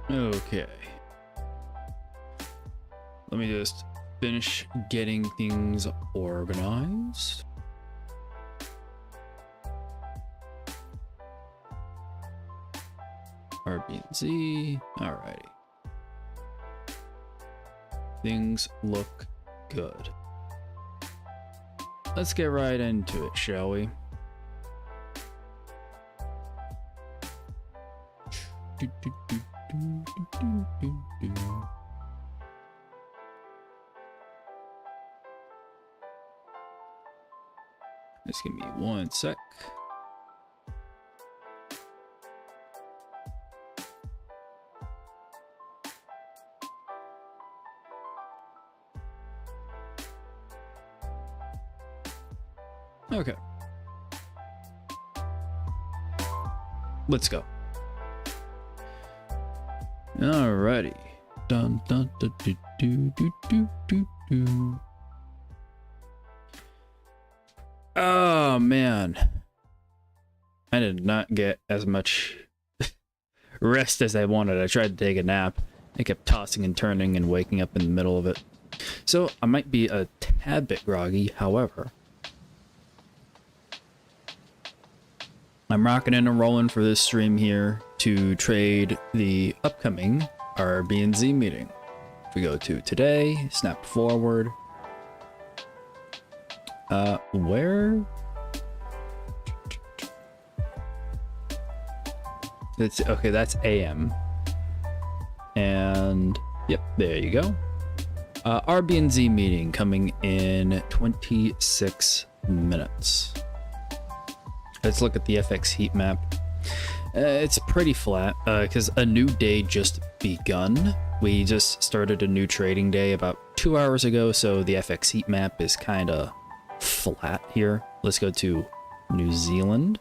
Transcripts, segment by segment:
Okay. Let me just finish getting things organized. RBNZ. Alrighty. Things look good. Let's get right into it, shall we? Just give me 1 sec. Okay. Let's go. Alrighty. Dun dun dun do do do do do do. Oh man. I did not get as much rest as I wanted. I tried to take a nap. I kept tossing and turning and waking up in the middle of it. So I might be a tad bit groggy, however. I'm rocking and rolling for this stream here to trade the upcoming RBNZ meeting. If we go to today, snap forward. Where? That's okay, that's AM. And yep, there you go. RBNZ meeting coming in 26 minutes. Let's look at the FX heat map. It's pretty flat because a new day just begun. We just started a new trading day about 2 hours ago, so the FX heat map is kind of flat here. Let's go to New Zealand.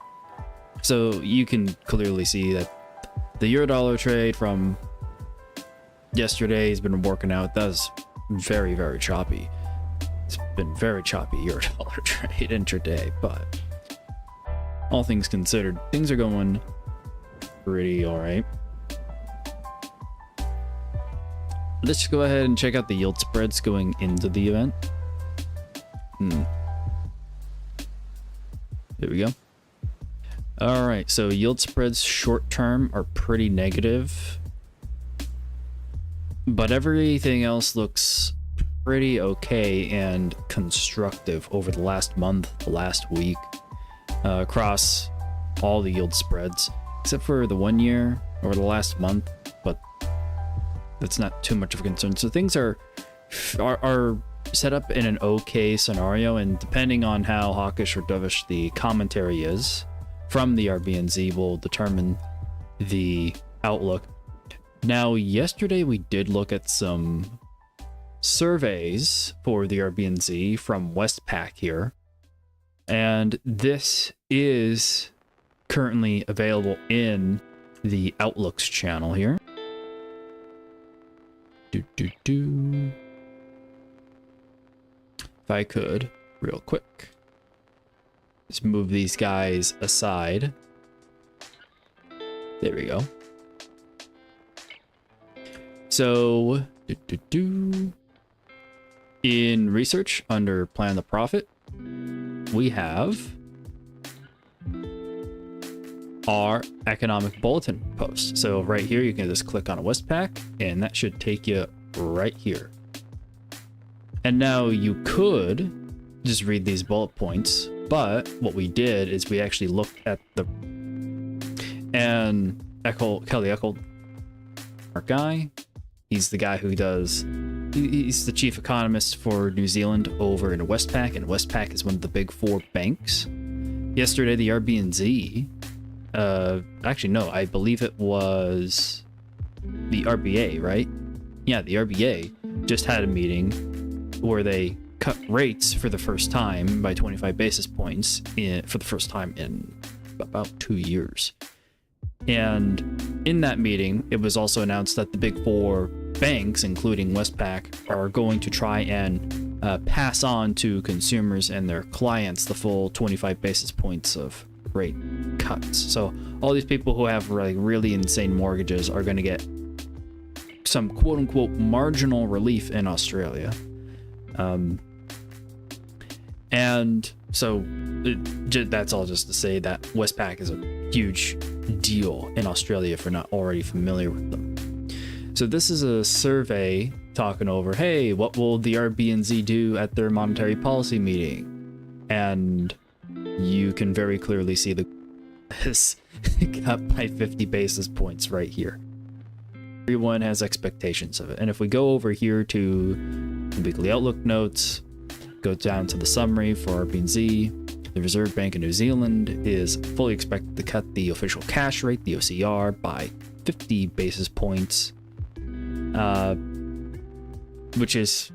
So you can clearly see that the euro-dollar trade from yesterday has been working out. That was very, very choppy. It's been very choppy euro-dollar trade intraday, but all things considered, things are going pretty alright. Let's go ahead and check out the yield spreads going into the event. There we go. Alright, so yield spreads short term are pretty negative, but everything else looks pretty okay and constructive over the last month, the last week. Across all the yield spreads, except for the 1 year over the last month, but that's not too much of a concern. So things are set up in an okay scenario, and depending on how hawkish or dovish the commentary is from the RBNZ will determine the outlook. Now, yesterday we did look at some surveys for the RBNZ from Westpac here. And this is currently available in the Outlooks channel here. If I could, real quick, just move these guys aside. There we go. So, in research under Plan the Profit, we have our economic bulletin post. So right here, you can just click on a Westpac and that should take you right here. And now you could just read these bullet points, but what we did is we actually looked at and Kelly Eckel, our guy, he's the guy who he's the chief economist for New Zealand over in Westpac, and Westpac is one of the big 4 banks. Yesterday, the RBNZ, actually no, I believe it was the RBA, right? Yeah, the RBA just had a meeting where they cut rates for the first time by 25 basis points for the first time in about 2 years. And in that meeting, it was also announced that the big 4 banks, including Westpac, are going to try and pass on to consumers and their clients the full 25 basis points of rate cuts. So all these people who have like really insane mortgages are going to get some quote-unquote marginal relief in Australia. And so that's all just to say that Westpac is a huge deal in Australia if you're not already familiar with them. So this is a survey talking over, hey, what will the RBNZ do at their monetary policy meeting? And you can very clearly see this cut by 50 basis points right here. Everyone has expectations of it. And if we go over here to the weekly outlook notes, go down to the summary for RBNZ, the Reserve Bank of New Zealand is fully expected to cut the official cash rate, the OCR, by 50 basis points, which is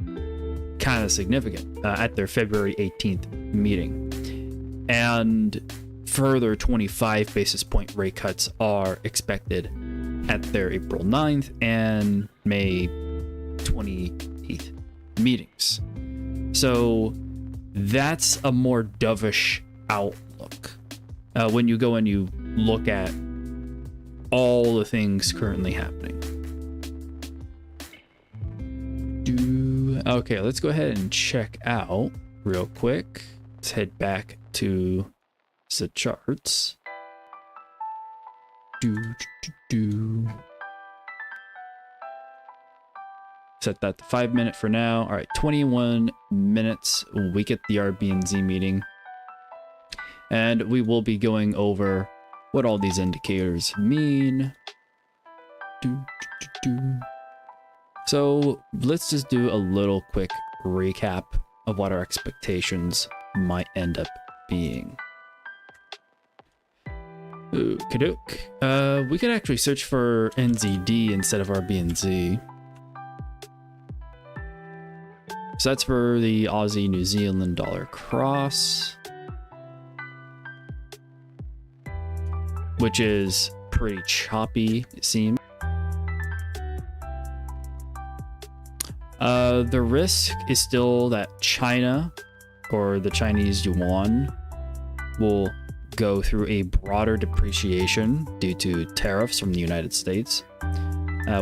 kind of significant at their February 18th meeting. And further 25 basis point rate cuts are expected at their April 9th and May 28th meetings. So that's a more dovish outlook when you go and you look at all the things currently happening. Okay, let's go ahead and check out real quick. Let's head back to the charts. Set that to 5 minutes for now. All right, 21 minutes. We get the RBNZ meeting. And we will be going over what all these indicators mean. So let's just do a little quick recap of what our expectations might end up being. Okey-doke. We could actually search for NZD instead of RBNZ. So that's for the Aussie New Zealand dollar cross, which is pretty choppy, it seems. The risk is still that China, or the Chinese yuan, will go through a broader depreciation due to tariffs from the United States,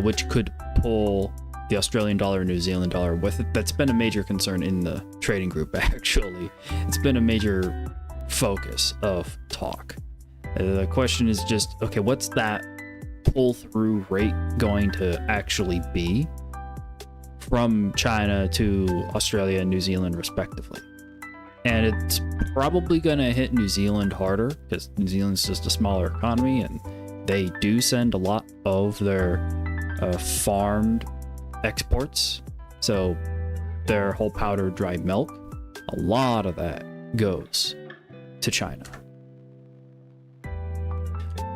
which could pull the Australian dollar and New Zealand dollar with it. That's been a major concern in the trading group, actually. It's been a major focus of talk. The question is just, okay, what's that pull-through rate going to actually be from China to Australia and New Zealand, respectively? And it's probably going to hit New Zealand harder because New Zealand's just a smaller economy, and they do send a lot of their farmed exports. So their whole powdered dried milk, a lot of that goes to China.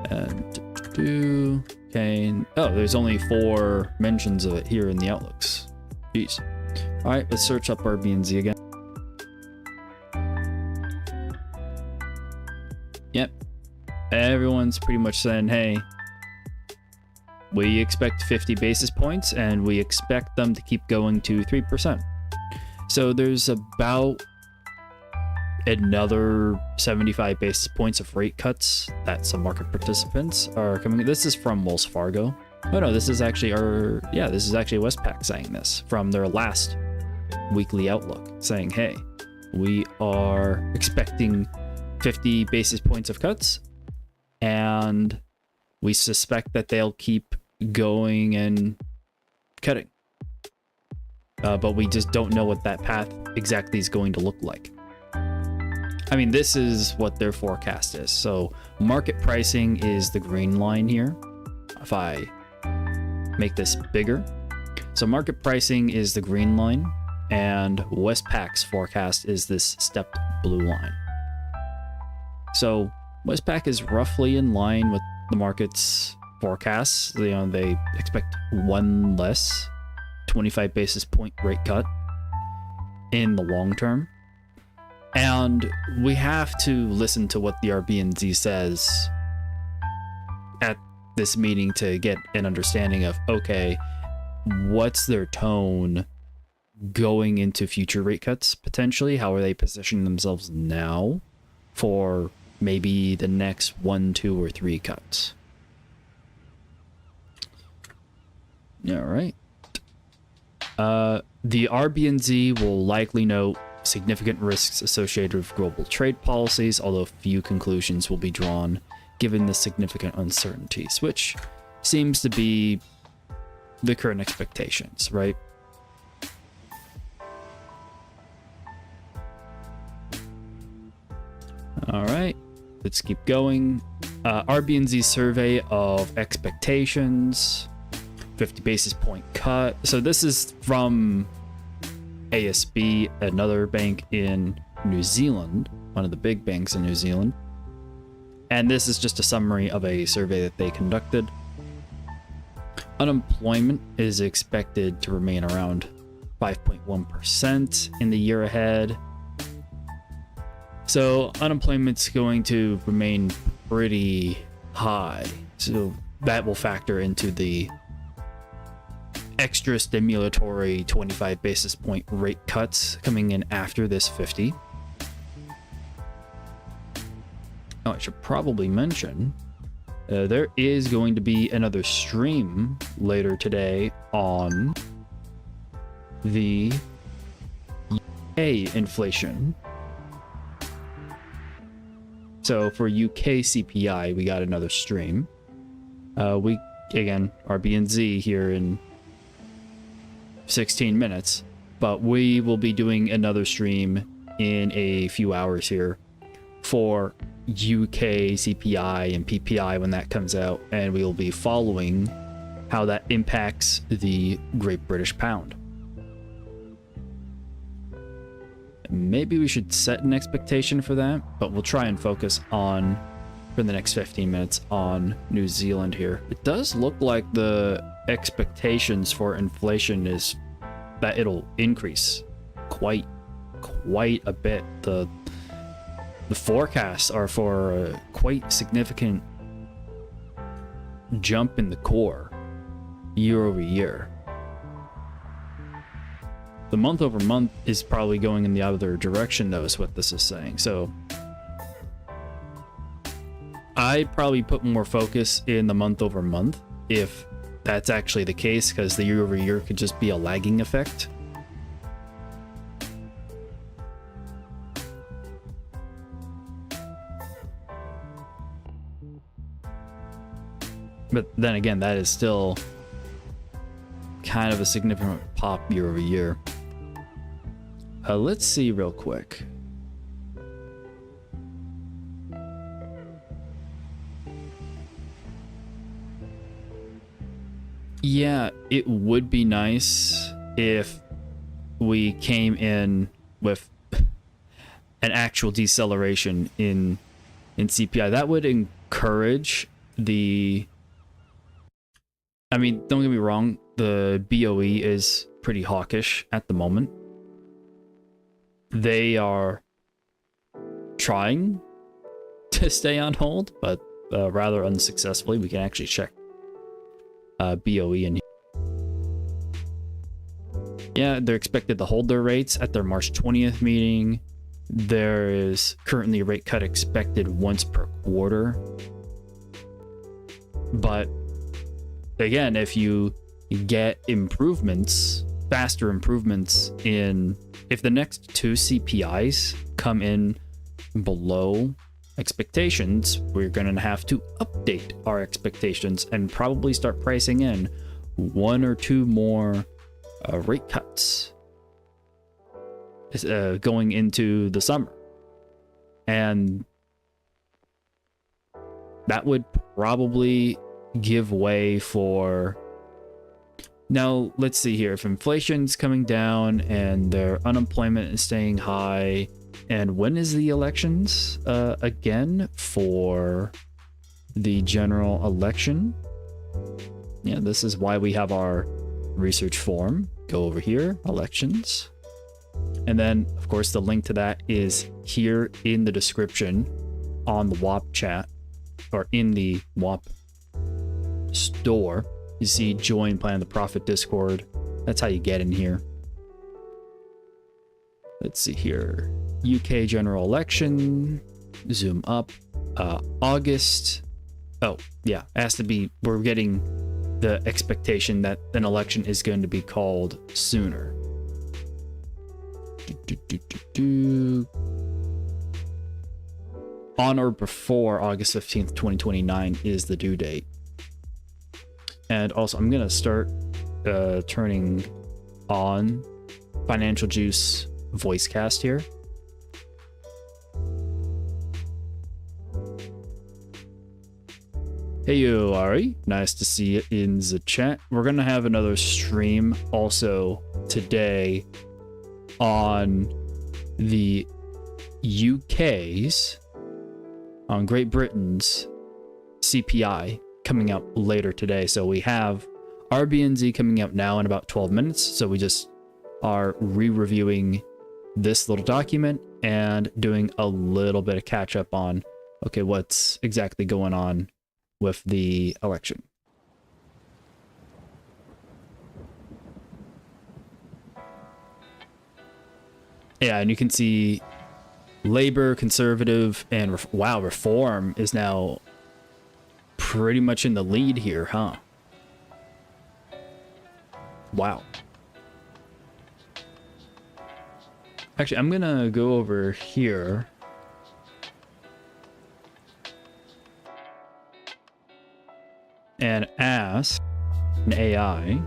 And okay, oh, there's only 4 mentions of it here in the outlooks. Jeez. All right, let's search up RBNZ again. Yep, everyone's pretty much saying, hey, we expect 50 basis points and we expect them to keep going to 3%. So there's about another 75 basis points of rate cuts that some market participants are coming. This is from Wells Fargo. Oh no, this is actually this is actually Westpac saying this from their last weekly outlook, saying, hey, we are expecting 50 basis points of cuts, and we suspect that they'll keep going and cutting. But we just don't know what that path exactly is going to look like. I mean, this is what their forecast is. So market pricing is the green line here. If I make this bigger. So market pricing is the green line, and Westpac's forecast is this stepped blue line. So Westpac is roughly in line with the market's forecasts. They expect one less 25 basis point rate cut in the long term. And we have to listen to what the RBNZ says at this meeting to get an understanding of, okay, what's their tone going into future rate cuts potentially? How are they positioning themselves now for maybe the next 1, 2, or 3 cuts? All right. The RBNZ will likely note significant risks associated with global trade policies, although few conclusions will be drawn given the significant uncertainties, which seems to be the current expectations, right? All right, let's keep going. RBNZ survey of expectations, 50 basis point cut. So this is from ASB, another bank in New Zealand, one of the big banks in New Zealand. And this is just a summary of a survey that they conducted. Unemployment is expected to remain around 5.1% in the year ahead. So unemployment's going to remain pretty high. So that will factor into the extra stimulatory 25 basis point rate cuts coming in after this 50. Oh, I should probably mention there is going to be another stream later today on the UK inflation. So for UK CPI, we got another stream. We, again, RBNZ here in 16 minutes, but we will be doing another stream in a few hours here for UK CPI and PPI when that comes out, and we will be following how that impacts the Great British Pound. Maybe we should set an expectation for that, but we'll try and focus on, for the next 15 minutes, on New Zealand here. It does look like the expectations for inflation is that it'll increase quite a bit. The forecasts are for a quite significant jump in the core year over year. The month over month is probably going in the other direction, though, is what this is saying. So I'd probably put more focus in the month over month if that's actually the case, because the year over year could just be a lagging effect. But then again, that is still kind of a significant pop year over year. Let's see real quick. Yeah, it would be nice if we came in with an actual deceleration in CPI. That would encourage the... I mean, don't get me wrong, the BOE is pretty hawkish at the moment. They are trying to stay on hold, but rather unsuccessfully. We can actually check BOE in here. Yeah, they're expected to hold their rates at their March 20th meeting. There is currently a rate cut expected once per quarter. But again, if you get improvements, faster improvements in, if the next two CPIs come in below expectations, we're going to have to update our expectations and probably start pricing in one or two more rate cuts going into the summer. And that would probably give way for... Now, let's see here. If inflation's coming down and their unemployment is staying high, and when is the elections again for the general election? Yeah, this is why we have our research forum. Go over here, elections. And then, of course, the link to that is here in the description on the WAP chat, or in the WAP store. You see join Plan the Profit Discord. That's how you get in here. Let's see here. UK general election. Zoom up. August. Oh, yeah. It has to be... We're getting the expectation that an election is going to be called sooner. On or before August 15th, 2029 is the due date. And also, I'm going to start turning on Financial Juice voice cast here. Hey you, Ari. Nice to see you in the chat. We're going to have another stream also today on the UK's, on Great Britain's CPI coming out later today. So we have RBNZ coming out now in about 12 minutes. So we just are re-reviewing this little document and doing a little bit of catch up on, okay, what's exactly going on with the election. Yeah, and you can see Labor, Conservative, and wow, Reform is now pretty much in the lead here, huh? Wow. Actually, I'm gonna go over here. And ask an AI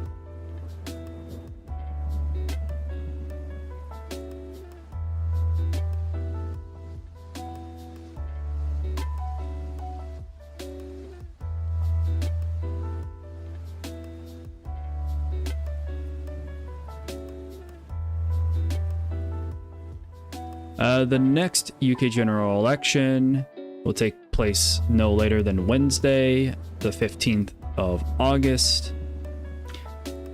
the next UK general election will take place no later than Wednesday, the 15th of August,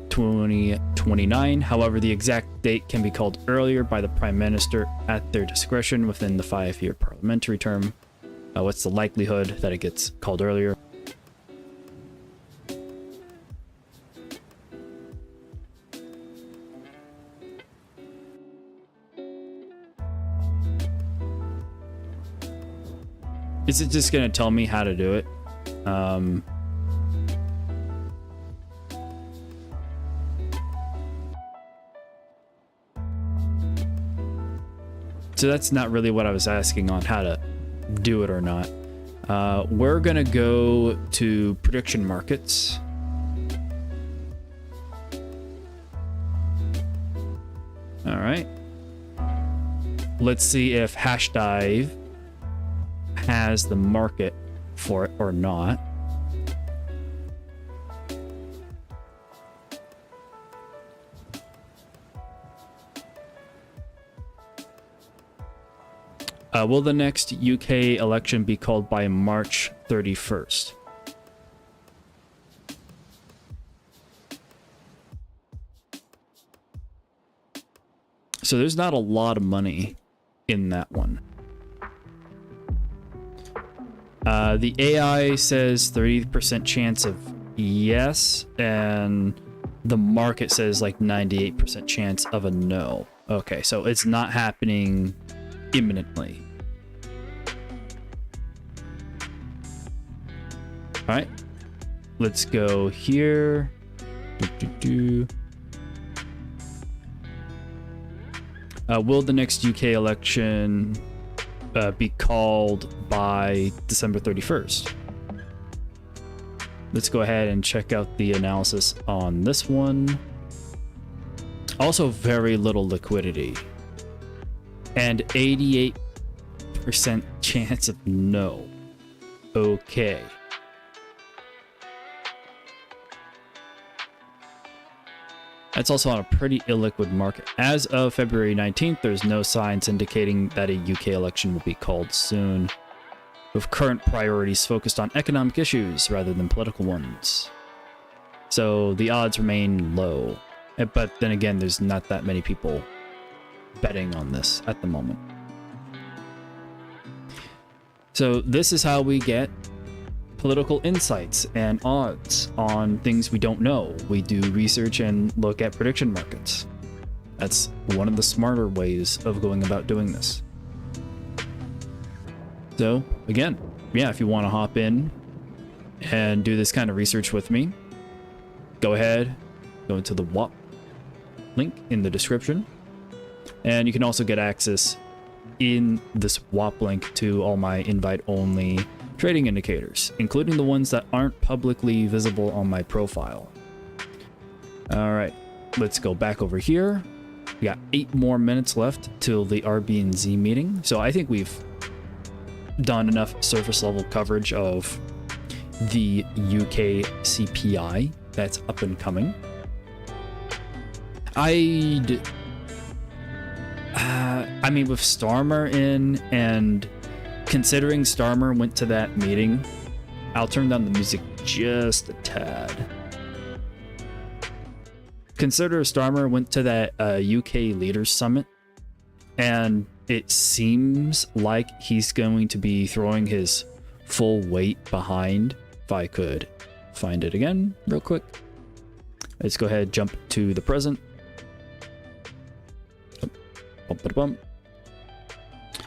2029. However, the exact date can be called earlier by the Prime Minister at their discretion within the 5-year parliamentary term. What's the likelihood that it gets called earlier? Is it just going to tell me how to do it? So that's not really what I was asking on how to do it or not. We're going to go to prediction markets. All right. Let's see if Hashdive has the market for it or not. Will the next UK election be called by March 31st? So there's not a lot of money in that one. The AI says 30% chance of yes, and the market says like 98% chance of a no. Okay, so it's not happening imminently. All right, let's go here. Will the next UK election be called by December 31st? Let's go ahead and check out the analysis on this one. Also very little liquidity. And 88% chance of no. Okay. That's also on a pretty illiquid market. As of February 19th, there's no signs indicating that a UK election will be called soon, with current priorities focused on economic issues rather than political ones. So the odds remain low. But then again, there's not that many people betting on this at the moment. So this is how we get political insights and odds on things we don't know. We do research and look at prediction markets. That's one of the smarter ways of going about doing this. So again, yeah, if you want to hop in and do this kind of research with me, go ahead, go into the WAP link in the description. And you can also get access in this WAP link to all my invite-only trading indicators, including the ones that aren't publicly visible on my profile. All right, let's go back over here. We got 8 more minutes left till the RBNZ meeting. So I think we've done enough surface level coverage of the UK CPI that's up and coming. I mean, with Starmer in, and considering Starmer went to that meeting, I'll turn down the music just a tad. Consider Starmer went to that UK Leaders Summit, and it seems like he's going to be throwing his full weight behind. If I could find it again real quick. Let's go ahead, jump to the present.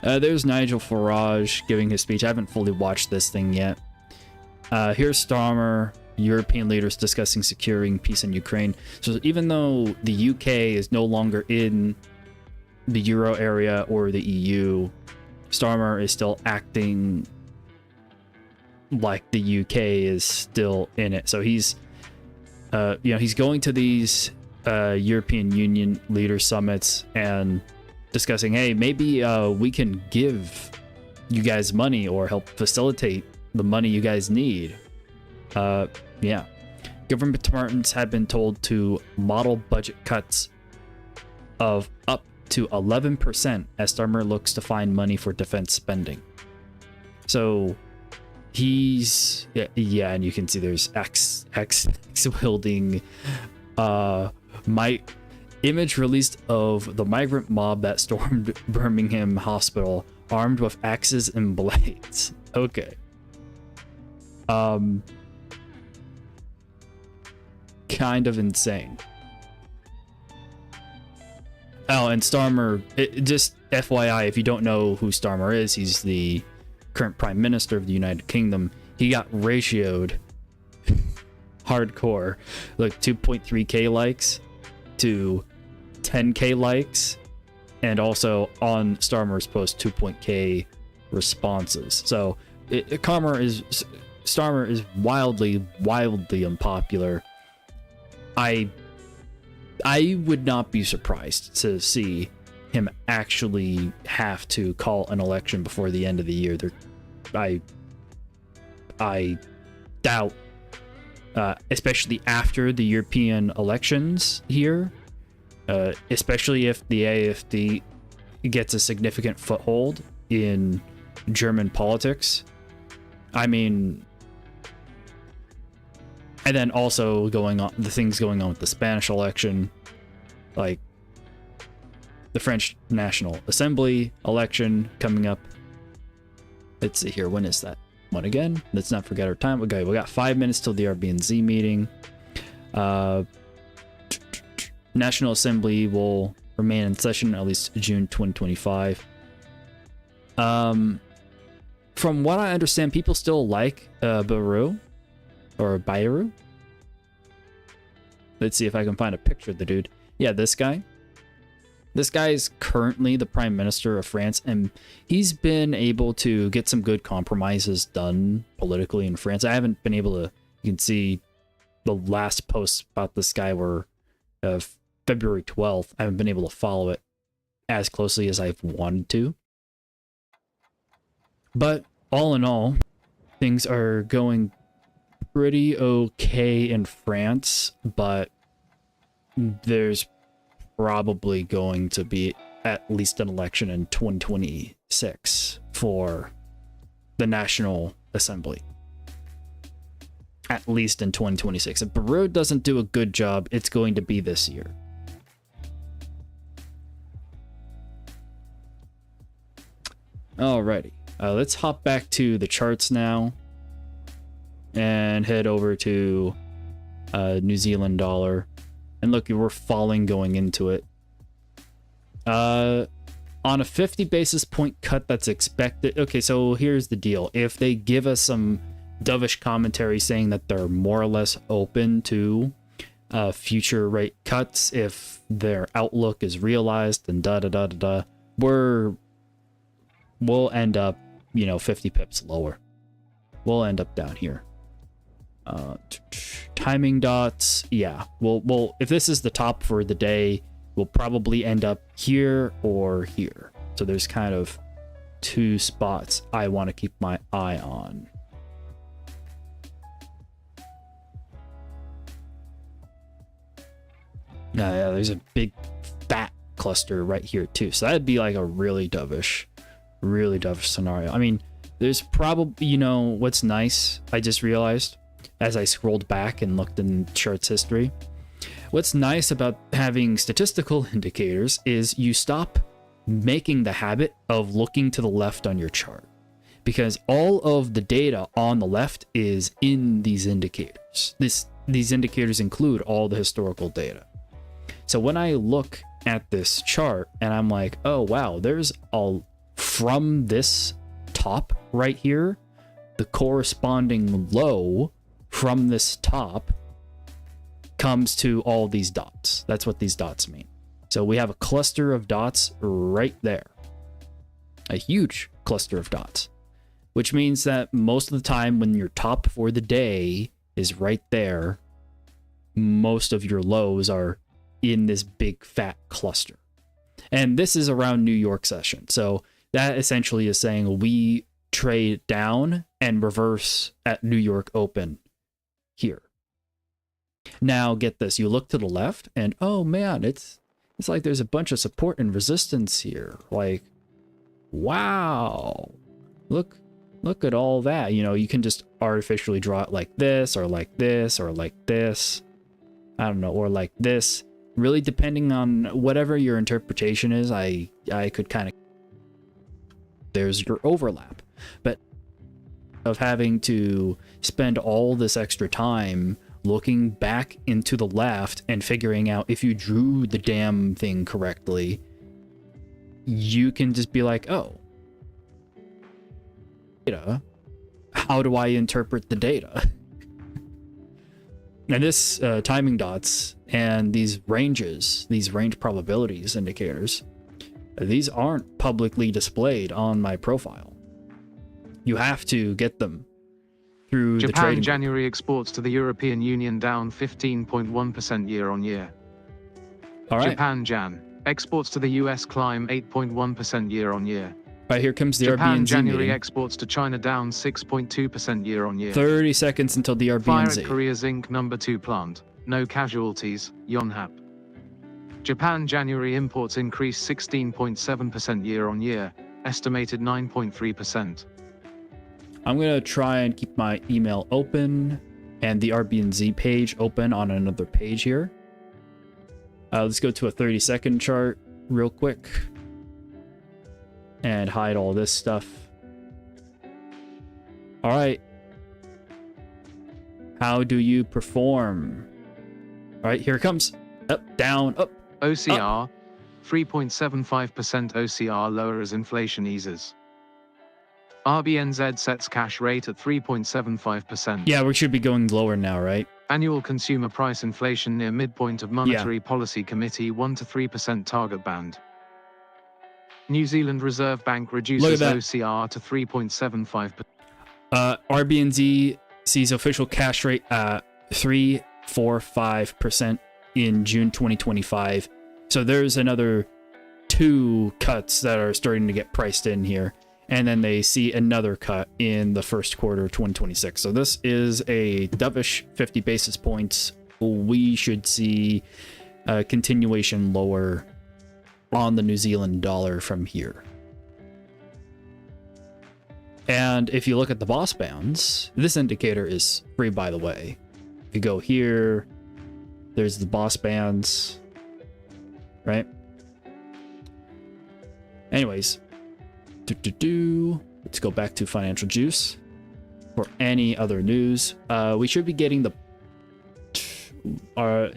There's Nigel Farage giving his speech. I haven't fully watched this thing yet. Here's Starmer, European leaders discussing securing peace in Ukraine. So even though the UK is no longer in the Euro area or the EU, Starmer is still acting like the UK is still in it. So he's, he's going to these European Union leader summits and discussing, hey, maybe we can give you guys money or help facilitate the money you guys need. Yeah. Government departments have been told to model budget cuts of up to 11% as Starmer looks to find money for defense spending. So he's, yeah, and you can see there's X wielding my image released of the migrant mob that stormed Birmingham Hospital armed with axes and blades. Okay. Kind of insane. Oh, and Starmer, just FYI, if you don't know who Starmer is, he's the current Prime Minister of the United Kingdom. He got ratioed hardcore, like 2.3k likes to 10k likes, and also on Starmer's post 2.k responses. So Starmer is wildly unpopular. I would not be surprised to see him actually have to call an election before the end of the year. I doubt, especially after the European elections here, especially if the AfD gets a significant foothold in German politics. I mean, and then also the things going on with the Spanish election, like the French National Assembly election coming up. Let's see here. When is that one again? Let's not forget our time. Okay, we got 5 minutes till the RBNZ meeting. National Assembly will remain in session at least June 2025. From what I understand, people still like Bayrou. Or Bayrou. Let's see if I can find a picture of the dude. Yeah, this guy. This guy is currently the Prime Minister of France, and he's been able to get some good compromises done politically in France. I haven't been able to, you can see the last posts about this guy were February 12th. I haven't been able to follow it as closely as I've wanted to. But all in all, things are going pretty okay in France, but there's probably going to be at least an election in 2026 for the National Assembly. At least in 2026. If Bayrou doesn't do a good job, it's going to be this year. Alrighty. Let's hop back to the charts now and head over to New Zealand dollar. And look, we're falling going into it. On a 50 basis point cut that's expected. Okay, so here's the deal. If they give us some dovish commentary saying that they're more or less open to future rate cuts if their outlook is realized, and we'll end up, 50 pips lower. We'll end up down here. Timing dots, yeah. Well, if this is the top for the day, we'll probably end up here or here. So there's kind of two spots I want to keep my eye on. Yeah, there's a big fat cluster right here too. So that'd be like a really dovish scenario. I mean, there's probably, what's nice, I just realized as I scrolled back and looked in charts history. What's nice about having statistical indicators is you stop making the habit of looking to the left on your chart, because all of the data on the left is in these indicators. These indicators include all the historical data. So when I look at this chart and I'm like, oh wow, there's from this top right here, the corresponding low from this top comes to all these dots. That's what these dots mean. So we have a cluster of dots right there. A huge cluster of dots. Which means that most of the time when your top for the day is right there, most of your lows are in this big fat cluster. And this is around New York session. So that essentially is saying we trade down and reverse at New York Open here. Now get this, you look to the left and oh man, it's like there's a bunch of support and resistance here. Like, wow, look at all that. You can just artificially draw it like this or like this or like this. I don't know, or like this. Really depending on whatever your interpretation is, I could kind of, there's your overlap. But of having to spend all this extra time looking back into the left and figuring out if you drew the damn thing correctly, you can just be like, oh, data, how do I interpret the data? And this timing dots and these range probabilities indicators, these aren't publicly displayed on my profile. You have to get them through the trading. Japan January exports to the European Union down 15.1% year-on-year. All right. Japan Jan exports to the US climb 8.1% year-on-year. All right, here comes the Japan RBNZ January meeting. exports to China down 6.2% year-on-year. 30 seconds until the RBNZ. Fire at Korea Zinc number 2 plant. No casualties, Yonhap. Japan January imports increased 16.7% year-on-year, estimated 9.3%. I'm going to try and keep my email open and the RBNZ page open on another page here. Let's go to a 30-second chart real quick and hide all this stuff. All right. How do you perform? All right, here it comes. Up, down, up. OCR, 3.75% OCR lower as inflation eases. RBNZ sets cash rate at 3.75%. Yeah, we should be going lower now, right? Annual consumer price inflation near midpoint of Monetary Policy Committee 1 to 3% target band. New Zealand Reserve Bank reduces OCR to 3.75%. RBNZ sees official cash rate at 3.45% in June 2025. So there's another 2 cuts that are starting to get priced in here. And then they see another cut in the first quarter of 2026. So this is a dovish 50 basis points. We should see a continuation lower on the New Zealand dollar from here. And if you look at the boss bands, this indicator is free, by the way. If you go here, there's the boss bands, right? Anyways, let's go back to Financial Juice for any other news. We should be getting the...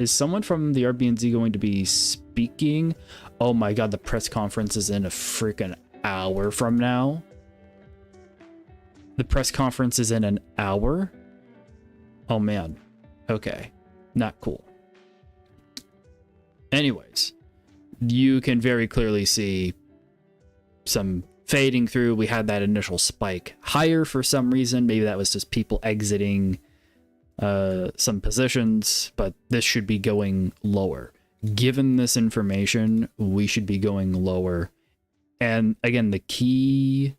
is someone from the RBNZ going to be speaking? Oh my god, the press conference is in a freaking hour from now. The press conference is in an hour? Oh man. Okay. Not cool. Anyways, you can very clearly see some fading through. We had that initial spike higher for some reason. Maybe that was just people exiting some positions, but this should be going lower. Given this information, we should be going lower. And again, the key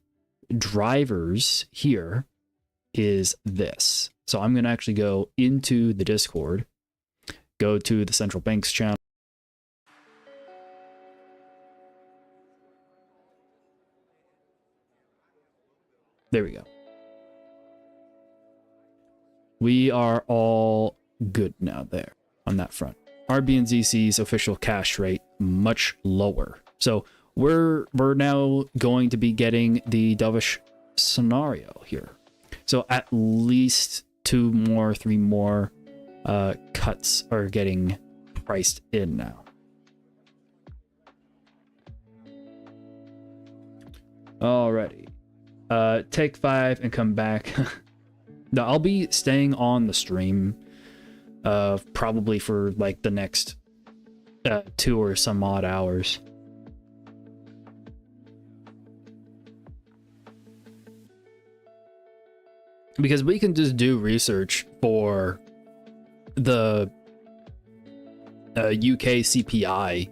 drivers here is this. So I'm going to actually go into the Discord, go to the central banks channel. There we go. We are all good now there on that front. RBNZ sees official cash rate much lower. So we're now going to be getting the dovish scenario here. So at least 2 more, 3 more cuts are getting priced in now. Alrighty. Take 5 and come back. No, I'll be staying on the stream probably for like the next 2 or some odd hours. Because we can just do research for the UK CPI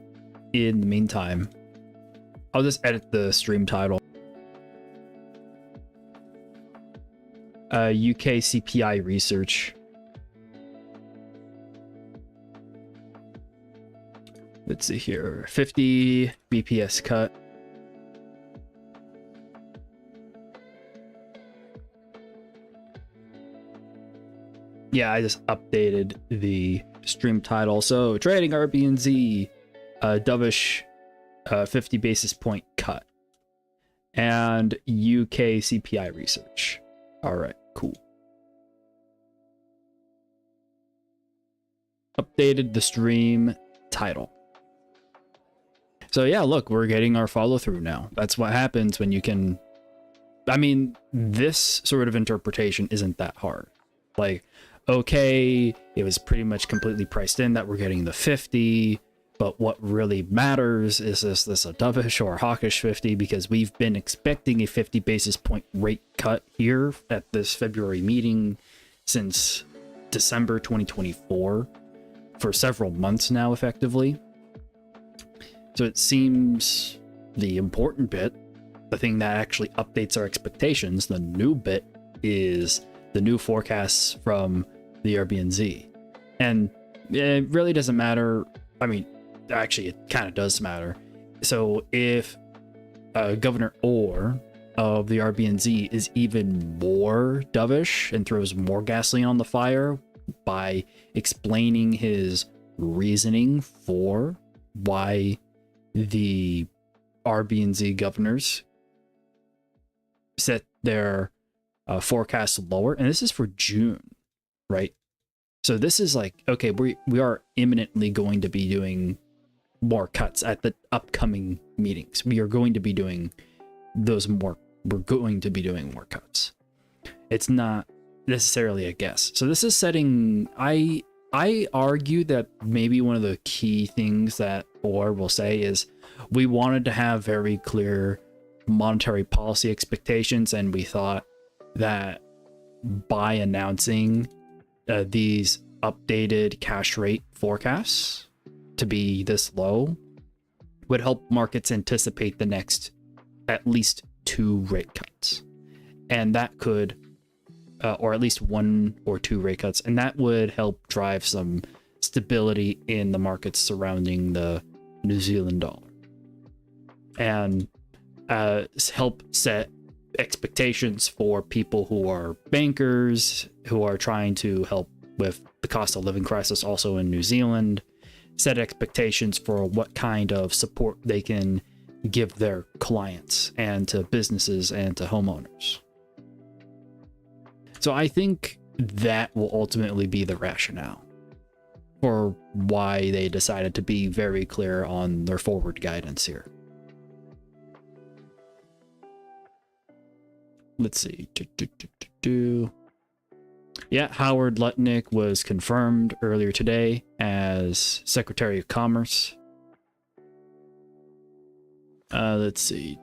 in the meantime. I'll just edit the stream title. UK CPI research. Let's see here. 50 BPS cut. Yeah, I just updated the stream title. So trading RBNZ, dovish 50 basis point cut, and UK CPI research. All right, cool. Updated the stream title. So yeah, look, we're getting our follow through now. That's what happens when you can. I mean, this sort of interpretation isn't that hard. Like, okay, it was pretty much completely priced in that we're getting the 50, but what really matters is this a dovish or a hawkish 50, because we've been expecting a 50 basis point rate cut here at this February meeting since December 2024 for several months now, effectively. So it seems the important bit, the thing that actually updates our expectations, the new bit, is the new forecasts from the RBNZ. And it really doesn't matter. I mean, actually, it kind of does matter. So if Governor Orr of the RBNZ is even more dovish and throws more gasoline on the fire by explaining his reasoning for why the RBNZ governors set their forecast lower, and this is for June, right? So this is like, okay, we are imminently going to be doing more cuts at the upcoming meetings. We are going to be doing those more. We're going to be doing more cuts. It's not necessarily a guess. So this is setting. I argue that maybe one of the key things that Orr will say is we wanted to have very clear monetary policy expectations, and we thought that by announcing these updated cash rate forecasts to be this low would help markets anticipate the next at least 2 rate cuts, and that could or at least 1 or 2 rate cuts, and that would help drive some stability in the markets surrounding the New Zealand dollar and help set expectations for people who are bankers, who are trying to help with the cost of living crisis also in New Zealand, set expectations for what kind of support they can give their clients and to businesses and to homeowners. So I think that will ultimately be the rationale for why they decided to be very clear on their forward guidance here. Let's see. Yeah, Howard Lutnick was confirmed earlier today as Secretary of Commerce. Let's see.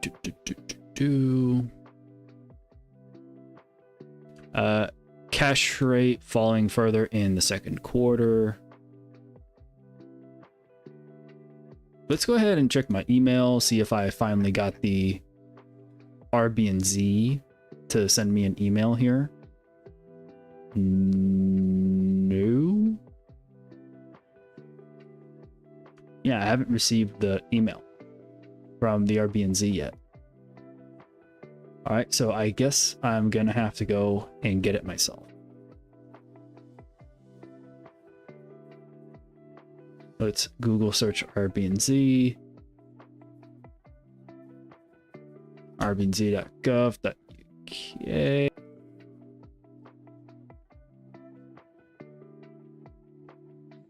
Cash rate falling further in the second quarter. Let's go ahead and check my email, see if I finally got the RBNZ to send me an email here. No. Yeah, I haven't received the email from the RBNZ yet. All right, so I guess I'm gonna have to go and get it myself. Let's Google search RBNZ. rbnz.gov.uk.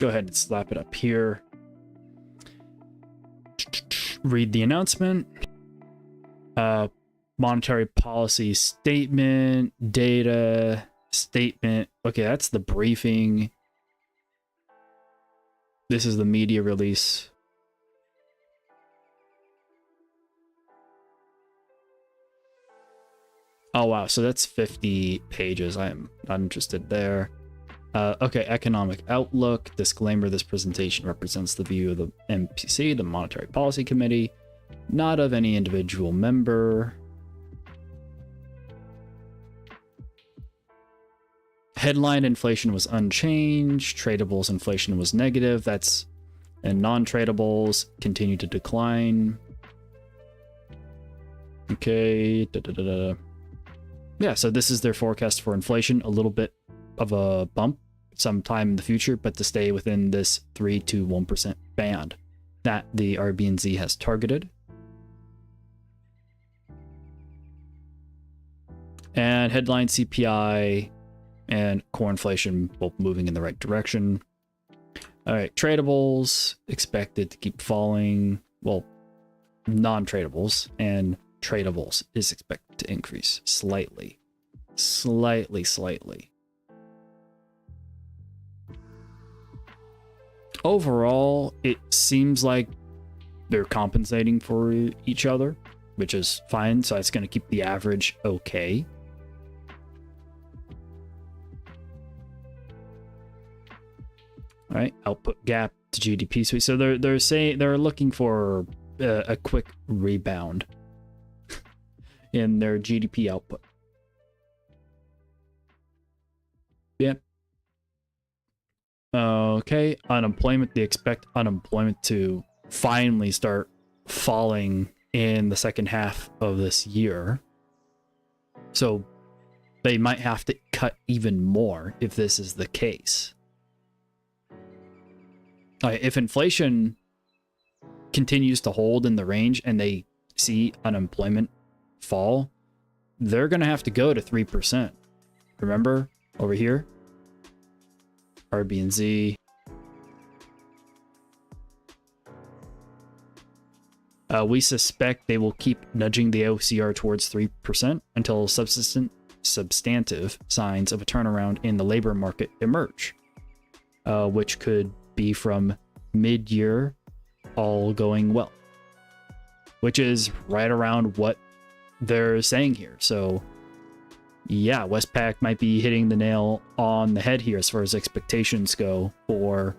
Go ahead and slap it up here. Read the announcement. Monetary policy statement, data statement. Okay, that's the briefing. This is the media release. Oh wow, so that's 50 pages. I am not interested there. Okay, economic outlook. Disclaimer, this presentation represents the view of the MPC, the Monetary Policy Committee, not of any individual member. Headline inflation was unchanged. Tradables inflation was negative. And non-tradables continue to decline. Okay. Yeah, so this is their forecast for inflation. A little bit of a bump sometime in the future, but to stay within this 3 to 1% band that the RBNZ has targeted. And headline CPI and core inflation both moving in the right direction. All right, tradables expected to keep falling. Well, non-tradables and tradables is expected to increase slightly. Overall, it seems like they're compensating for each other, which is fine. So it's going to keep the average okay. All right, output gap to GDP. So they're saying they're looking for a quick rebound in their GDP output. Yep. Okay, unemployment. They expect unemployment to finally start falling in the second half of this year. So they might have to cut even more if this is the case. If inflation continues to hold in the range and they see unemployment fall, they're going to have to go to 3%. Remember over here? RBNZ. We suspect they will keep nudging the OCR towards 3% until substantive signs of a turnaround in the labor market emerge, which could be from mid-year, all going well, which is right around what they're saying here. So yeah, Westpac might be hitting the nail on the head here as far as expectations go for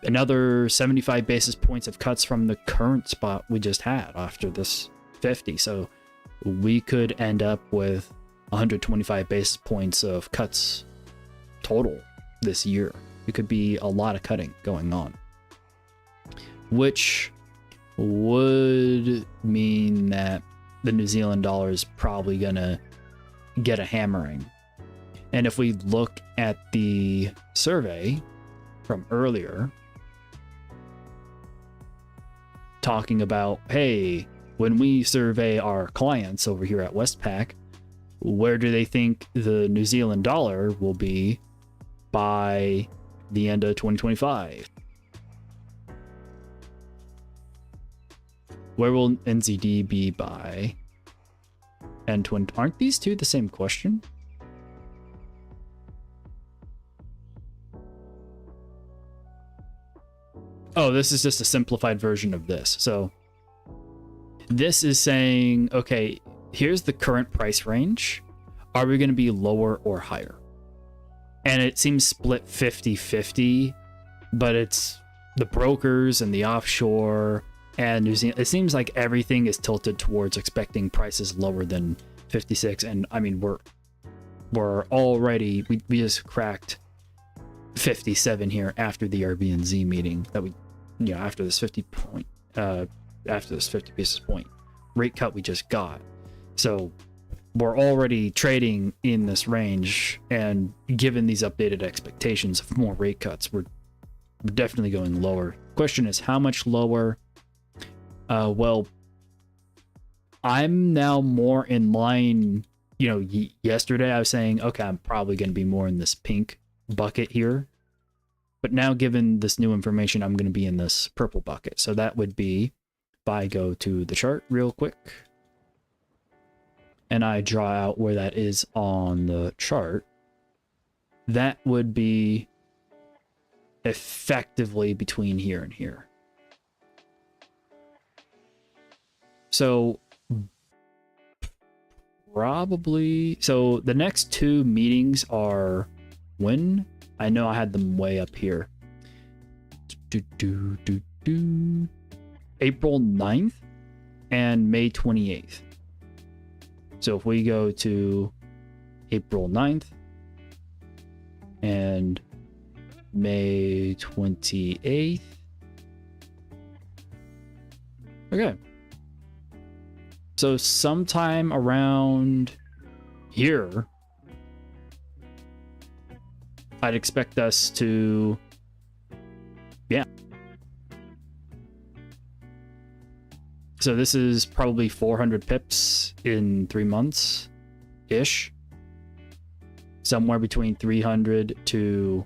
another 75 basis points of cuts from the current spot we just had after this 50. So we could end up with 125 basis points of cuts total this year. It could be a lot of cutting going on, which would mean that the New Zealand dollar is probably gonna get a hammering. And if we look at the survey from earlier, talking about, hey, when we survey our clients over here at Westpac, where do they think the New Zealand dollar will be by the end of 2025? Where will NZD be by end 20? Aren't these two the same question? Oh, this is just a simplified version of this. So this is saying, okay, here's the current price range. Are we going to be lower or higher? And it seems split 50-50, but it's the brokers and the offshore and New Zealand. It seems like everything is tilted towards expecting prices lower than 56. And I mean, we're already, we just cracked 57 here after the RBNZ meeting that we, you know, after this 50 basis point rate cut we just got. So we're already trading in this range, and given these updated expectations of more rate cuts, we're definitely going lower. Question is, how much lower? Well, I'm now more in line. You know, yesterday I was saying, okay, I'm probably going to be more in this pink bucket here. But now, given this new information, I'm going to be in this purple bucket. So that would be, if I go to the chart real quick, and I draw out where that is on the chart, that would be effectively between here and here. So probably, so the next two meetings are when? I know I had them way up here. April 9th and May 28th. So if we go to April 9th and May 28th. Okay. So sometime around here, I'd expect us to, yeah. So this is probably 400 pips in 3 months ish. Somewhere between 300 to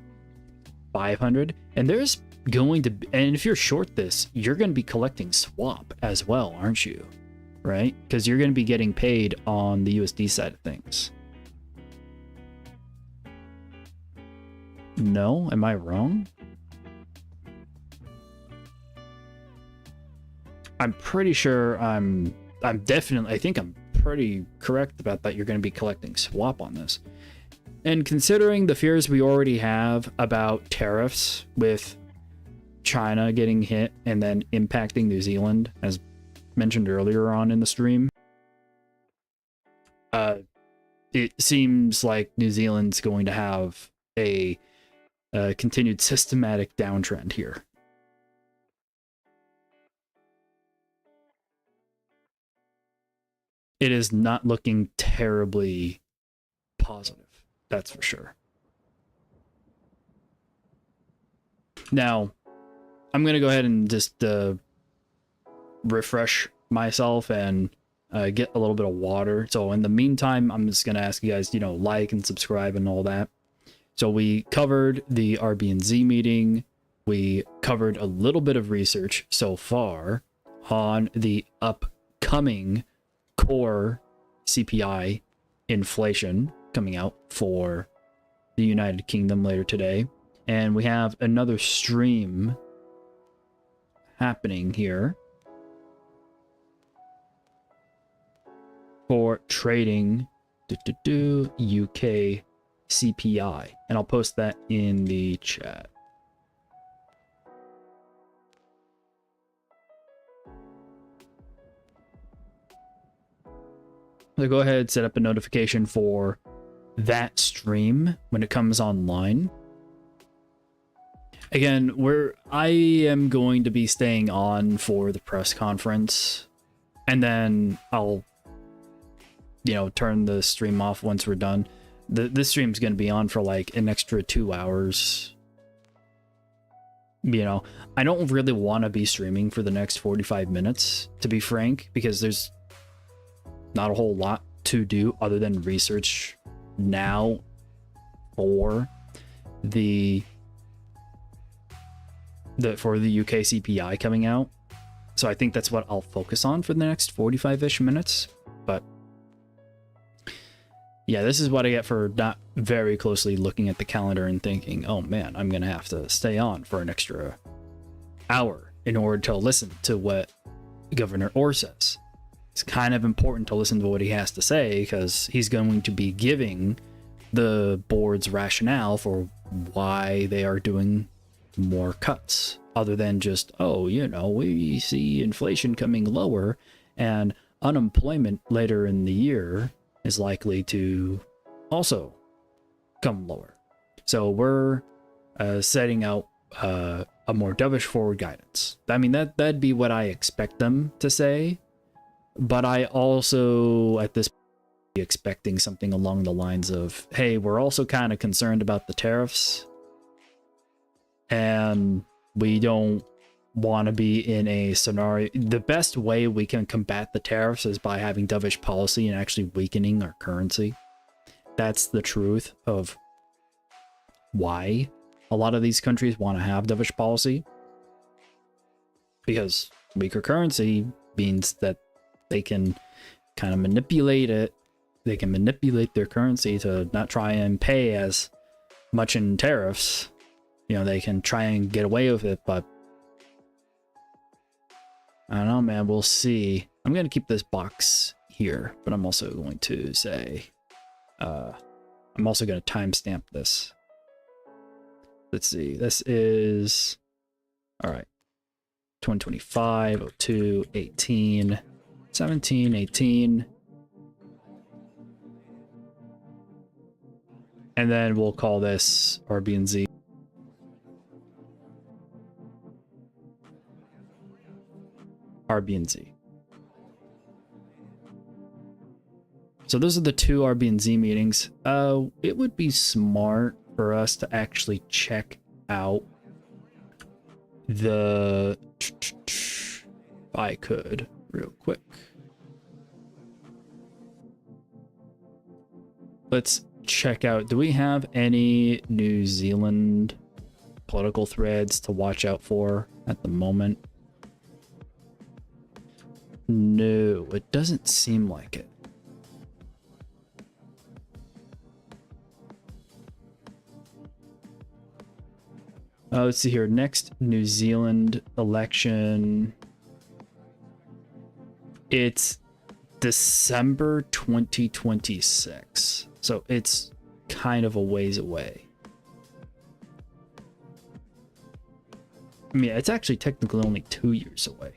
500. And there's going to be, and if you're short this, you're going to be collecting swap as well, aren't you? Right? Because you're going to be getting paid on the USD side of things. No? Am I wrong? I'm pretty sure I'm definitely, I think I'm pretty correct about that. You're going to be collecting swap on this. And considering the fears we already have about tariffs with China getting hit and then impacting New Zealand, as mentioned earlier on in the stream, it seems like New Zealand's going to have a continued systematic downtrend here. It is not looking terribly positive, that's for sure. Now, I'm going to go ahead and just refresh myself and get a little bit of water. So in the meantime, I'm just going to ask you guys, you know, like and subscribe and all that. So we covered the RBNZ meeting. We covered a little bit of research so far on the upcoming core CPI inflation coming out for the United Kingdom later today. And we have another stream happening here for trading UK CPI, and I'll post that in the chat. So go ahead, set up a notification for that stream when it comes online. Again, I am going to be staying on for the press conference, and then I'll, you know, turn the stream off once we're done. This stream's going to be on for like an extra 2 hours. You know, I don't really want to be streaming for the next 45 minutes, to be frank, because there's not a whole lot to do other than research now for the UK CPI coming out. So I think that's what I'll focus on for the next 45-ish minutes. But yeah, this is what I get for not very closely looking at the calendar and thinking, oh man, I'm going to have to stay on for an extra hour in order to listen to what Governor Orr says. It's kind of important to listen to what he has to say because he's going to be giving the board's rationale for why they are doing more cuts, other than just, oh, you know, we see inflation coming lower and unemployment later in the year is likely to also come lower. So we're setting out a more dovish forward guidance. I mean, that'd be what I expect them to say, but I also at this point be expecting something along the lines of, hey, we're also kind of concerned about the tariffs, and we don't want to be in a scenario. The best way we can combat the tariffs is by having dovish policy and actually weakening our currency. That's the truth of why a lot of these countries want to have dovish policy, because weaker currency means that they can kind of manipulate it. They can manipulate their currency to not try and pay as much in tariffs. You know, they can try and get away with it, but I don't know, man. We'll see. I'm going to keep this box here, but I'm also going to say, I'm also going to timestamp this. Let's see. This is, all right, 2025, 02, 18, 17, 18. And then we'll call this RBNZ. RBNZ. So those are the two RBNZ meetings. It would be smart for us to actually check out the, if I could real quick. Let's check out, do we have any New Zealand political threads to watch out for at the moment? No, it doesn't seem like it. Let's see here. Next New Zealand election. It's December 2026. So it's kind of a ways away. I mean, it's actually technically only 2 years away.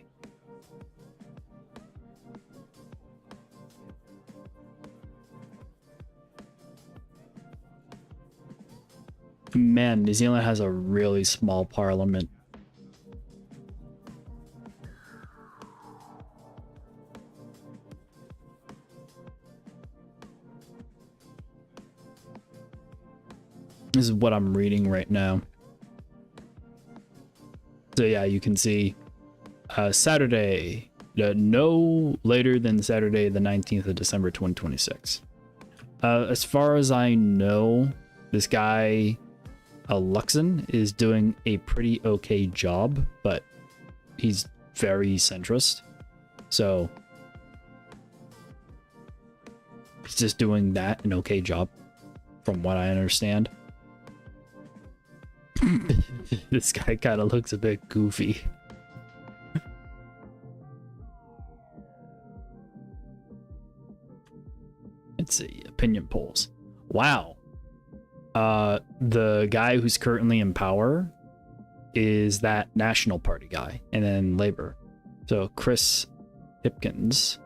Man, New Zealand has a really small parliament. This is what I'm reading right now. So yeah, you can see Saturday, no later than Saturday the 19th of December 2026. As far as I know, this guy Luxon is doing a pretty okay job, but he's very centrist. So he's just doing that an okay job from what I understand. This guy kind of looks a bit goofy. Let's see, opinion polls. Wow. The guy who's currently in power is that National Party guy, and then Labour. So Chris Hipkins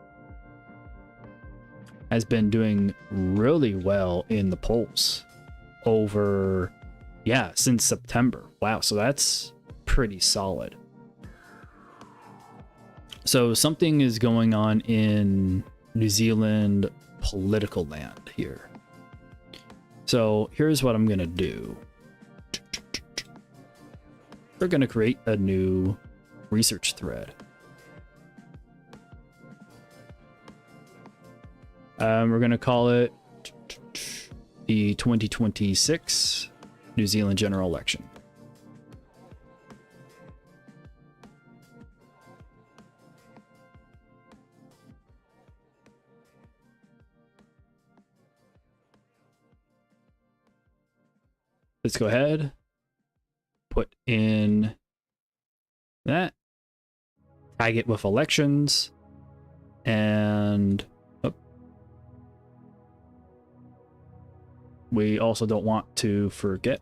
has been doing really well in the polls over, yeah, since September. Wow, so that's pretty solid. So something is going on in New Zealand political land here. So here's what I'm gonna do. We're gonna create a new research thread. We're gonna call it the 2026 New Zealand general election. Let's go ahead, put in that. Tag it with elections. And we also don't want to forget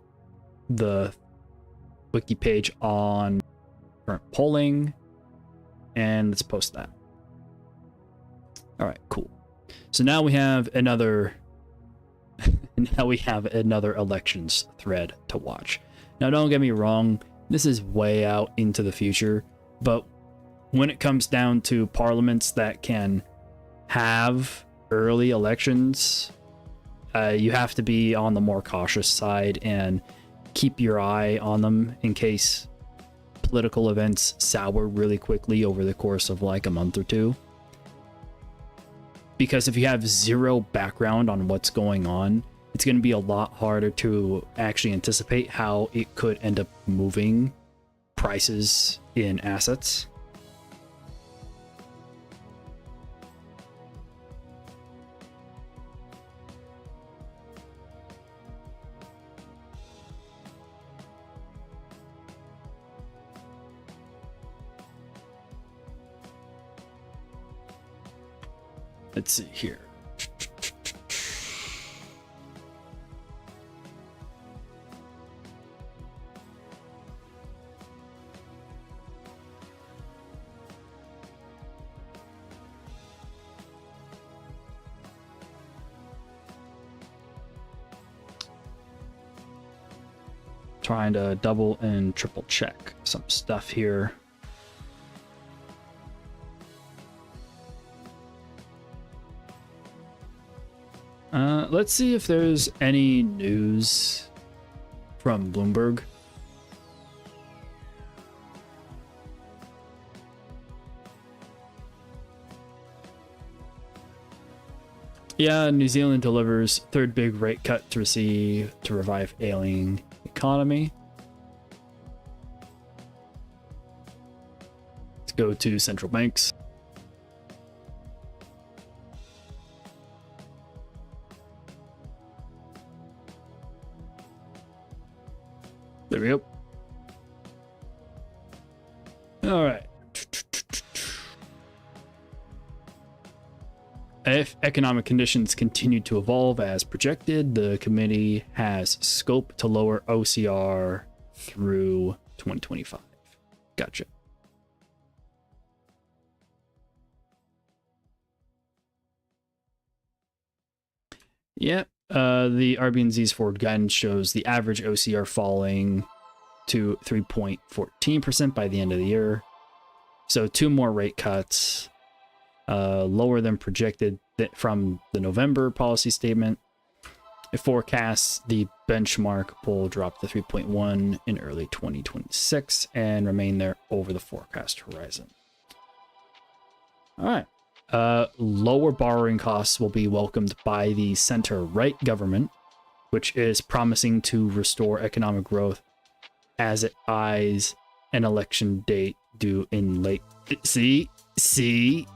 the wiki page on current polling. And let's post that. All right, cool. So now we have another elections thread to watch. Now, don't get me wrong, this is way out into the future, but when it comes down to parliaments that can have early elections, you have to be on the more cautious side and keep your eye on them in case political events sour really quickly over the course of like a month or two. Because if you have zero background on what's going on, it's going to be a lot harder to actually anticipate how it could end up moving prices in assets. Let's see here. Trying to double and triple check some stuff here. Let's see if there's any news from Bloomberg. Yeah, New Zealand delivers third big rate cut to revive ailing economy. Let's go to central banks. There we go. All right. If economic conditions continue to evolve as projected, the committee has scope to lower OCR through 2025. Gotcha. Yep. The RBNZ's forward guidance shows the average OCR falling to 3.14% by the end of the year. So 2 more rate cuts, lower than projected from the November policy statement. It forecasts the benchmark will drop to 3.1 in early 2026 and remain there over the forecast horizon. All right. Lower borrowing costs will be welcomed by the center-right government, which is promising to restore economic growth as it eyes an election date due in late... See? See?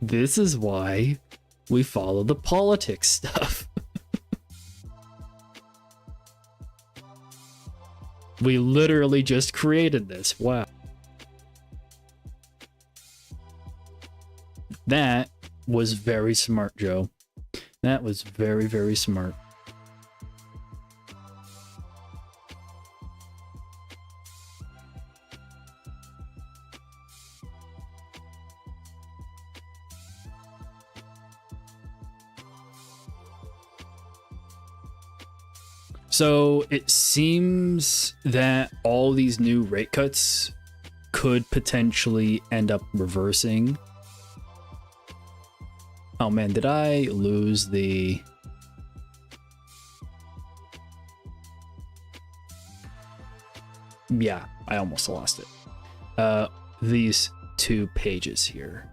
This is why we follow the politics stuff. We literally just created this. Wow. That was very smart, Joe. That was very, very smart. So it seems that all these new rate cuts could potentially end up reversing. Oh man, did I lose the... Yeah, I almost lost it. These 2 pages here.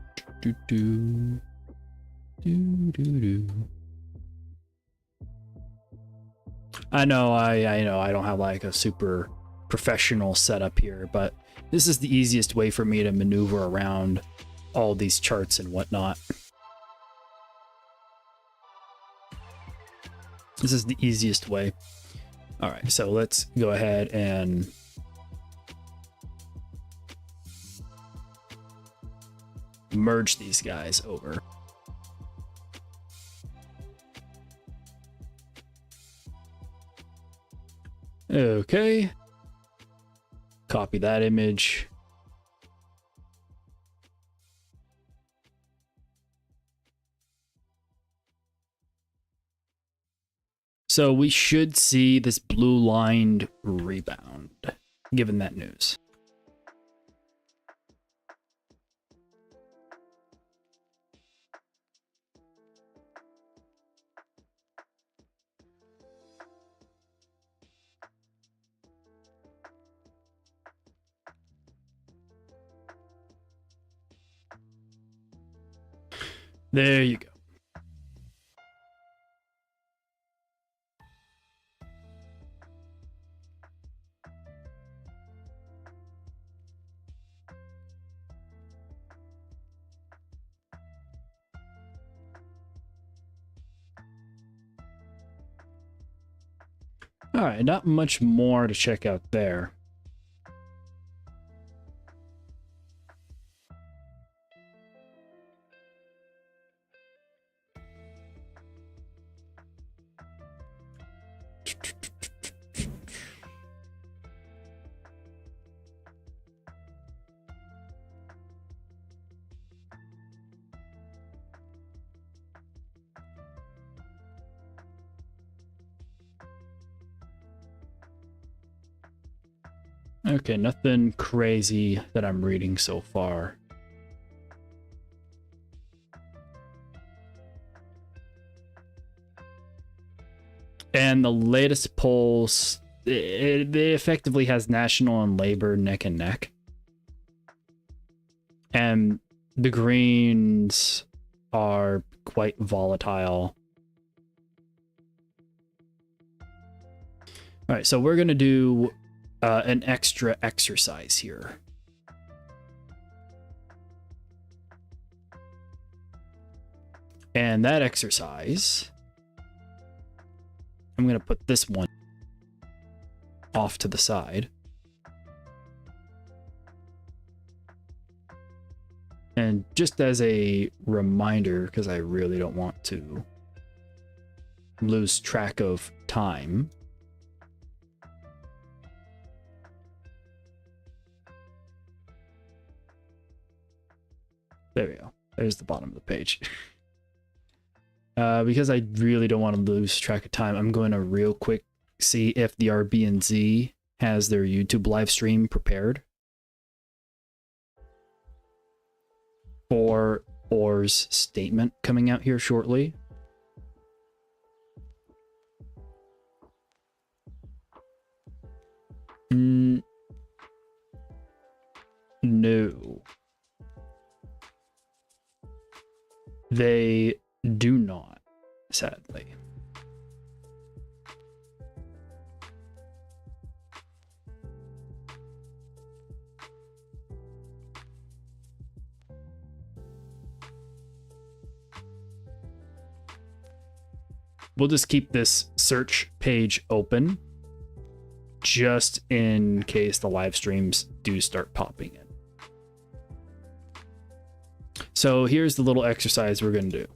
I know I don't have like a super professional setup here, but this is the easiest way for me to maneuver around all these charts and whatnot. This is the easiest way. All right, so let's go ahead and merge these guys over. Okay. Copy that image. So we should see this blue lined rebound, given that news. There you go. All right, not much more to check out there. Okay, nothing crazy that I'm reading so far. And the latest polls, it effectively has National and Labor neck and neck. And the Greens are quite volatile. All right, so we're going to do an extra exercise here. And that exercise, I'm going to put this one off to the side. And just as a reminder, because I really don't want to lose track of time, there we go. There's the bottom of the page. Because I really don't want to lose track of time, I'm going to real quick see if the RBNZ has their YouTube live stream prepared for Orr's statement coming out here shortly. No. They do not, sadly. We'll just keep this search page open just in case the live streams do start popping in. So here's the little exercise we're going to do.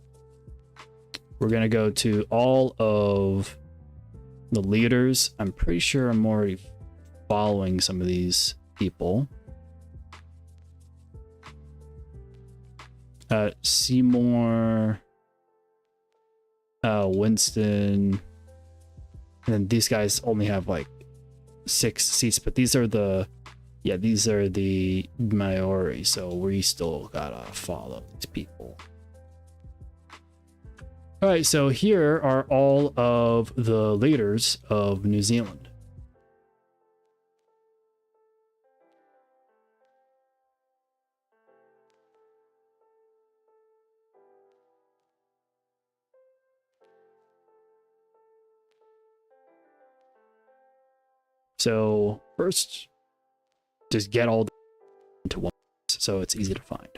We're going to go to all of the leaders. I'm pretty sure I'm already following some of these people. Seymour, Winston, and then these guys only have like 6 seats, but these are the Maori, so we still gotta follow these people. All right, so here are all of the leaders of New Zealand. So first, just get all into one so it's easy to find.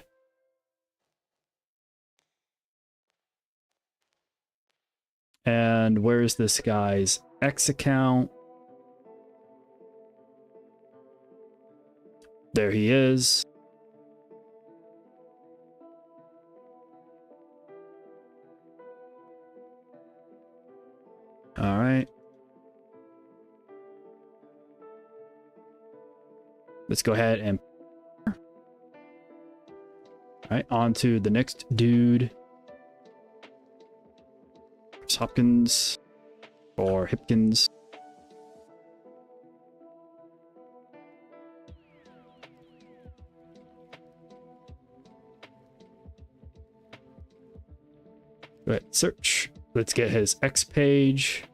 And where's this guy's X account? There he is. All right. Let's go ahead and... All right, on to the next dude. It's Hopkins or Hipkins. Go ahead, search. Let's get his X page.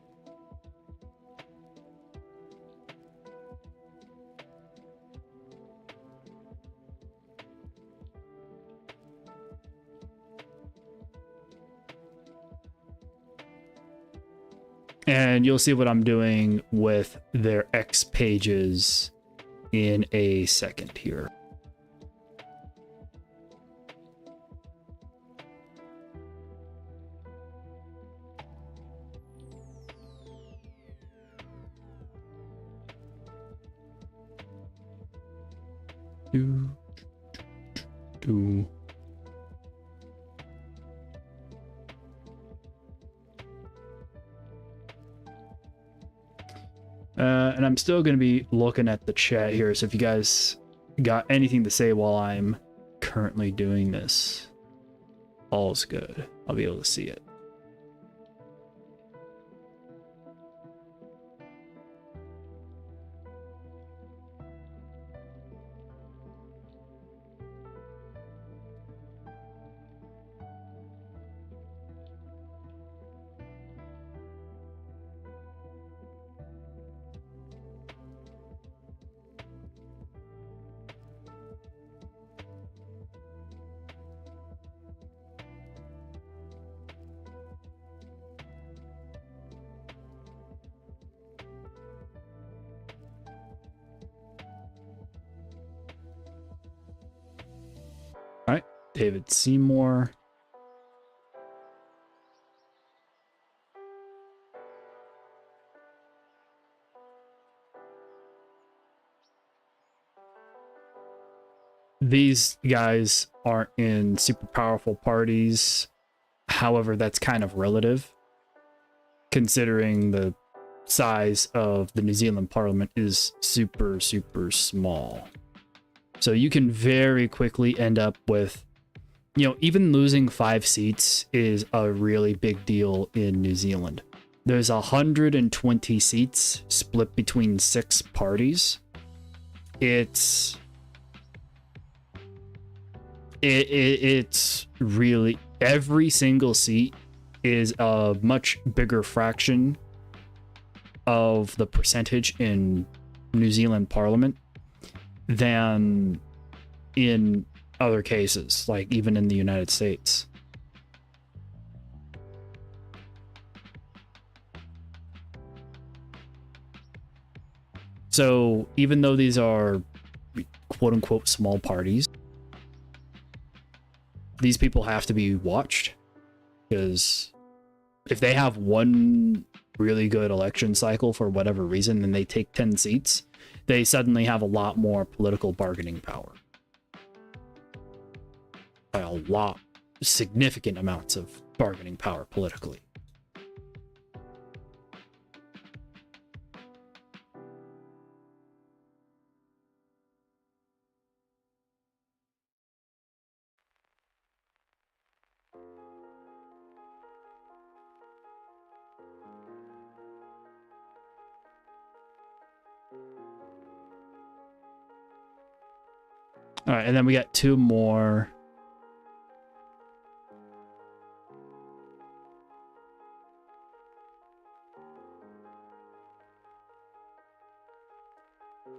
And you'll see what I'm doing with their X pages in a second here. Do. And I'm still going to be looking at the chat here, so if you guys got anything to say while I'm currently doing this, all's good. I'll be able to see it. All right, David Seymour. These guys aren't in super powerful parties. However, that's kind of relative, considering the size of the New Zealand Parliament is super, super small. So you can very quickly end up with, you know, even losing 5 seats is a really big deal in New Zealand. There's 120 seats split between 6 parties. It's really, every single seat is a much bigger fraction of the percentage in New Zealand Parliament than in other cases, like even in the United States. So even though these are quote unquote small parties, these people have to be watched, because if they have one really good election cycle for whatever reason and they take 10 seats, they suddenly have a lot more political bargaining power. By a lot, significant amounts of bargaining power politically. All right, and then we got 2 more.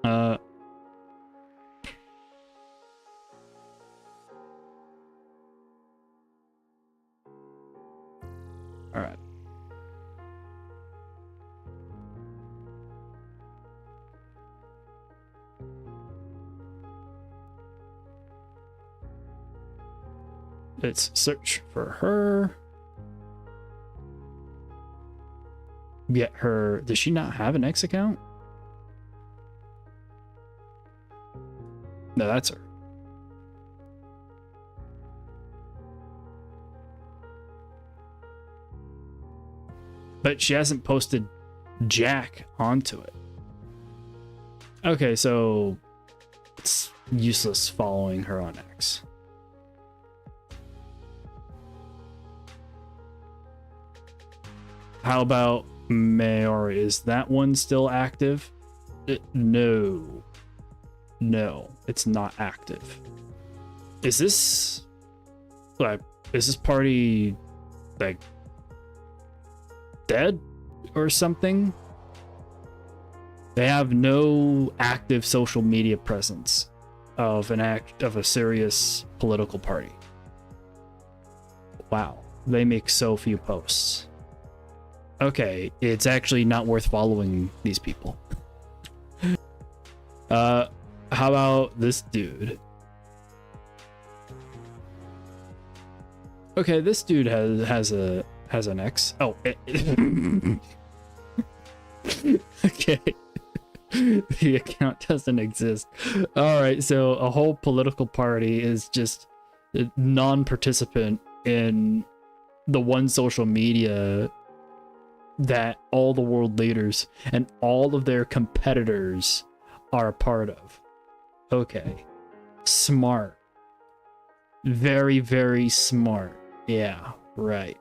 All right. Let's search for her. Get her. Does she not have an X account? No, that's her. But she hasn't posted Jack onto it. Okay, so it's useless following her on X. How about Mayor? Is that one still active? No. No, it's not active. Is this party like dead or something? They have no active social media presence of a serious political party. Wow, they make so few posts. Okay, it's actually not worth following these people. How about this dude? Okay, this dude has an X. Oh, okay. The account doesn't exist. All right, so a whole political party is just a non-participant in the one social media that all the world leaders and all of their competitors are a part of. Okay. Smart. Very, very smart. Yeah, right.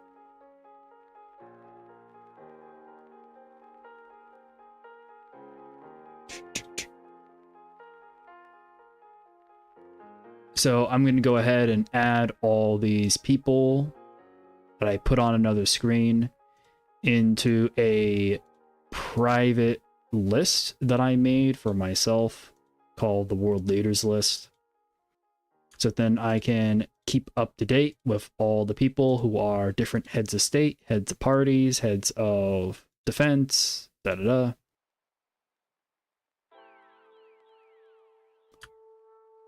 So I'm going to go ahead and add all these people that I put on another screen into a private list that I made for myself called the World Leaders List. So then I can keep up to date with all the people who are different heads of state, heads of parties, heads of defense, da-da-da.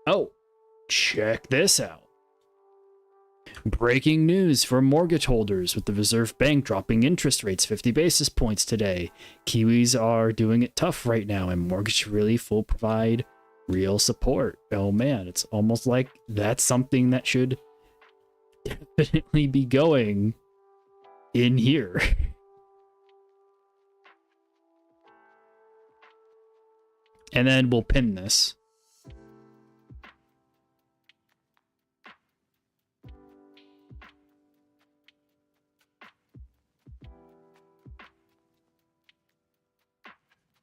Oh, check this out. Breaking news for mortgage holders with the Reserve Bank dropping interest rates 50 basis points today. Kiwis are doing it tough right now, and Mortgage Relief will provide real support. Oh man, it's almost like that's something that should definitely be going in here. And then we'll pin this.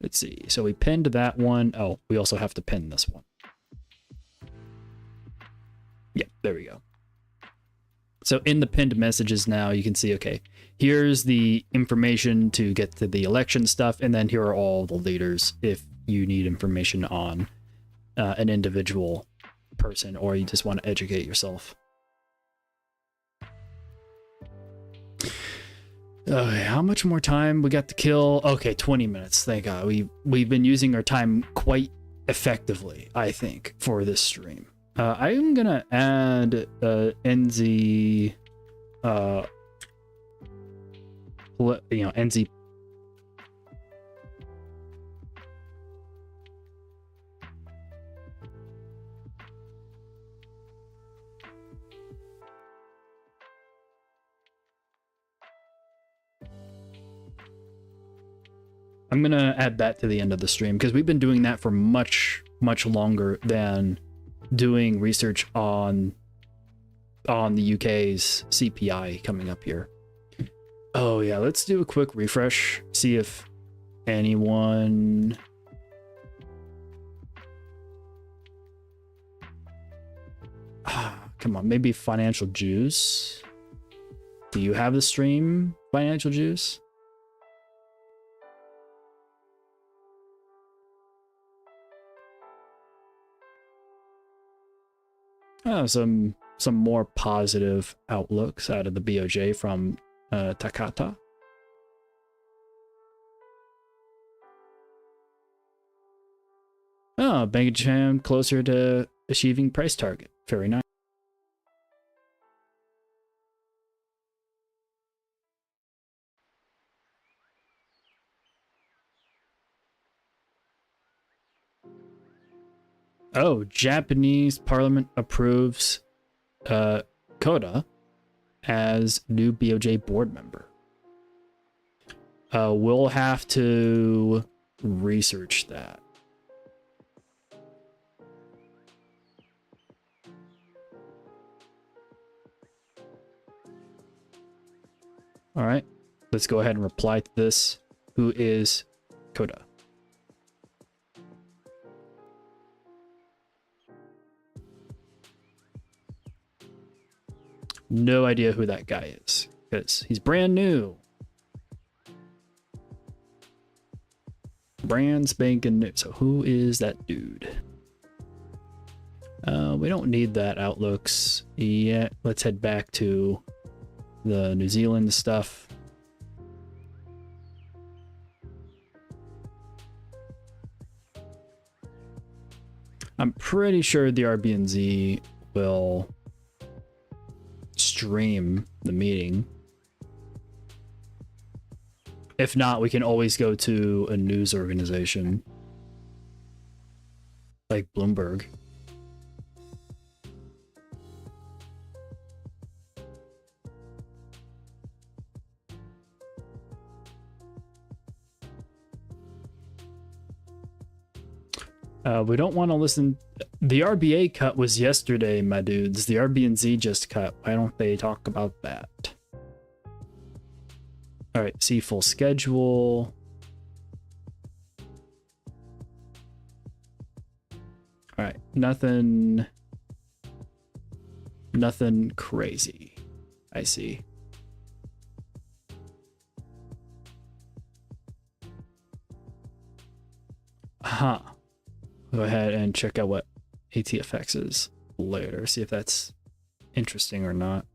Let's see. So we pinned that one. Oh, we also have to pin this one. Yeah, there we go. So in the pinned messages now, you can see, okay, here's the information to get to the election stuff, and then here are all the leaders if you need information on an individual person or you just want to educate yourself. Okay, how much more time we got to kill? Okay, 20 minutes. Thank God. We've been using our time quite effectively, I think, for this stream. I'm gonna add NZ, NZ. I'm gonna add that to the end of the stream because we've been doing that for much longer than doing research on the UK's CPI coming up here. Oh yeah, let's do a quick refresh, see if anyone come on, maybe Financial Juice. Do you have the stream, Financial Juice? Oh, some more positive outlooks out of the BOJ from Takata. Oh, Bank of Japan closer to achieving price target. Very nice. Oh, Japanese parliament approves Koda as new BOJ board member. We'll have to research that. All right, let's go ahead and reply to this. Who is Koda? No idea who that guy is because he's brand new. Brand spanking new. So who is that dude? We don't need that outlooks yet. Let's head back to the New Zealand stuff. I'm pretty sure the RBNZ will stream the meeting. If not, we can always go to a news organization like Bloomberg. We don't want to listen. The RBA cut was yesterday, my dudes. The RBNZ just cut. Why don't they talk about that? All right, see full schedule. All right, nothing crazy. I see. Huh. Go ahead and check out what ATFX is later. See if that's interesting or not.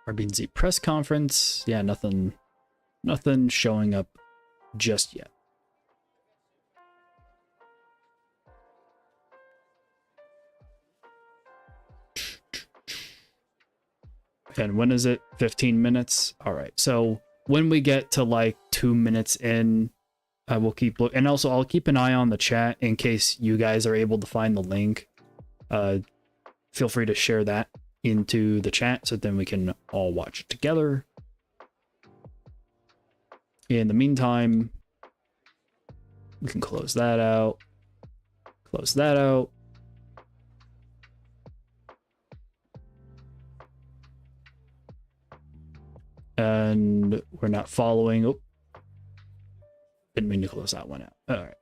RBNZ press conference. Yeah, nothing showing up just yet. And when is it? 15 minutes. All right. So when we get to like 2 minutes in, we'll keep looking. And also I'll keep an eye on the chat in case you guys are able to find the link. Feel free to share that into the chat so then we can all watch it together. In the meantime, we can close that out. Close that out. And we're not following. Oh, didn't mean to close that one out. All right.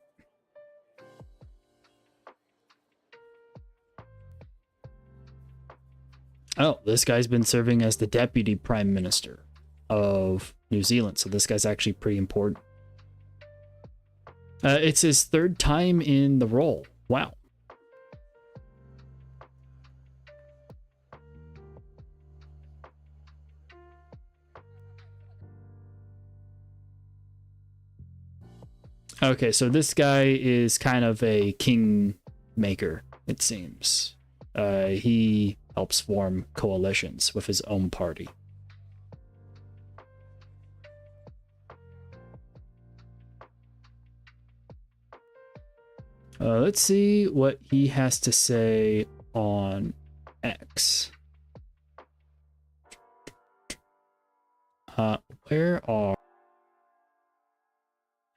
Oh, this guy's been serving as the Deputy Prime Minister of New Zealand. So this guy's actually pretty important. It's his third time in the role. Wow. Okay, so this guy is kind of a king maker, it seems. He helps form coalitions with his own party. Let's see what he has to say on X. Where are...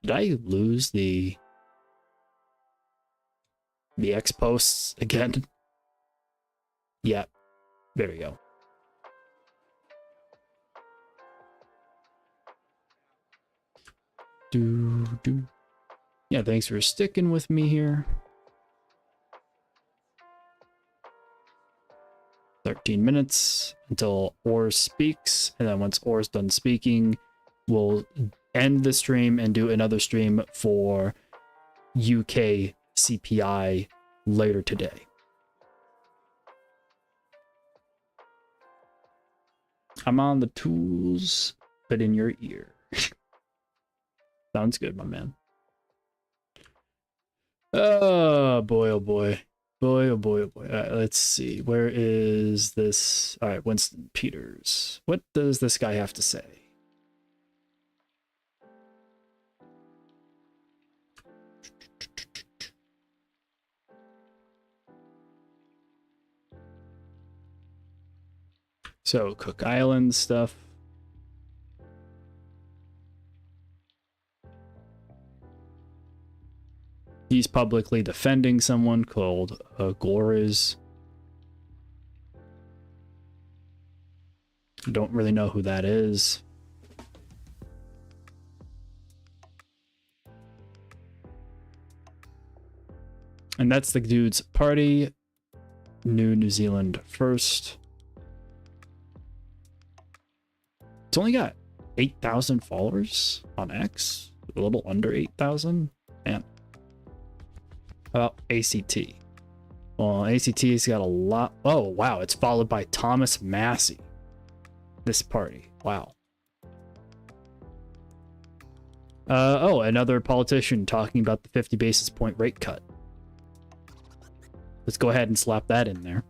Did I lose the X posts again? Yeah, there we go. Yeah, thanks for sticking with me here. 13 minutes until Ors speaks, and then once Ors done speaking, we'll end the stream and do another stream for UK CPI later today. I'm on the tools, but in your ear. Sounds good, my man. Oh boy, oh boy. Boy, oh boy, oh boy. Let's see. Where is this? All right, Winston Peters. What does this guy have to say? So, Cook Island stuff. He's publicly defending someone called Gores. Don't really know who that is. And that's the dude's party. New Zealand First. It's only got 8,000 followers on X. A little under 8,000. Man. How about ACT? Well, ACT's got a lot. Oh, wow. It's followed by Thomas Massey. This party. Wow. Oh, another politician talking about the 50 basis point rate cut. Let's go ahead and slap that in there.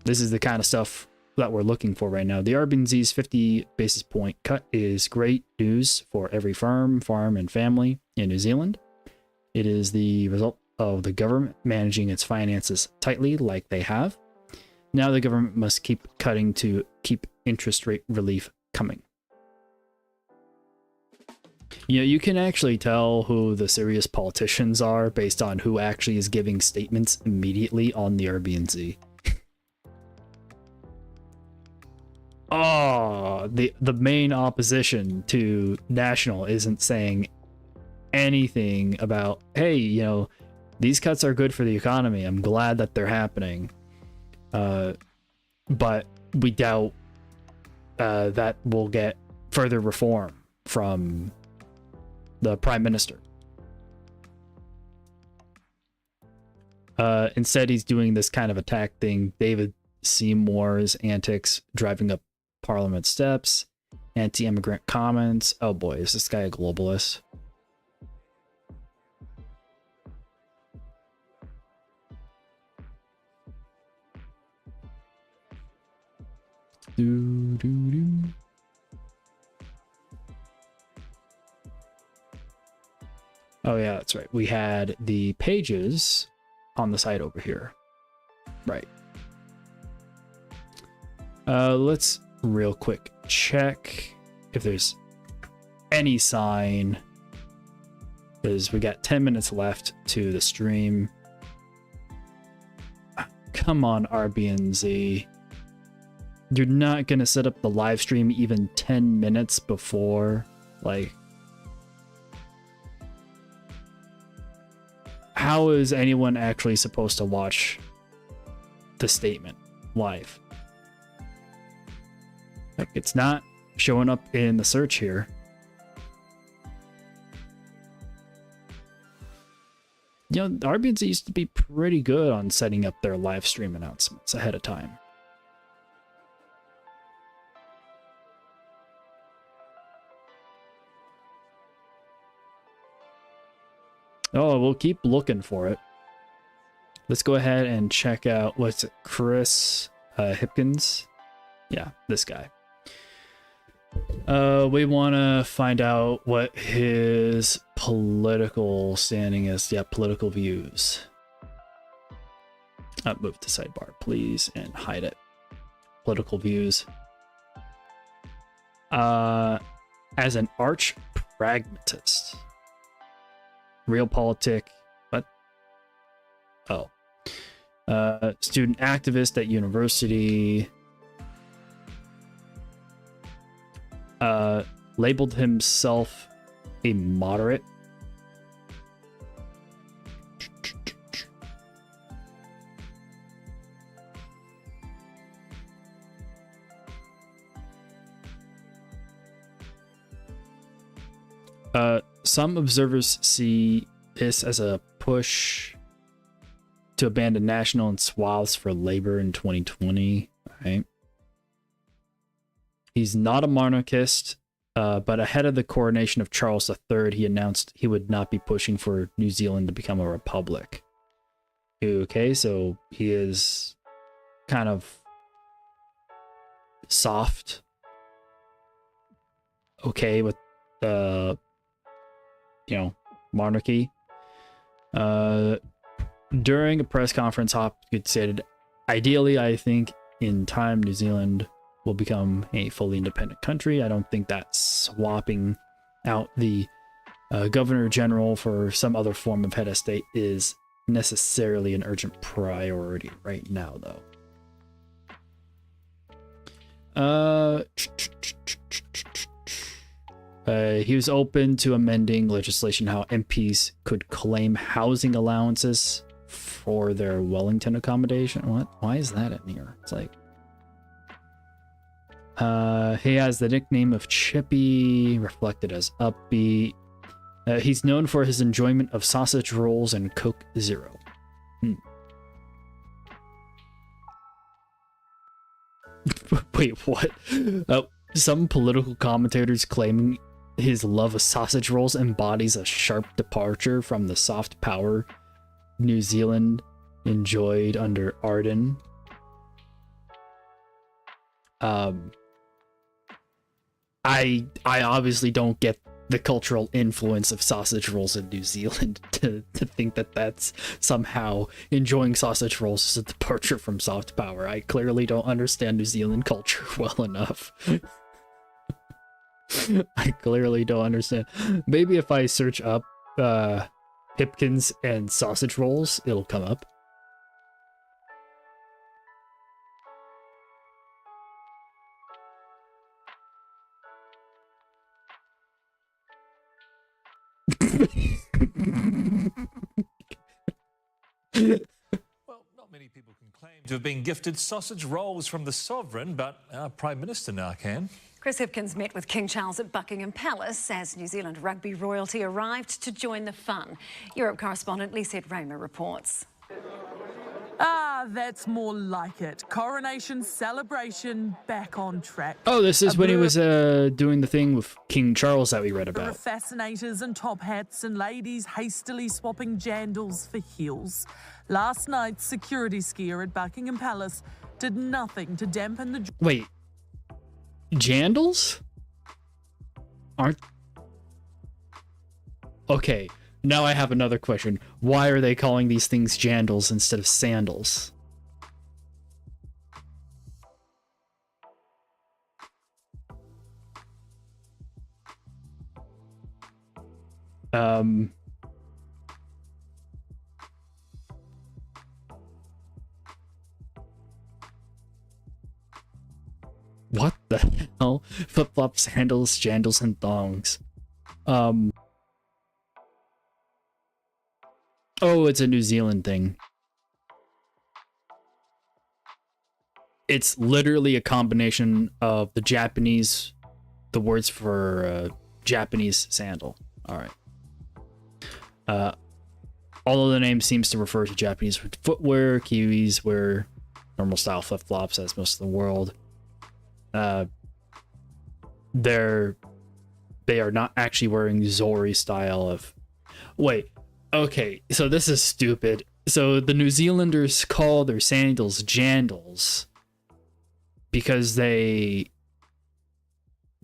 This is the kind of stuff that we're looking for right now. The RBNZ's 50 basis point cut is great news for every farm, and family in New Zealand. It is the result of the government managing its finances tightly like they have. Now the government must keep cutting to keep interest rate relief coming. You know, you can actually tell who the serious politicians are based on who actually is giving statements immediately on the RBNZ. Oh, the main opposition to National isn't saying anything about, hey, you know, these cuts are good for the economy. I'm glad that they're happening. But we doubt that we'll get further reform from the Prime Minister. Instead, he's doing this kind of attack thing. David Seymour's antics driving up Parliament steps, anti-immigrant comments. Oh boy, is this guy a globalist? Oh yeah, that's right. We had the pages on the side over here. Right. Let's real quick check if there's any sign, because we got 10 minutes left to the stream. Come on, RBNZ. You're not gonna set up the live stream even 10 minutes before, like, how is anyone actually supposed to watch the statement live? Like, it's not showing up in the search here. You know, the RBNZ used to be pretty good on setting up their live stream announcements ahead of time. Oh, we'll keep looking for it. Let's go ahead and check out, what's it, Chris Hipkins? Yeah, this guy. We want to find out what his political standing is. Yeah, political views. Move to sidebar, please, and hide it. Political views. As an arch pragmatist. Realpolitik. What? Oh. Student activist at university. Labeled himself a moderate. Some observers see this as a push to abandon national and swaths for labor in 2020. Right? He's not a monarchist, But ahead of the coronation of Charles III, he announced he would not be pushing for New Zealand to become a republic. Okay, so he is kind of soft, okay with the, monarchy. During a press conference, Hopkins said, "Ideally, I think in time New Zealand will become a fully independent country. I don't think that swapping out the governor general for some other form of head of state is necessarily an urgent priority right now, though." He was open to amending legislation how MPs could claim housing allowances for their Wellington accommodation. What? Why is that in here? It's like, he has the nickname of Chippy, reflected as Upbeat. He's known for his enjoyment of sausage rolls and Coke Zero. Wait, what? Some political commentators claiming his love of sausage rolls embodies a sharp departure from the soft power New Zealand enjoyed under Ardern. I obviously don't get the cultural influence of sausage rolls in New Zealand to think that that's somehow enjoying sausage rolls is a departure from soft power. I clearly don't understand New Zealand culture well enough. I clearly don't understand. Maybe if I search up Hipkins and sausage rolls, it'll come up. Well, not many people can claim to have been gifted sausage rolls from the sovereign, but our Prime Minister now can. Chris Hipkins met with King Charles at Buckingham Palace as New Zealand rugby royalty arrived to join the fun. Europe correspondent Lisette Raymer reports. Ah, that's more like it. Coronation celebration back on track. Oh, this is when he was doing the thing with King Charles that we read about. Fascinators and top hats and ladies hastily swapping jandals for heels. Last night's security skier at Buckingham Palace did nothing to dampen the... Wait. Jandals? Aren't... Okay, now I have another question. Why are they calling these things jandals instead of sandals? What the hell? Flip-flops, sandals, jandals, and thongs. Oh, it's a New Zealand thing. It's literally a combination of the Japanese, the words for Japanese sandal. Alright. Although the name seems to refer to Japanese footwear, Kiwis wear normal style flip-flops as most of the world. They are not actually wearing Zori style of... Wait, okay, so this is stupid. So the New Zealanders call their sandals jandals because they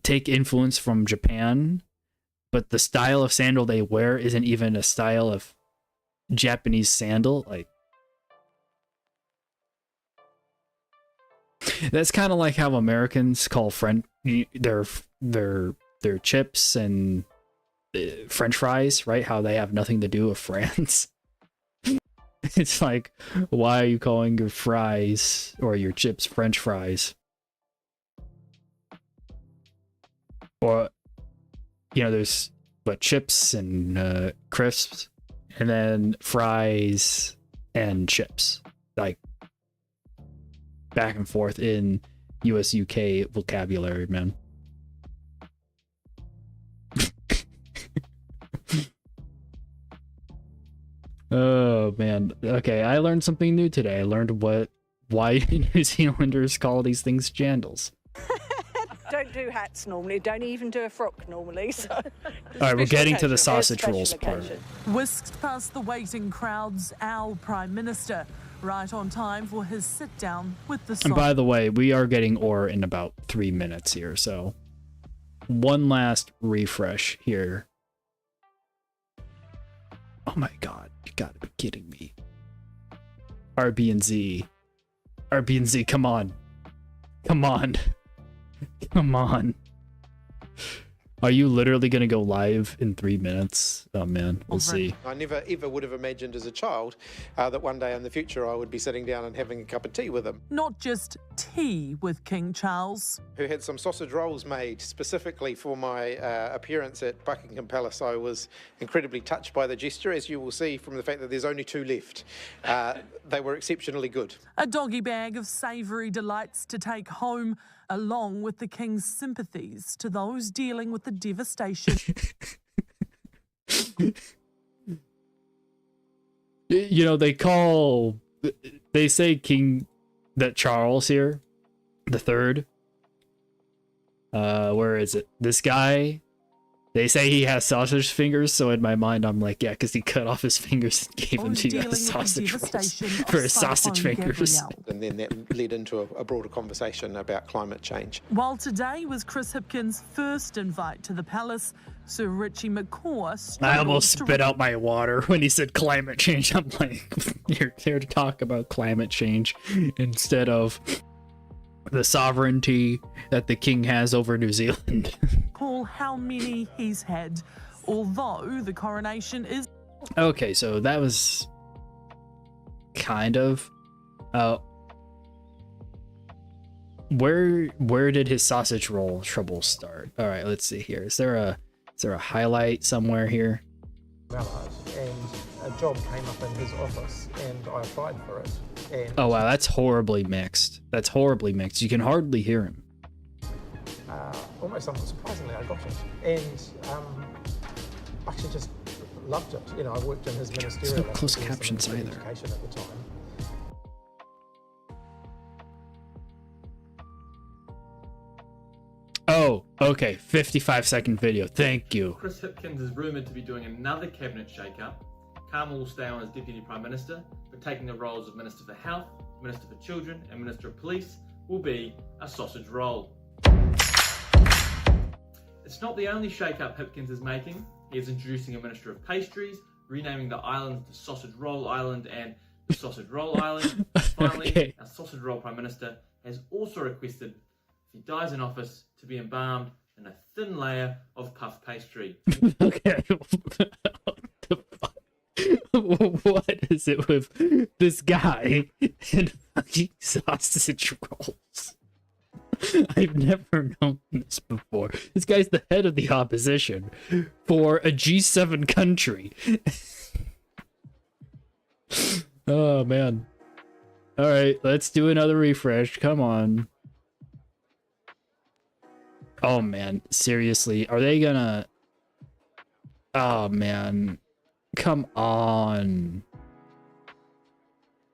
take influence from Japan, but the style of sandal they wear isn't even a style of Japanese sandal. Like, that's kind of like how Americans call their chips and French fries, right? How they have nothing to do with France. It's like, why are you calling your fries or your chips French fries? Or, there's chips and crisps, and then fries and chips, like back and forth in US UK vocabulary, man. Oh man. Okay, I learned something new today. I learned why New Zealanders call these things jandals. Don't do hats normally, don't even do a frock normally. So. All right, we're getting to the sausage rolls part. Whisked past the waiting crowds, our Prime Minister, right on time for his sit-down with the And by the way, we are getting ore in about 3 minutes here, so one last refresh here. Oh my god, you gotta be kidding me. RBNZ. RBNZ, come on. Come on. Come on. Are you literally going to go live in 3 minutes? Oh man, we'll see. I never ever would have imagined as a child that one day in the future I would be sitting down and having a cup of tea with him. Not just tea with King Charles. Who had some sausage rolls made specifically for my appearance at Buckingham Palace. I was incredibly touched by the gesture, as you will see from the fact that there's only 2 left. They were exceptionally good. A doggy bag of savoury delights to take home, along with the King's sympathies to those dealing with the devastation. You know, they say King, that Charles here, the third. Where is it? This guy, they say he has sausage fingers, so in my mind I'm like, yeah, because he cut off his fingers and gave them to you as sausage rolls for his sausage fingers. And then that led into a broader conversation about climate change. While today was Chris Hipkins' first invite to the palace, Sir Richie McCaw... I almost spit out my water when he said climate change. I'm like, you're here to talk about climate change instead of the sovereignty that the king has over New Zealand. Call how many he's had, although the coronation is... Okay, so that was kind of... Where did his sausage roll trouble start? All right, let's see here. Is there a highlight somewhere here? And a job came up in his office and I applied for it. And oh wow, that's horribly mixed. That's horribly mixed. You can hardly hear him. Almost unsurprisingly, I got it. And I actually just loved it. You know, I worked in his ministerial There's no closed office captions and either. education at the time. Oh, okay. 55-second video. Thank you. Chris Hipkins is rumoured to be doing another cabinet shake-up. Carmel will stay on as Deputy Prime Minister, but taking the roles of Minister for Health, Minister for Children and Minister of Police will be a sausage roll. It's not the only shake-up Hipkins is making. He is introducing a Minister of Pastries, renaming the islands the Sausage Roll Island and the Sausage Roll Island. Finally, Okay. our Sausage Roll Prime Minister has also requested, if he dies in office, to be embalmed in a thin layer of puff pastry. Okay. What the fuck? What is it with this guy and fucking sausage rolls? I've never known this before. This guy's the head of the opposition for a G7 country. Oh, man. All right, let's do another refresh. Come on. Oh, man. Seriously, are they gonna... Oh, man. Come on.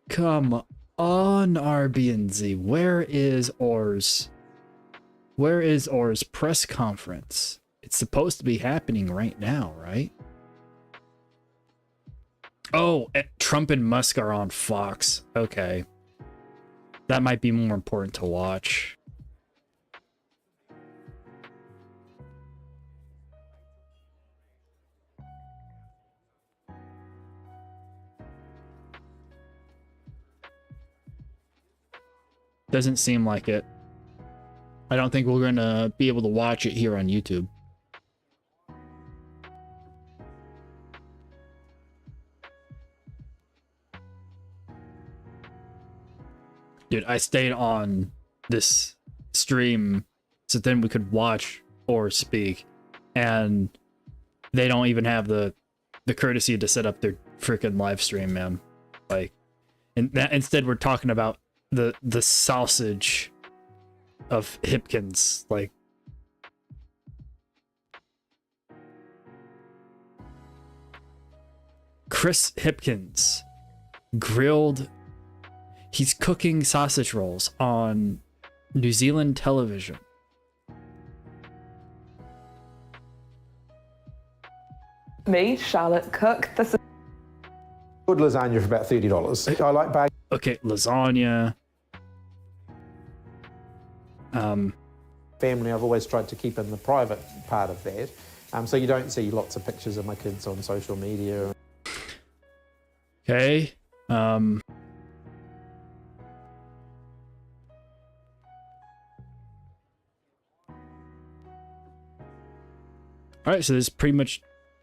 Come on, RBNZ. Where is Orr's? Where is Orr's press conference? It's supposed to be happening right now, right? Oh, Trump and Musk are on Fox. Okay. That might be more important to watch. Doesn't seem like it. I don't think we're going to be able to watch it here on YouTube. Dude, I stayed on this stream so then we could watch or speak, and they don't even have the courtesy to set up their freaking live stream, man. Like, instead we're talking about the sausage of Hipkins, like. Chris Hipkins grilled. He's cooking sausage rolls on New Zealand television. Me, Charlotte Cook. This is Good lasagna for about $30. I like bag. Okay, lasagna. Family, I've always tried to keep in the private part of that. So you don't see lots of pictures of my kids on social media. Okay. All right, so there's pretty much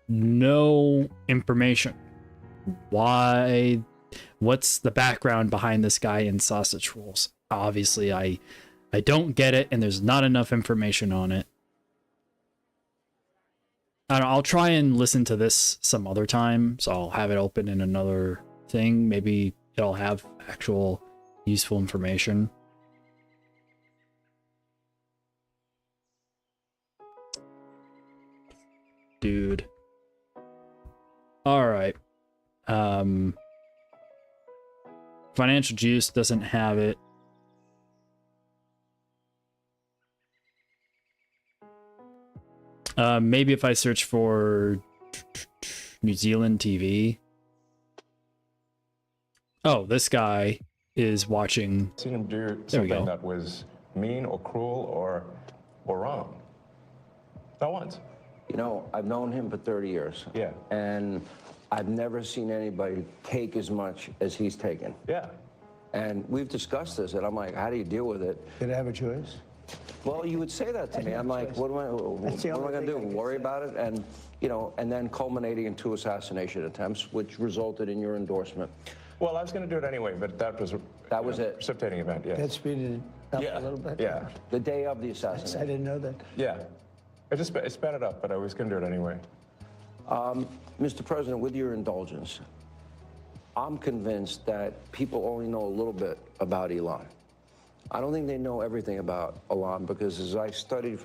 no information. What's the background behind this guy in sausage rolls? Obviously, I don't get it, and there's not enough information on it. I don't know, I'll try and listen to this some other time, so I'll have it open in another thing. Maybe it'll have actual useful information. Dude. All right. Financial Juice doesn't have it. Maybe if I search for New Zealand TV. Oh, this guy is watching. Seen him do something that was mean or cruel or wrong. Not once. You know, I've known him for 30 years. Yeah. And I've never seen anybody take as much as he's taken. Yeah. And we've discussed this, and I'm like, how do you deal with it? Did I have a choice? Well, you would say that to me. I'm like, what am I going to do? Worry about it? And, you know, and then culminating in 2 assassination attempts, which resulted in your endorsement. Well, I was going to do it anyway, but that was it. Precipitating event, yeah. That speeded it up a little bit? Yeah. The day of the assassination. I didn't know that. Yeah. It sped it up, but I was going to do it anyway. Mr. President, with your indulgence, I'm convinced that people only know a little bit about Elon. I don't think they know everything about Elon, because as I studied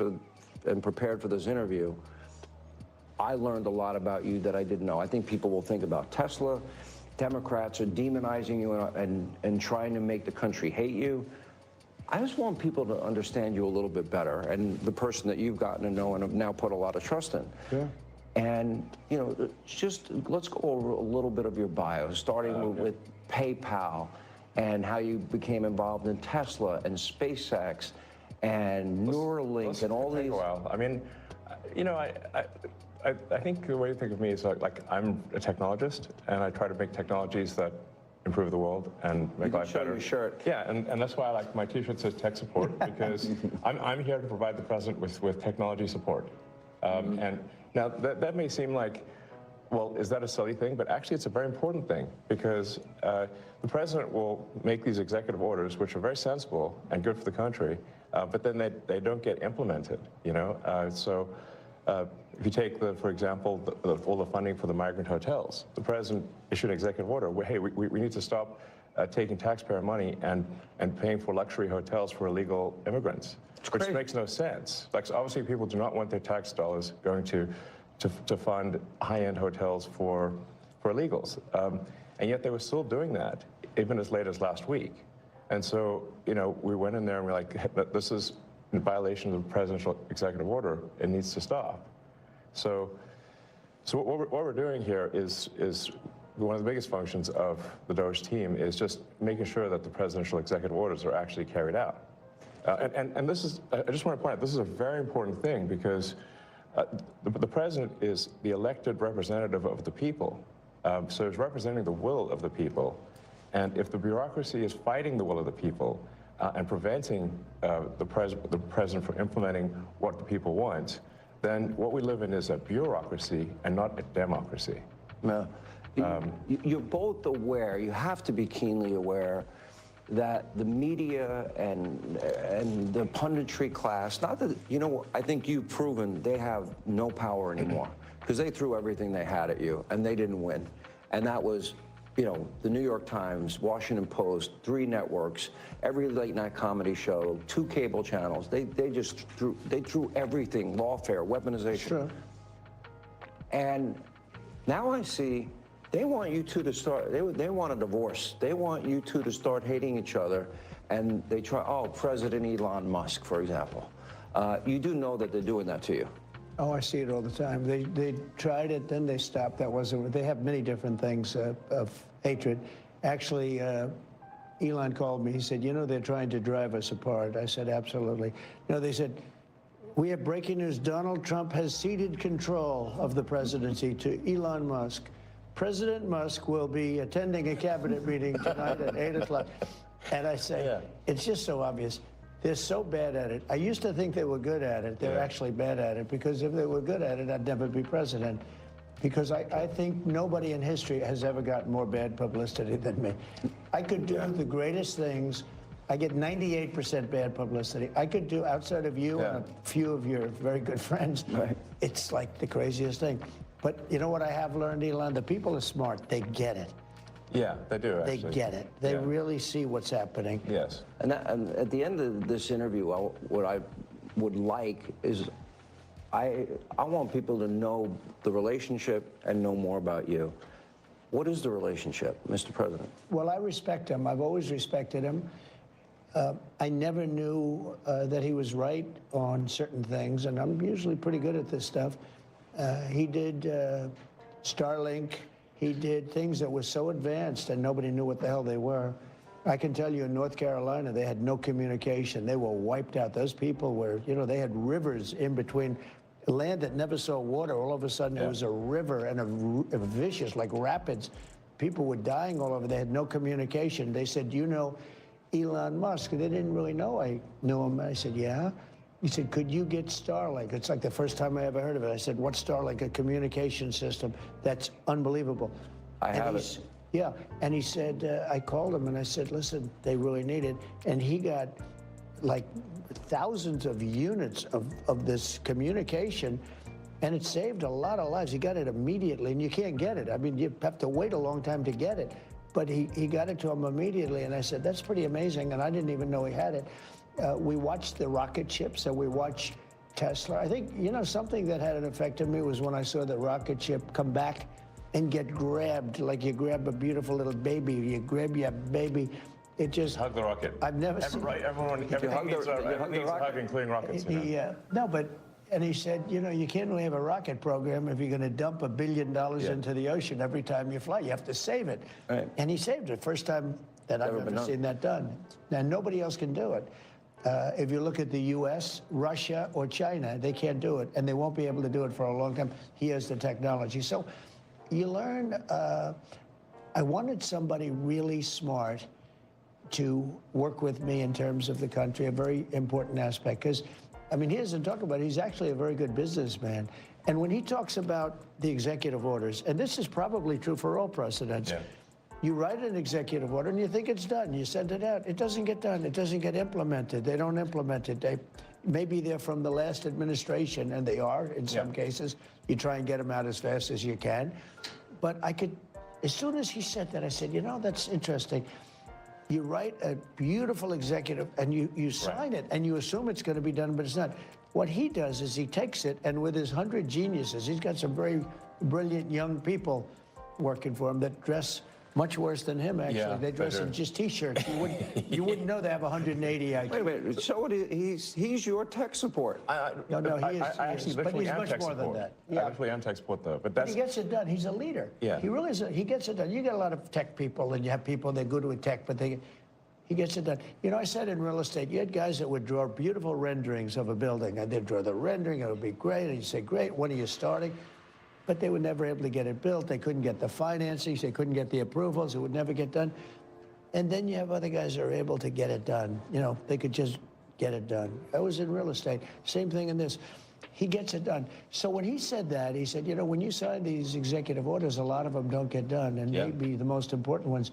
and prepared for this interview, I learned a lot about you that I didn't know. I think people will think about Tesla. Democrats are demonizing you and trying to make the country hate you. I just want people to understand you a little bit better, and the person that you've gotten to know and have now put a lot of trust in. Yeah. And, you know, just let's go over a little bit of your bio, starting with PayPal and how you became involved in Tesla and SpaceX and Neuralink and all these. A while. I mean, you know, I think the way to think of me is like I'm a technologist, and I try to make technologies that improve the world and make life better. Your shirt. Yeah, and that's why I like my T-shirt says tech support, because I'm here to provide the president with technology support. And now that may seem like, well, is that a silly thing? But actually, it's a very important thing, because the president will make these executive orders, which are very sensible and good for the country, but then they don't get implemented. You know, if you take for example, all the funding for the migrant hotels, the president issued an executive order where, hey, we need to stop taking taxpayer money and paying for luxury hotels for illegal immigrants, which makes no sense. Like, so obviously, people do not want their tax dollars going to fund high-end hotels for illegals, and yet they were still doing that even as late as last week. And so, you know, we went in there and we're like, this is in violation of the presidential executive order. It needs to stop. So what we're doing here is one of the biggest functions of the Dovish team is just making sure that the presidential executive orders are actually carried out. And this is, I just want to point out, this is a very important thing, because the president is the elected representative of the people. So he's representing the will of the people. And if the bureaucracy is fighting the will of the people and preventing the president from implementing what the people want, then what we live in is a bureaucracy and not a democracy. No. You're both aware, you have to be keenly aware, that the media and the punditry class, not that, you know, I think you've proven they have no power anymore, because they threw everything they had at you and they didn't win. And that was, you know, the New York Times, Washington Post, 3 networks, every late night comedy show, 2 cable channels. They just threw everything, lawfare, weaponization. Sure. And now I see they want you two to start, they want a divorce. They want you two to start hating each other. And they try, President Elon Musk, for example. You do know that they're doing that to you. Oh, I see it all the time. They tried it, then they stopped. That wasn't. They have many different things of hatred. Actually, Elon called me. He said, "You know, they're trying to drive us apart." I said, "Absolutely." You know, they said, "We have breaking news. Donald Trump has ceded control of the presidency to Elon Musk. President Musk will be attending a cabinet meeting tonight at 8 o'clock." And I say, it's just so obvious. They're so bad at it. I used to think they were good at it. They're actually bad at it, because if they were good at it, I'd never be president. Because I think nobody in history has ever gotten more bad publicity than me. I could do the greatest things. I get 98% bad publicity. I could do, outside of you and a few of your very good friends, it's like the craziest thing. But you know what I have learned, Elon? The people are smart. They get it. Yeah, they do, actually. They get it. They really see what's happening. Yes. And at the end of this interview, what I would like is I want people to know the relationship and know more about you. What is the relationship, Mr. President? Well, I respect him. I've always respected him. I never knew that he was right on certain things, and I'm usually pretty good at this stuff. He did Starlink. He did things that were so advanced and nobody knew what the hell they were. I can tell you in North Carolina, they had no communication. They were wiped out. Those people were, you know, they had rivers in between. Land that never saw water, all of a sudden it was a river and a vicious, like rapids. People were dying all over. They had no communication. They said, "Do you know Elon Musk?" They didn't really know I knew him. I said, "Yeah." He said, "Could you get Starlink?" It's like the first time I ever heard of it. I said, "What's Starlink?" "A communication system that's unbelievable." I have it. Yeah, and he said, I called him and I said, "Listen, they really need it." And he got like thousands of units of this communication, and it saved a lot of lives. He got it immediately, and you can't get it. I mean, you have to wait a long time to get it. But he got it to him immediately, and I said, "That's pretty amazing," and I didn't even know he had it. We watched the rocket ships, and we watched Tesla. I think, you know, something that had an effect on me was when I saw the rocket ship come back and get grabbed, like you grab a beautiful little baby, you grab your baby. It just... Hug the rocket. I've never seen... Right, everyone needs a hug, including rockets. You know? No, but... And he said, you know, you can't really have a rocket program if you're going to dump $1 billion into the ocean every time you fly. You have to save it. Right. And he saved it. First time that I've ever seen that done. Now, nobody else can do it. If you look at the U.S., Russia, or China, they can't do it, and they won't be able to do it for a long time. He has the technology. So you learn, I wanted somebody really smart to work with me in terms of the country, a very important aspect, because, I mean, he doesn't talk about it. He's actually a very good businessman. And when he talks about the executive orders, and this is probably true for all presidents, you write an executive order and you think it's done. You send it out. It doesn't get done. It doesn't get implemented. They don't implement it. Maybe they're from the last administration, and they are in some cases. You try and get them out as fast as you can. But I could, as soon as he said that, I said, you know, that's interesting. You write a beautiful executive and you sign it and you assume it's going to be done, but it's not. What he does is he takes it, and with his 100 geniuses, he's got some very brilliant young people working for him that dress much worse than him, actually. Yeah, they dress in just T-shirts. You wouldn't know they have 180 IQ. Wait a minute. So he's your tech support. No, he is. I actually but he's am much tech more support. than that. I actually am tech support, though. But But he gets it done. He's a leader. Yeah. He really is. He gets it done. You get a lot of tech people, and you have people that are good with tech, but he gets it done. You know, I said in real estate, you had guys that would draw beautiful renderings of a building, and they'd draw the rendering, it would be great, and you say, great, when are you starting? But they were never able to get it built. They couldn't get the financing. They couldn't get the approvals. It would never get done. And then you have other guys that are able to get it done. You know, they could just get it done. I was in real estate. Same thing in this. He gets it done. So when he said that, he said, you know, when you sign these executive orders, a lot of them don't get done, and maybe the most important ones.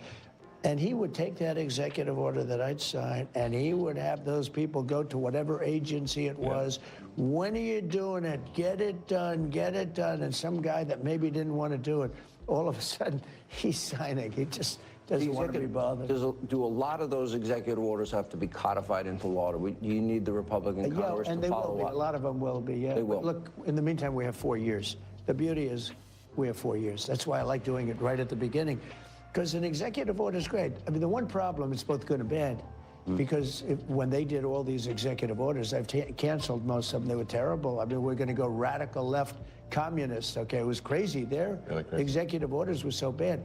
And he would take that executive order that I'd sign, and he would have those people go to whatever agency it was. When are you doing it? Get it done, get it done. And some guy that maybe didn't want to do it, all of a sudden, he's signing. He just doesn't want to be bothered. Do a lot of those executive orders have to be codified into law? Do you need the Republican Congress and to they follow will be. up? A lot of them will be, yeah. They will. But look, in the meantime, we have 4 years. The beauty is we have 4 years. That's why I like doing it right at the beginning. Because an executive order is great. I mean, the one problem, it's both good and bad. Because when they did all these executive orders, I've canceled most of them. They were terrible. I mean, we're going to go radical left communists. Okay, it was crazy. Their executive orders were so bad.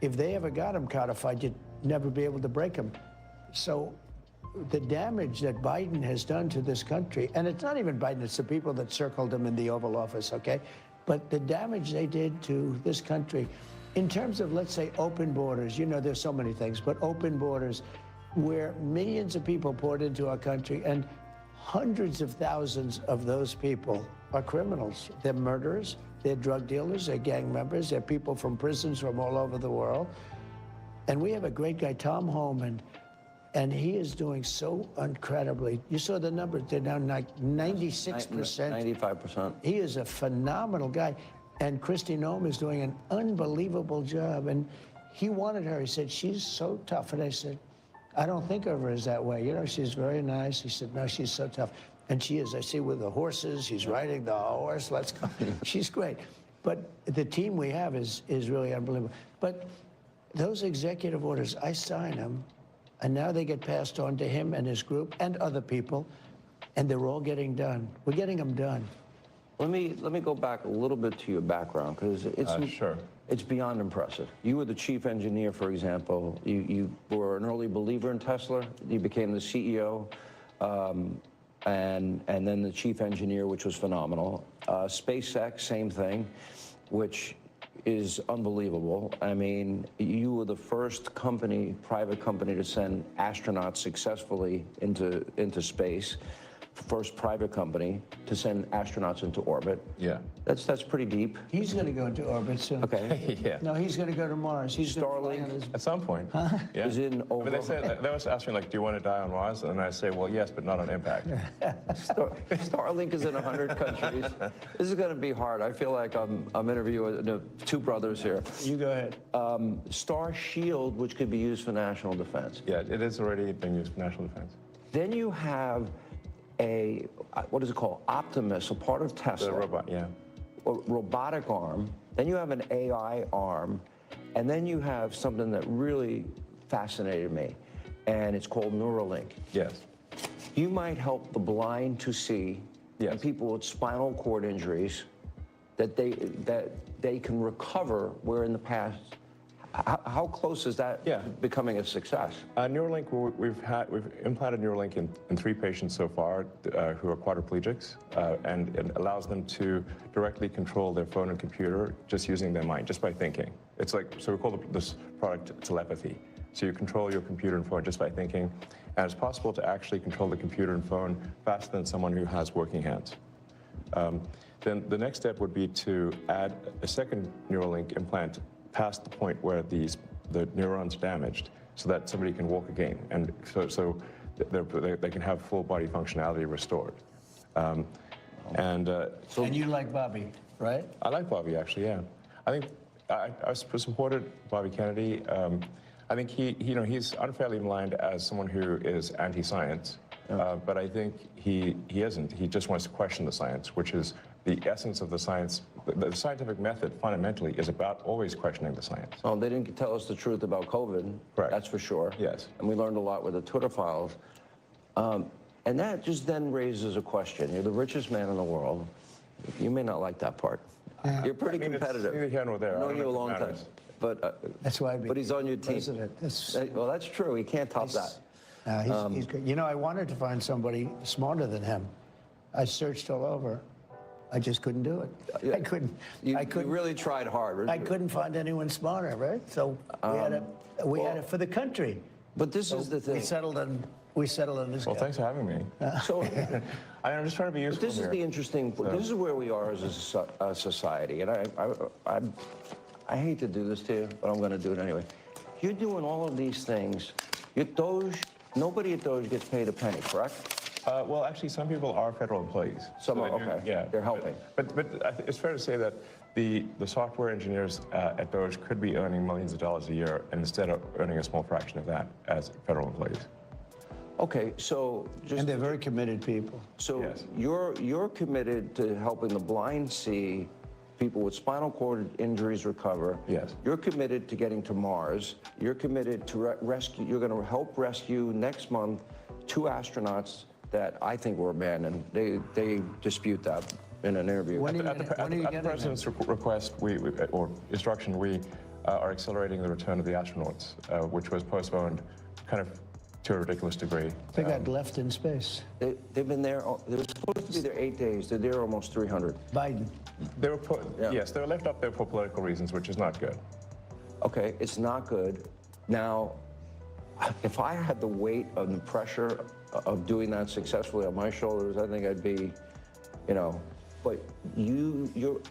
If they ever got them codified, you'd never be able to break them. So the damage that Biden has done to this country, and it's not even Biden, it's the people that circled him in the Oval Office, okay? But the damage they did to this country, in terms of, let's say, open borders, you know, there's so many things, but open borders, where millions of people poured into our country, and hundreds of thousands of those people are criminals. They're murderers, they're drug dealers, they're gang members, they're people from prisons from all over the world. And we have a great guy, Tom Homan, and he is doing so incredibly. You saw the numbers, they're down like 96%. 95%. He is a phenomenal guy. And Kristi Noem is doing an unbelievable job. And he wanted her, he said, she's so tough. And I said, I don't think of her as that way. You know, she's very nice. He said, no, she's so tough. And she is. I see with the horses, she's riding the horse. Let's go. She's great. But the team we have is really unbelievable. But those executive orders, I sign them, and now they get passed on to him and his group and other people, and they're all getting done. We're getting them done. Let me go back a little bit to your background, because it's beyond impressive. You were the chief engineer, for example. You were an early believer in Tesla. You became the CEO, and then the chief engineer, which was phenomenal. SpaceX, same thing, which is unbelievable. I mean, you were the first company, private company, to send astronauts successfully into space. First private company to send astronauts into orbit. Yeah. That's pretty deep. He's going to go into orbit soon. Okay. Yeah. No, he's going to go to Mars. He's Starlink. At some point. Huh? Yeah. Is in over. I mean, they was asking me, like, do you want to die on Mars? And I say, well, yes, but not on impact. Starlink is in 100 countries. This is going to be hard. I feel like I'm interviewing two brothers here. You go ahead. Star Shield, which could be used for national defense. Yeah, it is already being used for national defense. Then you have a, what is it called? Optimus, a part of Tesla. The robot, yeah. A robotic arm. Then you have an AI arm. And then you have something that really fascinated me, and it's called Neuralink. Yes. You might help the blind to see, and people with spinal cord injuries, that they can recover, where in the past, how close is that becoming a success? Neuralink, we've implanted Neuralink in 3 patients so far who are quadriplegics, and it allows them to directly control their phone and computer just using their mind, just by thinking. It's like, so we call this product telepathy. So you control your computer and phone just by thinking, and it's possible to actually control the computer and phone faster than someone who has working hands. Then the next step would be to add a second Neuralink implant past the point where the neurons are damaged, so that somebody can walk again, and so they can have full body functionality restored. And you like Bobby, right? I like Bobby, actually. Yeah, I think I supported Bobby Kennedy. I think he's unfairly maligned as someone who is anti-science, but I think he isn't. He just wants to question the science, which is the essence of the science. The scientific method fundamentally is about always questioning the science. Oh, they didn't tell us the truth about COVID. Correct. That's for sure. Yes. And we learned a lot with the Twitter files. And that just then raises a question. You're the richest man in the world. You may not like that part. You're pretty competitive. Neither here nor there. I've known you a long time. But that's why. But he's on your team. Well, that's true. He can't top that. He's good. You know, I wanted to find somebody smarter than him. I searched all over. I just couldn't do it. I couldn't. You really tried hard. I couldn't find anyone smarter, right? So we had it for the country. But this is the thing. We settled on this. Well, thanks for having me. So I'm just trying to be useful. But this is the interesting. This is where we are as a society, and I hate to do this to you, but I'm going to do it anyway. You're doing all of these things. Nobody at Doge gets paid a penny, correct? Well, actually, some people are federal employees. Some are, okay. Yeah, they're helping. But it's fair to say that the software engineers at Doge could be earning millions of dollars a year, and instead of earning a small fraction of that as federal employees. Okay, so and they're very committed people. So you're committed to helping the blind see people with spinal cord injuries recover. Yes. You're committed to getting to Mars. You're committed to rescue. You're going to help rescue next month 2 astronauts that I think were abandoned. They dispute that in an interview. At the president's request, or instruction, we are accelerating the return of the astronauts, which was postponed kind of to a ridiculous degree. They got left in space. They've been there. They were supposed to be there 8 days. They're there almost 300. Biden. They were yes, they were left up there for political reasons, which is not good. Okay, it's not good. Now, if I had the weight of the pressure of doing that successfully on my shoulders, I think I'd be, but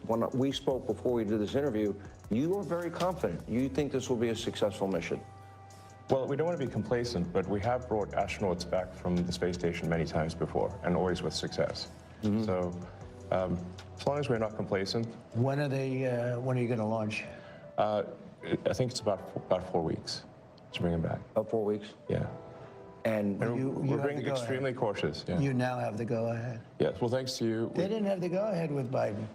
when we spoke before we did this interview, you are very confident. You think this will be a successful mission. Well, we don't want to be complacent, but we have brought astronauts back from the space station many times before, and always with success. So, as long as we're not complacent. When are you going to launch? I think it's about 4 weeks to bring them back. About 4 weeks? Yeah. And we're being extremely cautious. Yeah. You now have the go-ahead. Yes. Well, thanks to you. They didn't have the go-ahead with Biden.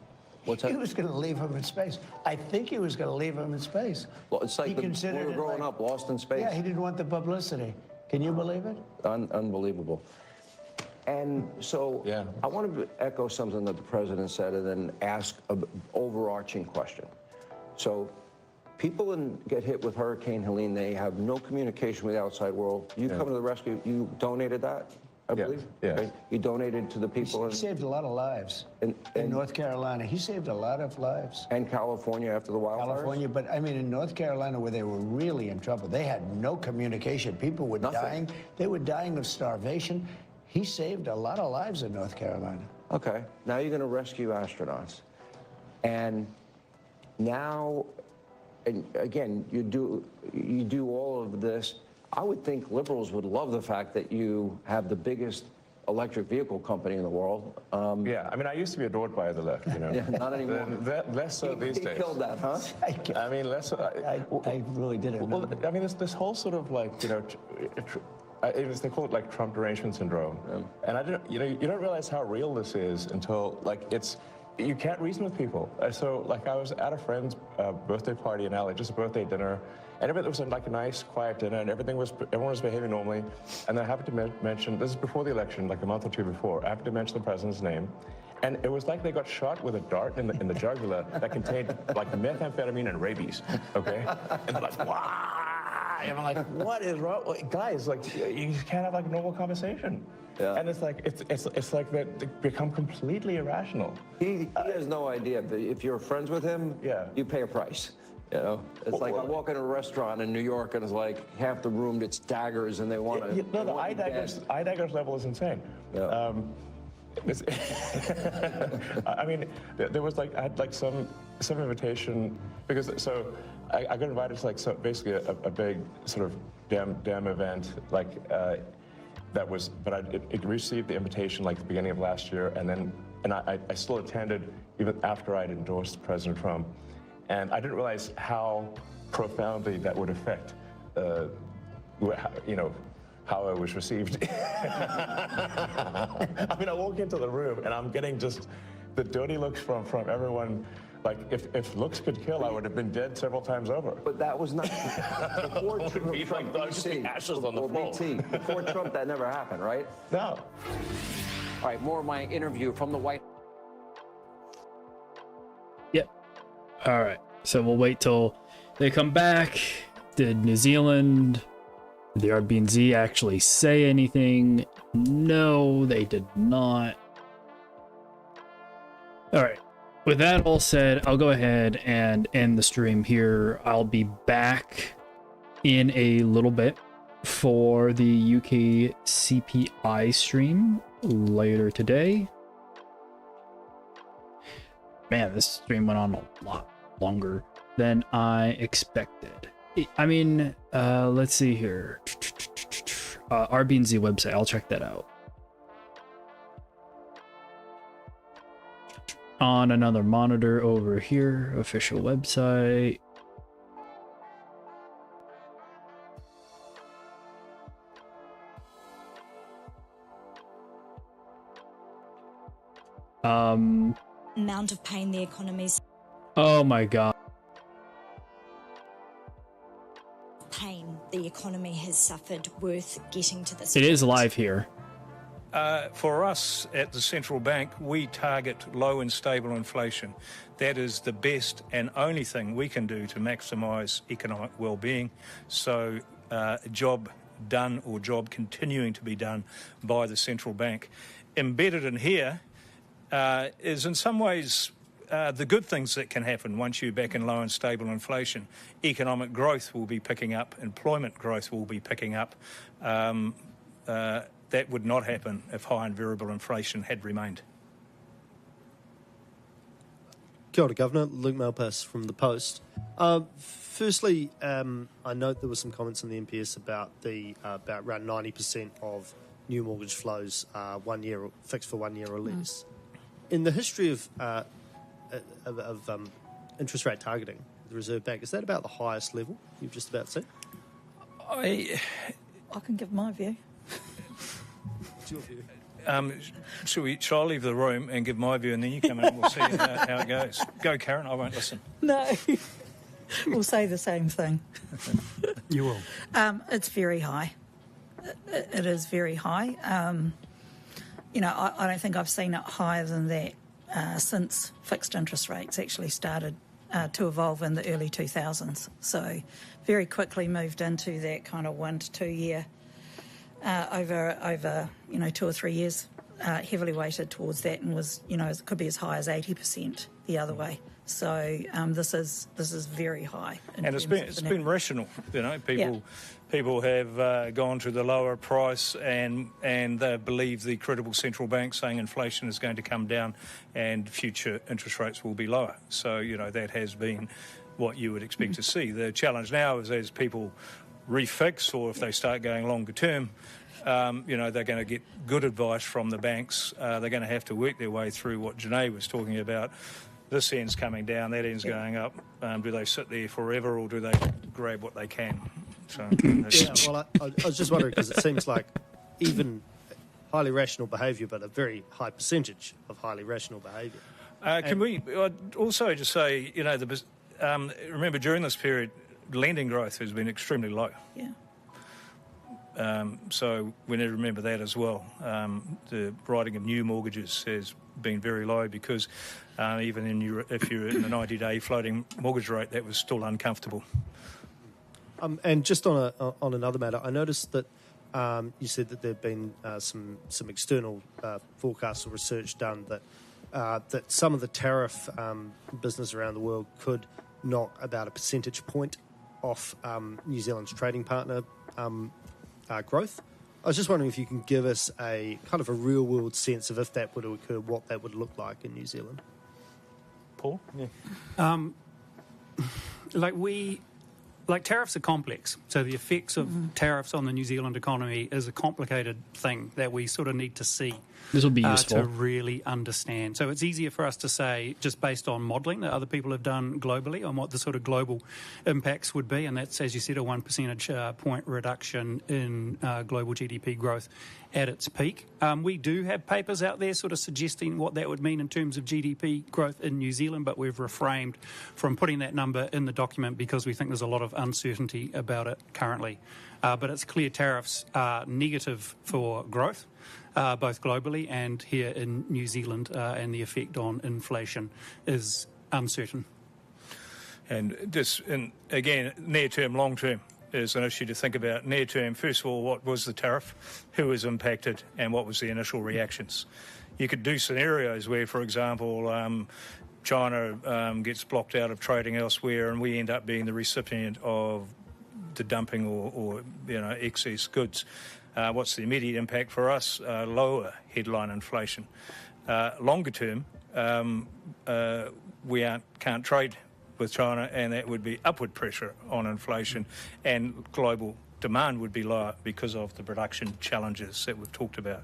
What's that? He was going to leave him in space. I think he was going to leave him in space. Well, it's like he when we were growing up, lost in space. Yeah, he didn't want the publicity. Can you believe it? Unbelievable. And so I want to echo something that the president said and then ask an overarching question. So people get hit with Hurricane Helene. They have no communication with the outside world. You come to the rescue. You donated that, I believe? Yeah. Okay. You donated to the people. He saved a lot of lives in North Carolina. He saved a lot of lives. And California after the wildfires? California, but I mean in North Carolina where they were really in trouble, they had no communication. People were dying. They were dying of starvation. He saved a lot of lives in North Carolina. Okay, now you're going to rescue astronauts. And now, and again, you do all of this. I would think liberals would love the fact that you have the biggest electric vehicle company in the world. Yeah, I mean, I used to be adored by the left, Yeah, not anymore. Less so these days. He killed that, huh? I mean, less so. I really didn't know. Well, I mean, this whole sort of like, they call it like Trump derangement syndrome. And I didn't, you don't realize how real this is until you can't reason with people. So like I was at a friend's birthday party in LA, just a birthday dinner, and everything was like a nice, quiet dinner, and everyone was behaving normally. And I happened to mention, this is before the election, like a month or two before, I happened to mention the president's name. And it was like they got shot with a dart in the jugular that contained like methamphetamine and rabies, okay? And they're like, wow! And I'm like, what is wrong? Guys, like, you can't have like a normal conversation. Yeah. And it's like, it's like they become completely irrational. He has no idea. If you're friends with him, you pay a price. It's like I walk in a restaurant in New York and it's like half the room it's daggers and they want to. No, the eye daggers level is insane. Yeah. I mean, there was like I had like some invitation because so I got invited to like basically a big sort of dam event like that was, but it received the invitation like the beginning of last year, and I still attended even after I'd endorsed President Trump, and I didn't realize how profoundly that would affect how I was received. I mean, I walk into the room and I'm getting just the dirty looks from everyone. Like, if looks could kill, I would have been dead several times over. But that was not before Trump. Ashes on the floor. Before Trump, that never happened, right? No. All right, more of my interview from the White. Yep. All right. So we'll wait till they come back. Did New Zealand, did the RBNZ actually say anything? No, they did not. All right. With that all said, I'll go ahead and end the stream here. I'll be back in a little bit for the UK CPI stream later today. Man, this stream went on a lot longer than I expected. I mean, let's see here. RBNZ website, I'll check that out. On another monitor over here, official website. Amount of pain the economy's Oh my God. Pain the economy has suffered worth getting to this It point? is live here. For us at the central bank, we target low and stable inflation. That is the best and only thing we can do to maximise economic well-being. So job done or job continuing to be done by the central bank. Embedded in here is in some ways the good things that can happen once you're back in low and stable inflation. Economic growth will be picking up, employment growth will be picking up. That would not happen if high and variable inflation had remained. Kia ora, Governor. Luke Malpass from The Post. Firstly, I note there were some comments in the NPS about about around 90% of new mortgage flows are fixed for 1 year or less. In the history of interest rate targeting, the Reserve Bank, is that about the highest level you've just about seen? I can give my view. Shall I leave the room and give my view, and then you come in and we'll see how it goes? Go, Karen, I won't listen. No, we'll say the same thing. You will. It's very high. It is very high. I don't think I've seen it higher than that since fixed interest rates actually started to evolve in the early 2000s. So very quickly moved into that kind of 1 to 2 year over 2 or 3 years, heavily weighted towards that, and was it could be as high as 80% the other way. So this is very high. And it's been rational. People have gone to the lower price and they believe the credible central bank saying inflation is going to come down and future interest rates will be lower. So that has been what you would expect to see. The challenge now is as people refix, or if they start going longer term, they're going to get good advice from the banks. They're going to have to work their way through what Janae was talking about. This end's coming down, that end's going up. Do they sit there forever, or do they grab what they can? So, I was just wondering, because it seems like even highly rational behaviour, but a very high percentage of highly rational behaviour. Can we also just say, remember during this period, lending growth has been extremely low. Yeah. So we need to remember that as well. The writing of new mortgages has been very low because even if you're in the 90-day floating mortgage rate, that was still uncomfortable. And just on another matter, I noticed that you said that there have been some external forecasts or research done that some of the tariff business around the world could knock about a percentage point off New Zealand's trading partner growth. I was just wondering if you can give us a kind of a real-world sense of if that were to occur, what that would look like in New Zealand. Paul? Yeah. Tariffs are complex, so the effects of tariffs on the New Zealand economy is a complicated thing that we sort of need to see. This will be useful to really understand. So it's easier for us to say, just based on modelling that other people have done globally, on what the sort of global impacts would be, and that's, as you said, a 1 percentage point reduction in global GDP growth at its peak. We do have papers out there sort of suggesting what that would mean in terms of GDP growth in New Zealand, but we've refrained from putting that number in the document because we think there's a lot of uncertainty about it currently. But it's clear tariffs are negative for growth, both globally and here in New Zealand, and the effect on inflation is uncertain. And again, near-term, long-term is an issue to think about. Near-term, first of all, what was the tariff, who was impacted, and what was the initial reactions? You could do scenarios where, for example, China gets blocked out of trading elsewhere and we end up being the recipient of the dumping or excess goods. What's the immediate impact for us? Lower headline inflation. Longer term, we can't trade with China, and that would be upward pressure on inflation, and global demand would be lower because of the production challenges that we've talked about.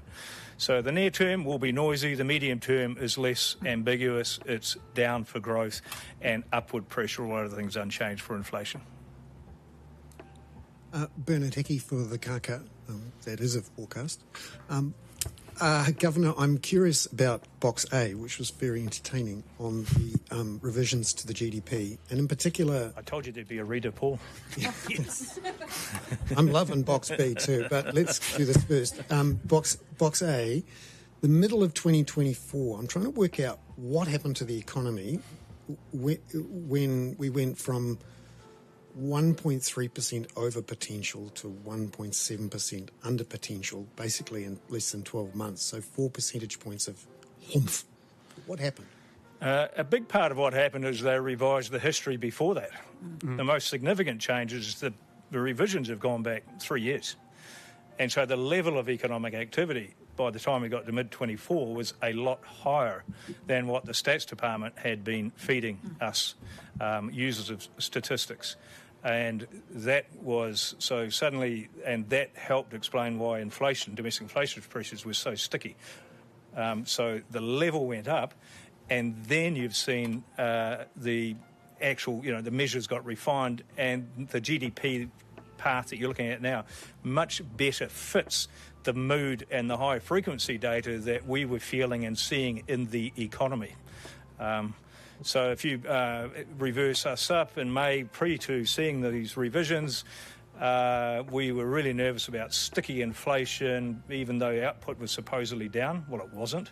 So the near term will be noisy, the medium term is less ambiguous, it's down for growth and upward pressure, all other things unchanged for inflation. Bernard Hickey for the Kaka, that is a forecast. Governor, I'm curious about Box A, which was very entertaining on the revisions to the GDP, and in particular... I told you there'd be a reader, Paul. Yes. I'm loving Box B too, but let's do this first. Box A, the middle of 2024, I'm trying to work out what happened to the economy when we went from 1.3% over potential to 1.7% under potential, basically in less than 12 months. So 4 percentage points of oomph. What happened? A big part of what happened is they revised the history before that. The most significant change is that the revisions have gone back 3 years. And so the level of economic activity by the time we got to mid-24 was a lot higher than what the Stats Department had been feeding us, users of statistics. And that was so suddenly, and that helped explain why domestic inflation pressures were so sticky. So the level went up, and then you've seen the actual, the measures got refined, and the GDP path that you're looking at now much better fits the mood and the high frequency data that we were feeling and seeing in the economy. So if you reverse us up in May, to seeing these revisions, we were really nervous about sticky inflation, even though output was supposedly down. Well, it wasn't.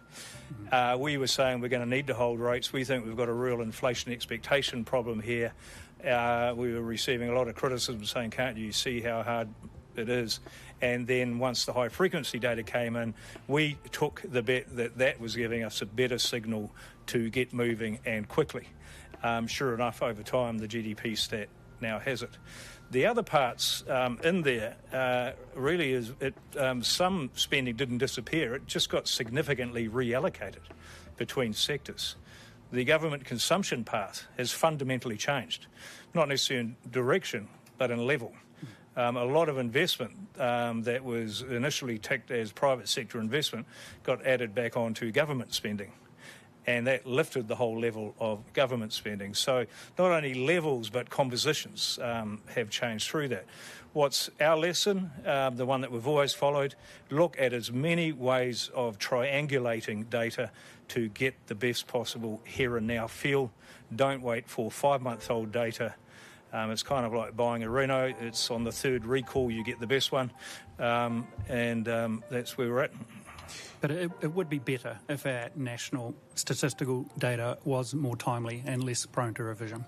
We were saying we're going to need to hold rates. We think we've got a real inflation expectation problem here. We were receiving a lot of criticism saying, can't you see how hard it is? And then once the high frequency data came in, we took the bet that that was giving us a better signal to get moving and quickly. Sure enough, over time, the GDP stat now has it. The other parts in there really is some spending didn't disappear. It just got significantly reallocated between sectors. The government consumption path has fundamentally changed, not necessarily in direction, but in level. A lot of investment that was initially ticked as private sector investment got added back onto government spending, and that lifted the whole level of government spending. So not only levels but compositions have changed through that. What's our lesson, the one that we've always followed, look at as many ways of triangulating data to get the best possible here and now feel. Don't wait for 5-month-old data. It's kind of like buying a Renault. It's on the third recall you get the best one, and that's where we're at. But it would be better if our national statistical data was more timely and less prone to revision.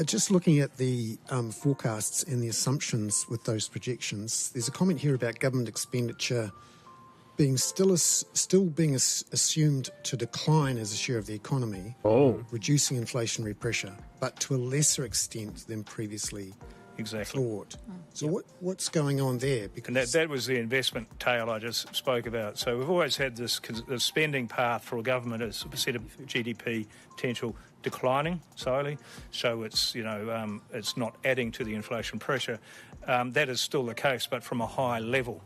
Just looking at the forecasts and the assumptions with those projections, there's a comment here about government expenditure being still being assumed to decline as a share of the economy, reducing inflationary pressure, but to a lesser extent than previously thought. So what's going on there? Because and that was the investment tail I just spoke about. So we've always had this spending path for a government as a percent of GDP potential declining slowly. So it's it's not adding to the inflation pressure. That is still the case, but from a high level.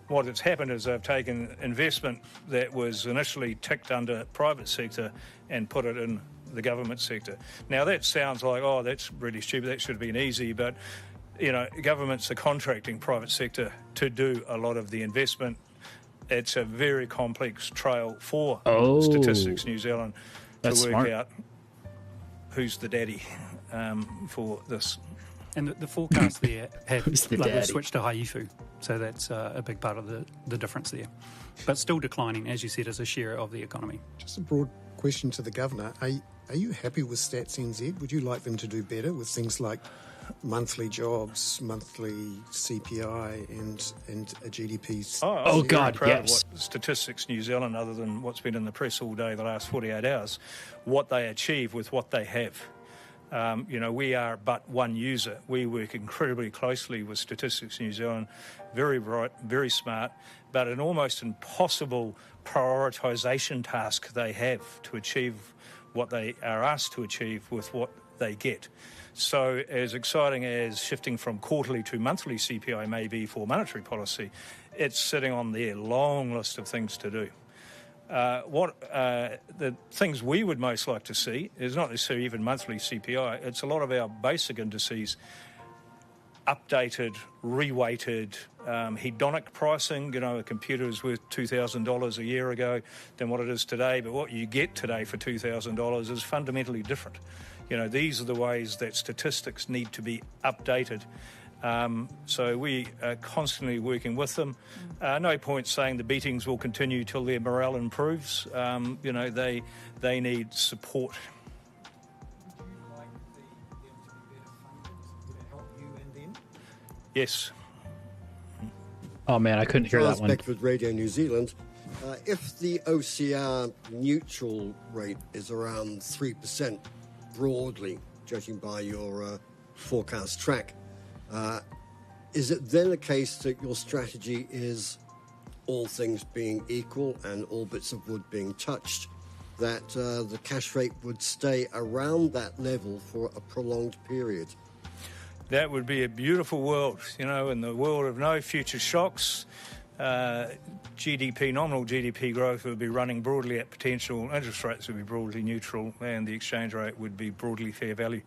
What has happened is they've taken investment that was initially ticked under private sector and put it in the government sector. Now that sounds like, oh, that's really stupid, that should have been easy, but governments are contracting private sector to do a lot of the investment. It's a very complex trail for Statistics New Zealand to work out who's the daddy for this. And the forecast there have switched to haifu, so that's a big part of the difference there. But still declining, as you said, as a share of the economy. Just a broad question to the Governor. Are you happy with Stats NZ? Would you like them to do better with things like monthly jobs, monthly CPI and a GDP? Oh God, yes. Of what Statistics New Zealand, other than what's been in the press all day the last 48 hours, what they achieve with what they have. We are but one user. We work incredibly closely with Statistics New Zealand, very bright, very smart, but an almost impossible prioritisation task they have to achieve what they are asked to achieve with what they get. So as exciting as shifting from quarterly to monthly CPI may be for monetary policy, it's sitting on their long list of things to do. The things we would most like to see is not necessarily even monthly CPI. It's a lot of our basic indices updated, reweighted hedonic pricing. You know, a computer is worth $2,000 a year ago than what it is today, but what you get today for $2,000 is fundamentally different. You know, these are the ways that statistics need to be updated. So we are constantly working with them. No point saying the beatings will continue till their morale improves. You know, they need support. Yes. Oh man, I couldn't hear that one. Beckford Radio New Zealand. If the OCR neutral rate is around 3% broadly, judging by your forecast track, is it then a case that your strategy is, all things being equal and all bits of wood being touched, that the cash rate would stay around that level for a prolonged period? That would be a beautiful world, you know, in the world of no future shocks. GDP, nominal GDP growth would be running broadly at potential, interest rates would be broadly neutral, and the exchange rate would be broadly fair value.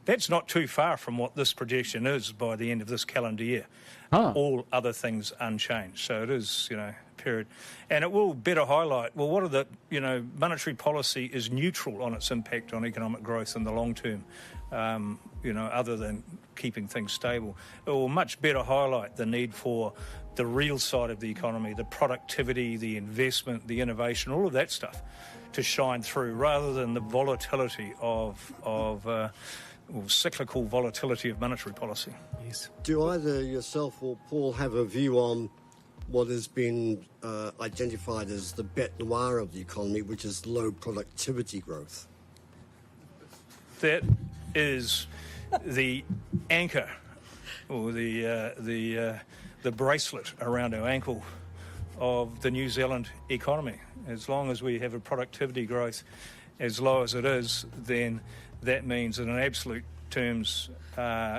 That's not too far from what this projection is by the end of this calendar year. All other things unchanged. So it is, you know, period. And it will better highlight, well, what are the, you know, monetary policy is neutral on its impact on economic growth in the long term, you know, other than keeping things stable. It will much better highlight the need for the real side of the economy, the productivity, the investment, the innovation, all of that stuff to shine through, rather than the volatility or cyclical volatility of monetary policy. Yes. Do either yourself or Paul have a view on what has been identified as the bête noire of the economy, which is low productivity growth? That is the anchor, or the bracelet around our ankle of the New Zealand economy. As long as we have a productivity growth as low as it is, then that means that in absolute terms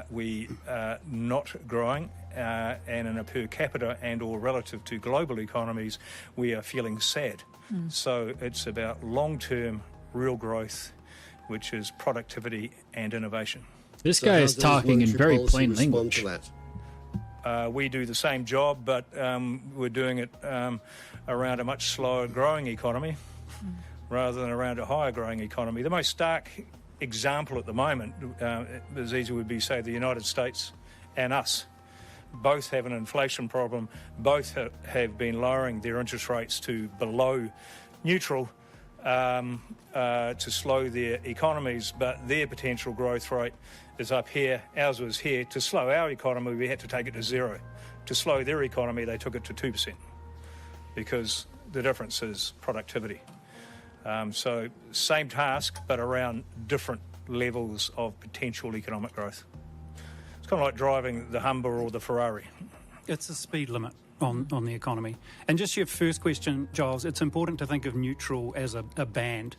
we are not growing, and in a per capita and or relative to global economies, we are feeling sad. So it's about long-term real growth, which is productivity and innovation. This guy is talking in very plain language. We do the same job, but we're doing it around a much slower growing economy rather than around a higher growing economy. The most stark example at the moment, as easy would be, say, the United States and us. Both have an inflation problem. Both have been lowering their interest rates to below neutral to slow their economies, but their potential growth rate is up here. Ours was here. To slow our economy, we had to take it to 0. To slow their economy, they took it to 2%, because the difference is productivity. So same task, but around different levels of potential economic growth. It's kind of like driving the Humber or the Ferrari. It's a speed limit on the economy. And just your first question, Giles, it's important to think of neutral as a band,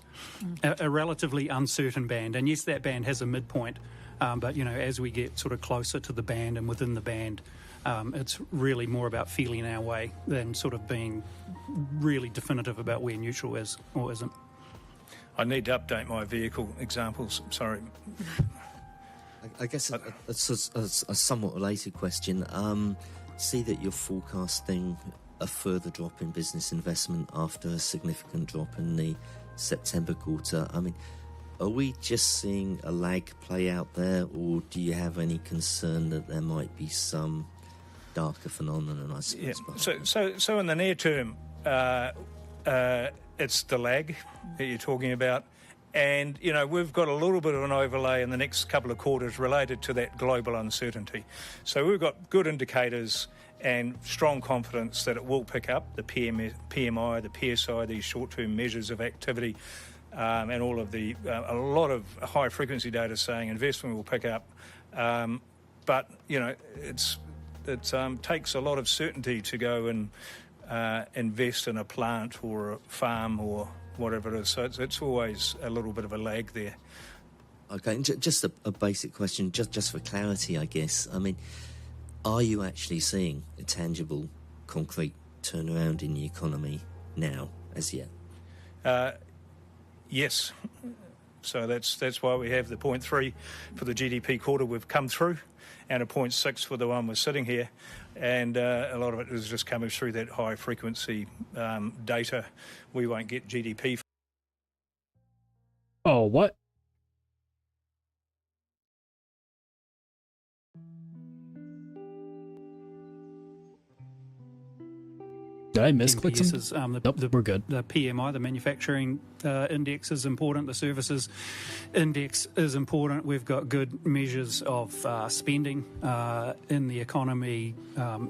a relatively uncertain band. And yes, that band has a midpoint, but, you know, as we get sort of closer to the band and within the band, it's really more about feeling our way than sort of being really definitive about where neutral is or isn't. I need to update my vehicle examples. Sorry. I guess it's a somewhat related question. See that you're forecasting a further drop in business investment after a significant drop in the September quarter. I mean, are we just seeing a lag play out there, or do you have any concern that there might be some darker phenomenon, I suppose? Yeah. So in the near term, it's the lag that you're talking about. And, you know, we've got a little bit of an overlay in the next couple of quarters related to that global uncertainty. So we've got good indicators and strong confidence that it will pick up, the PMI, the PSI, these short-term measures of activity, and all of the, a lot of high-frequency data saying investment will pick up. But, you know, it takes a lot of certainty to go and invest in a plant or a farm or whatever it is. So it's always a little bit of a lag there. Okay, and just a basic question, just for clarity, I guess. I mean, are you actually seeing a tangible, concrete turnaround in the economy now, as yet? Yes. So that's why we have the 0.3 for the GDP quarter we've come through, and a 0.6 for the one we're sitting here. And a lot of it is just coming through that high frequency data. We won't get GDP. Oh, what? Did I misclick something? Nope, we're good. The PMI, the manufacturing index, is important. The services index is important. We've got good measures of spending in the economy,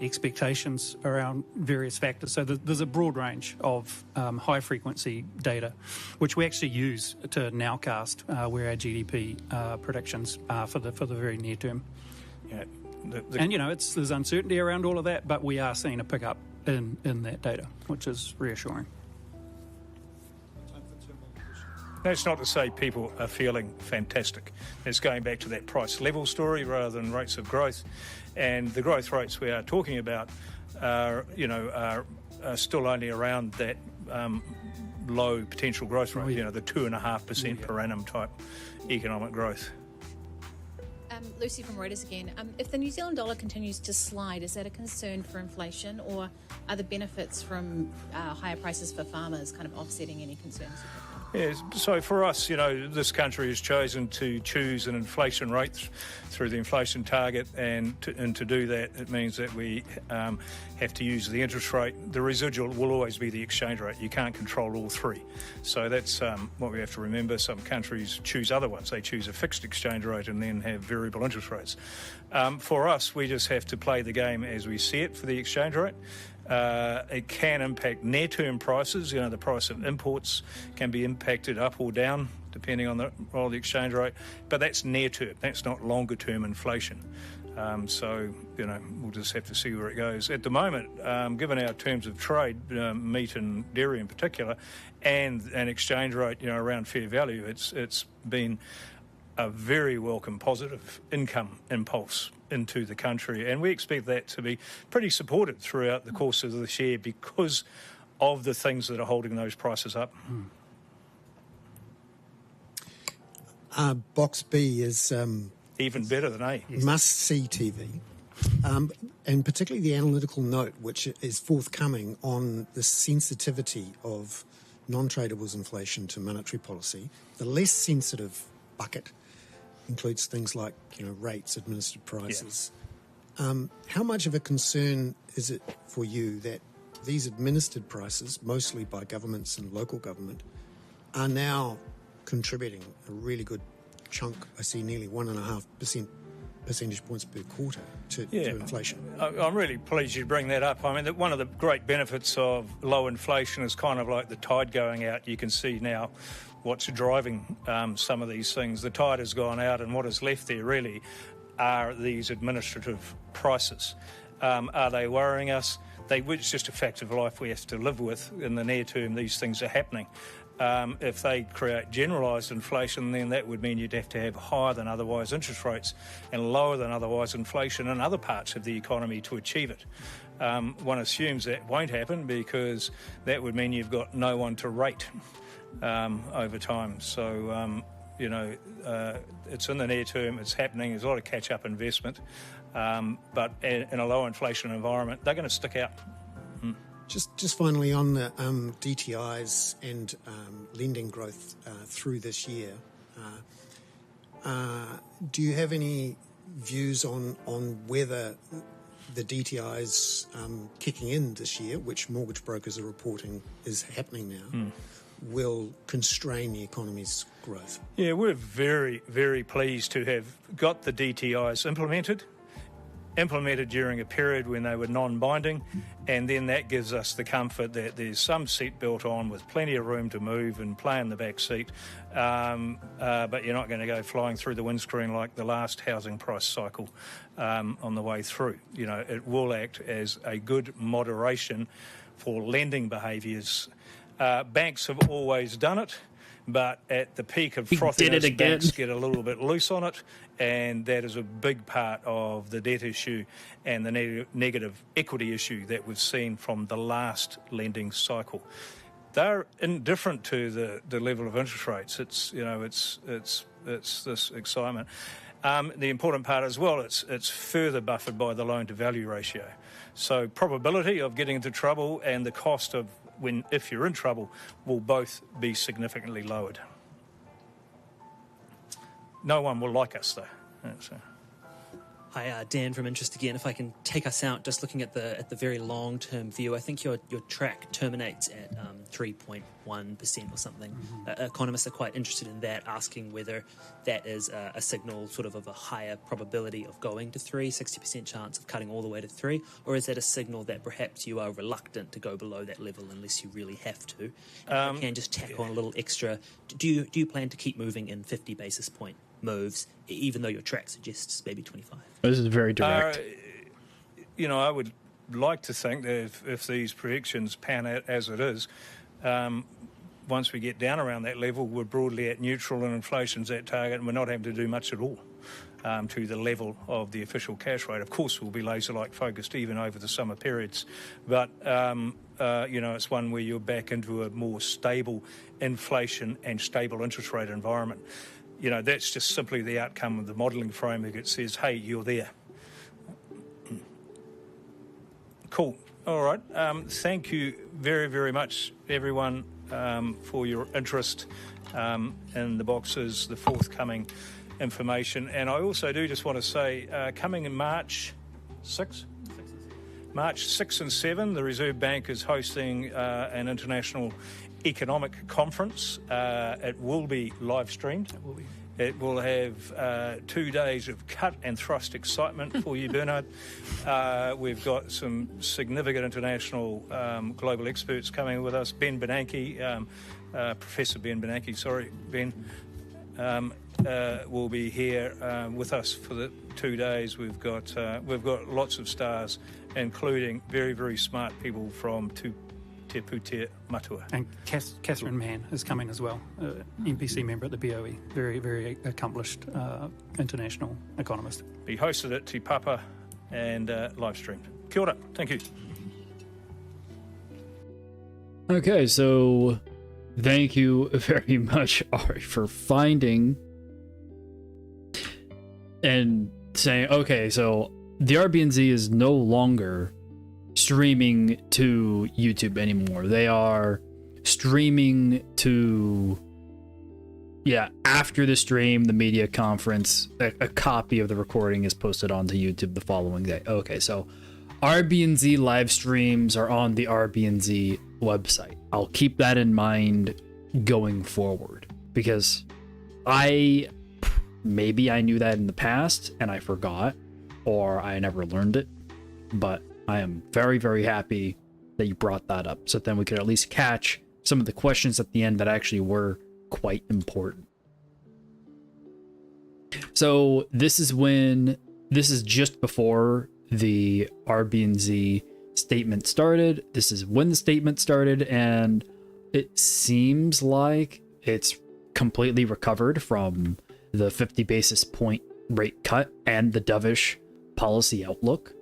expectations around various factors. So there's a broad range of high-frequency data, which we actually use to nowcast where our GDP predictions are for the very near term. Yeah. And, there's uncertainty around all of that, but we are seeing a pickup in that data, which is reassuring. That's not to say people are feeling fantastic. It's going back to that price level story rather than rates of growth. And the growth rates we are talking about are still only around that low potential growth rate, the 2.5% per annum type economic growth. Lucy from Reuters again. If the New Zealand dollar continues to slide, is that a concern for inflation, or are the benefits from higher prices for farmers kind of offsetting any concerns? Yes, so for us, this country has chosen to choose an inflation rate through the inflation target, and to do that, it means that we have to use the interest rate. The residual will always be the exchange rate. You can't control all three. So that's what we have to remember. Some countries choose other ones. They choose a fixed exchange rate and then have variable interest rates. For us, we just have to play the game as we see it for the exchange rate. It can impact near-term prices. The price of imports can be impacted up or down depending on the role of the exchange rate. But that's near-term. That's not longer-term inflation. So we'll just have to see where it goes. At the moment, given our terms of trade, meat and dairy in particular, and an exchange rate around fair value, it's been a very welcome positive income impulse into the country, and we expect that to be pretty supported throughout the course of this year because of the things that are holding those prices up. Box B is even better than A. Must-see TV, and particularly the analytical note, which is forthcoming on the sensitivity of non-tradables inflation to monetary policy. The less sensitive bucket includes things like rates, administered prices. Yeah. How much of a concern is it for you that these administered prices, mostly by governments and local government, are now contributing a really good chunk? I see nearly 1.5% percentage points per quarter to inflation. I'm really pleased you bring that up. I mean, one of the great benefits of low inflation is kind of like the tide going out. You can see now what's driving some of these things. The tide has gone out, and what is left there really are these administrative prices. Are they worrying us? It's just a fact of life we have to live with. In the near term, these things are happening. If they create generalised inflation, then that would mean you'd have to have higher than otherwise interest rates and lower than otherwise inflation in other parts of the economy to achieve it. One assumes that won't happen because that would mean you've got no one to rate over time. So, it's in the near term, it's happening, there's a lot of catch-up investment, but in a low inflation environment, they're going to stick out. Just finally on the DTIs and lending growth through this year, do you have any views on whether the DTIs kicking in this year, which mortgage brokers are reporting is happening now, will constrain the economy's growth? Yeah, we're very, very pleased to have got the DTIs implemented during a period when they were non-binding, and then that gives us the comfort that there's some seat built on with plenty of room to move and play in the back seat, but you're not going to go flying through the windscreen like the last housing price cycle on the way through. It will act as a good moderation for lending behaviours. Banks have always done it, but at the peak of frothiness, banks get a little bit loose on it, and that is a big part of the debt issue and the negative equity issue that we've seen from the last lending cycle. they're indifferent to the level of interest rates. It's this excitement. The important part as well, it's further buffered by the loan to value ratio. So probability of getting into trouble and the cost of if you're in trouble will both be significantly lowered. No one will like us though. So. Hi, Dan from Interest again. If I can take us out, just looking at the very long-term view, I think your track terminates at 3.1% or something. Economists are quite interested in that, asking whether that is a signal sort of a higher probability of going to 3, 60% chance of cutting all the way to 3, or is that a signal that perhaps you are reluctant to go below that level unless you really have to? And if I can just tack on a little extra, do you plan to keep moving in 50 basis point moves, even though your track suggests maybe 25? This is very direct. I would like to think that if these predictions pan out as it is, once we get down around that level, we're broadly at neutral and inflation's at target and we're not having to do much at all to the level of the official cash rate. Of course, we'll be laser-like focused even over the summer periods, but it's one where you're back into a more stable inflation and stable interest rate environment. That's just simply the outcome of the modelling framework. It says, hey, you're there. Cool. All right. Thank you very, very much, everyone, for your interest in the boxes, the forthcoming information. And I also do just want to say, coming in March 6? March 6 and 7, the Reserve Bank is hosting an international economic conference. It will be live streamed. It will have 2 days of cut and thrust excitement for you, Bernard. We've got some significant international global experts coming with us. Ben Bernanke, Professor Ben Bernanke, sorry, Ben, will be here with us for the 2 days. We've got lots of stars, including very, very smart people from Te Pūtea Matua. And Catherine Mann is coming as well, NPC member at the BOE, very, very accomplished international economist. Be hosted at Te Papa and live streamed. Kia ora, thank you. Okay, so thank you very much, Ari, for finding and saying, okay, so the RBNZ is no longer streaming to YouTube anymore. They are streaming to, after the stream, the media conference, a copy of the recording is posted onto YouTube the following day. Okay, so RBNZ live streams are on the RBNZ website. I'll keep that in mind going forward, because maybe I knew that in the past and I forgot, or I never learned it, but I am very, very happy that you brought that up, so then we could at least catch some of the questions at the end that actually were quite important. So this is just before the RBNZ statement started. This is when the statement started, and it seems like it's completely recovered from the 50 basis point rate cut and the dovish policy outlook.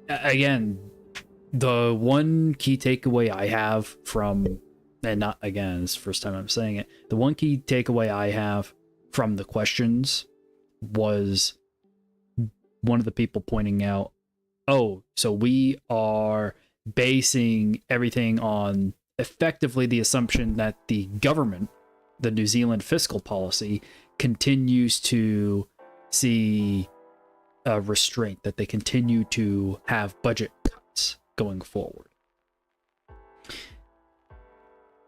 Again, the one key takeaway I have from, and not again, it's the first time I'm saying it, the one key takeaway I have from the questions was one of the people pointing out, oh, so we are basing everything on effectively the assumption that the government, the New Zealand fiscal policy, continues to see a restraint, that they continue to have budget cuts going forward.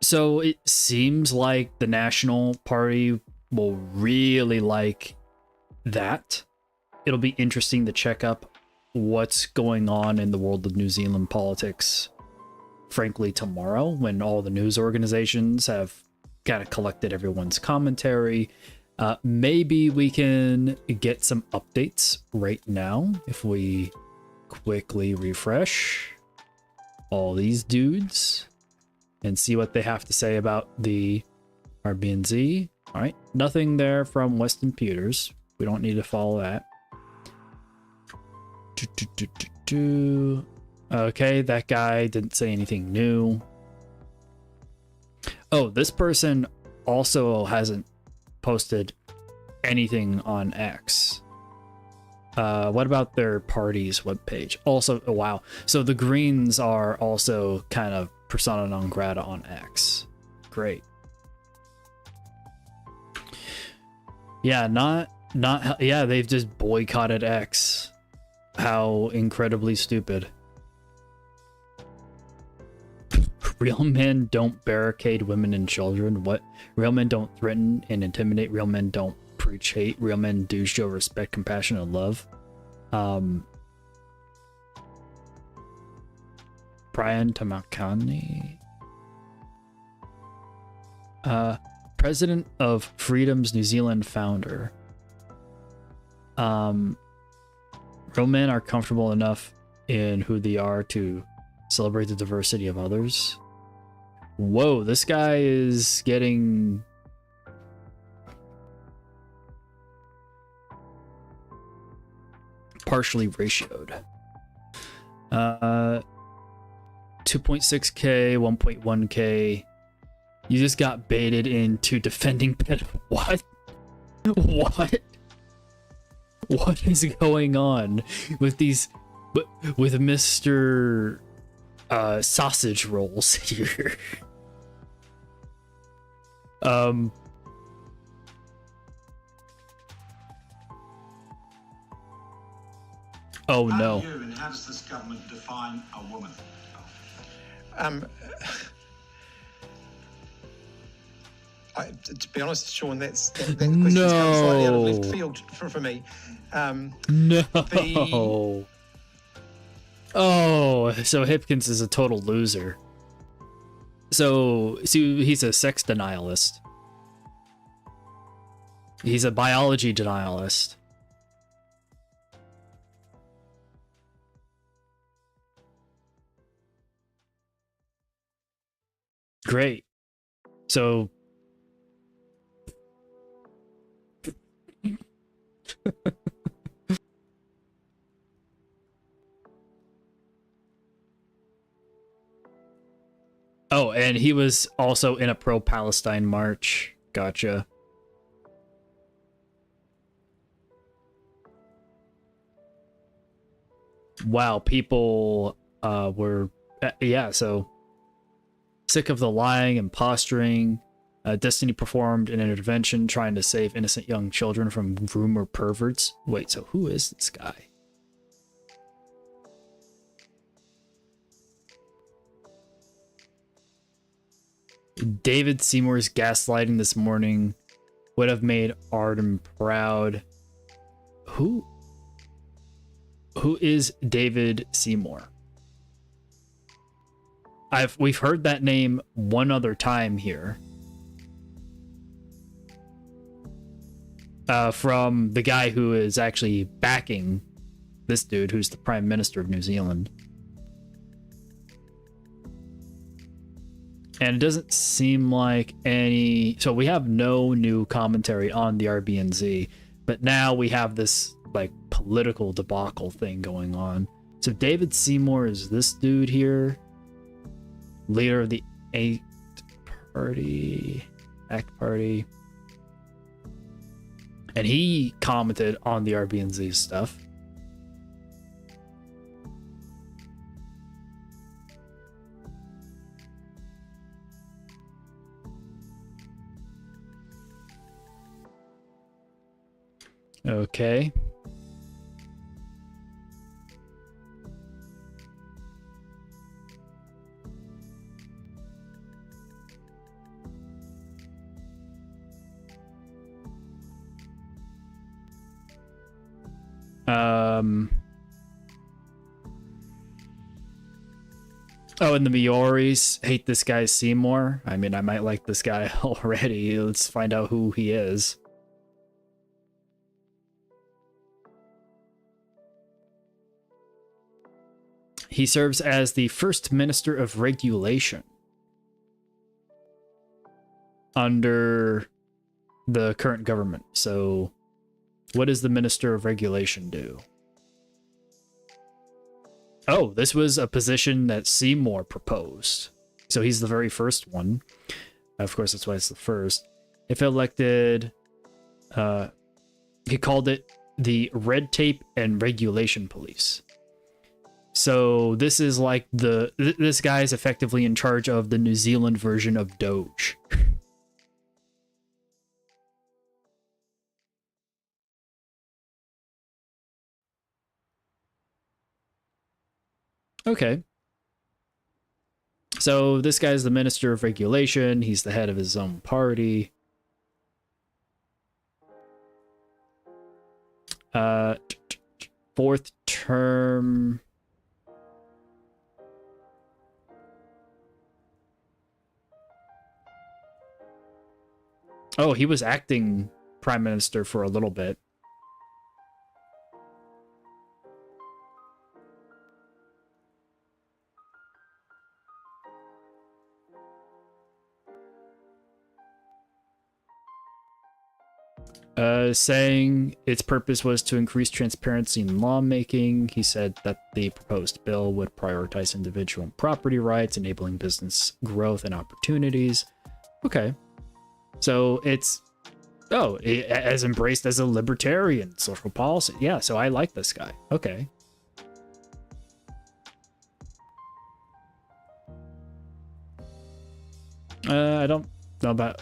So it seems like the National Party will really like that. It'll be interesting to check up what's going on in the world of New Zealand politics, frankly, tomorrow, when all the news organizations have kind of collected everyone's commentary. Maybe we can get some updates right now if we quickly refresh all these dudes and see what they have to say about the RBNZ. All right, nothing there from Weston Peters. We don't need to follow that. Okay, that guy didn't say anything new. Oh, this person also hasn't posted anything on X. What about their party's webpage? Also, oh wow. So the Greens are also kind of persona non grata on X. Great. Yeah, yeah, they've just boycotted X. How incredibly stupid. Real men don't barricade women and children. What? Real men don't threaten and intimidate. Real men don't preach hate. Real men do show respect, compassion, and love. Brian Tamakani. President of Freedom's New Zealand founder. Real men are comfortable enough in who they are to celebrate the diversity of others. Whoa, this guy is getting partially ratioed. 2.6k, 1.1k. You just got baited into defending pet. What? What? What is going on with these, with Mr. Sausage Rolls here? Oh no. And how does this government define a woman? To be honest, Sean, that question's come slightly out of left field for me. No. Oh, so Hipkins is a total loser. So he's a sex denialist. He's a biology denialist. Great. So oh, and he was also in a pro-Palestine march. Gotcha. Wow, people were yeah, so sick of the lying and posturing. Destiny performed an intervention trying to save innocent young children from rumor perverts. Wait, so who is this guy? David Seymour's gaslighting this morning would have made Arden proud. Who is David Seymour? We've heard that name one other time here. From the guy who is actually backing this dude, who's the Prime Minister of New Zealand. And it doesn't seem like any... So we have no new commentary on the RBNZ, but now we have this, like, political debacle thing going on. So David Seymour is this dude here. Leader of the ACT Party. And he commented on the RBNZ stuff. Okay. Oh, and the Maoris hate this guy Seymour. I mean, I might like this guy already. Let's find out who he is. He serves as the First Minister of Regulation under the current government. So, what does the Minister of Regulation do? Oh, this was a position that Seymour proposed. So he's the very first one. Of course, that's why it's the first. If elected, he called it the Red Tape and Regulation Police. So this is like this guy is effectively in charge of the New Zealand version of Doge. Okay. So this guy's the Minister of Regulation. He's the head of his own party. Fourth term. Oh, he was acting prime minister for a little bit. Saying its purpose was to increase transparency in lawmaking. He said that the proposed bill would prioritize individual and property rights, enabling business growth and opportunities. Okay. So it's, as embraced as a libertarian social policy. Yeah, so I like this guy. Okay. I don't know about,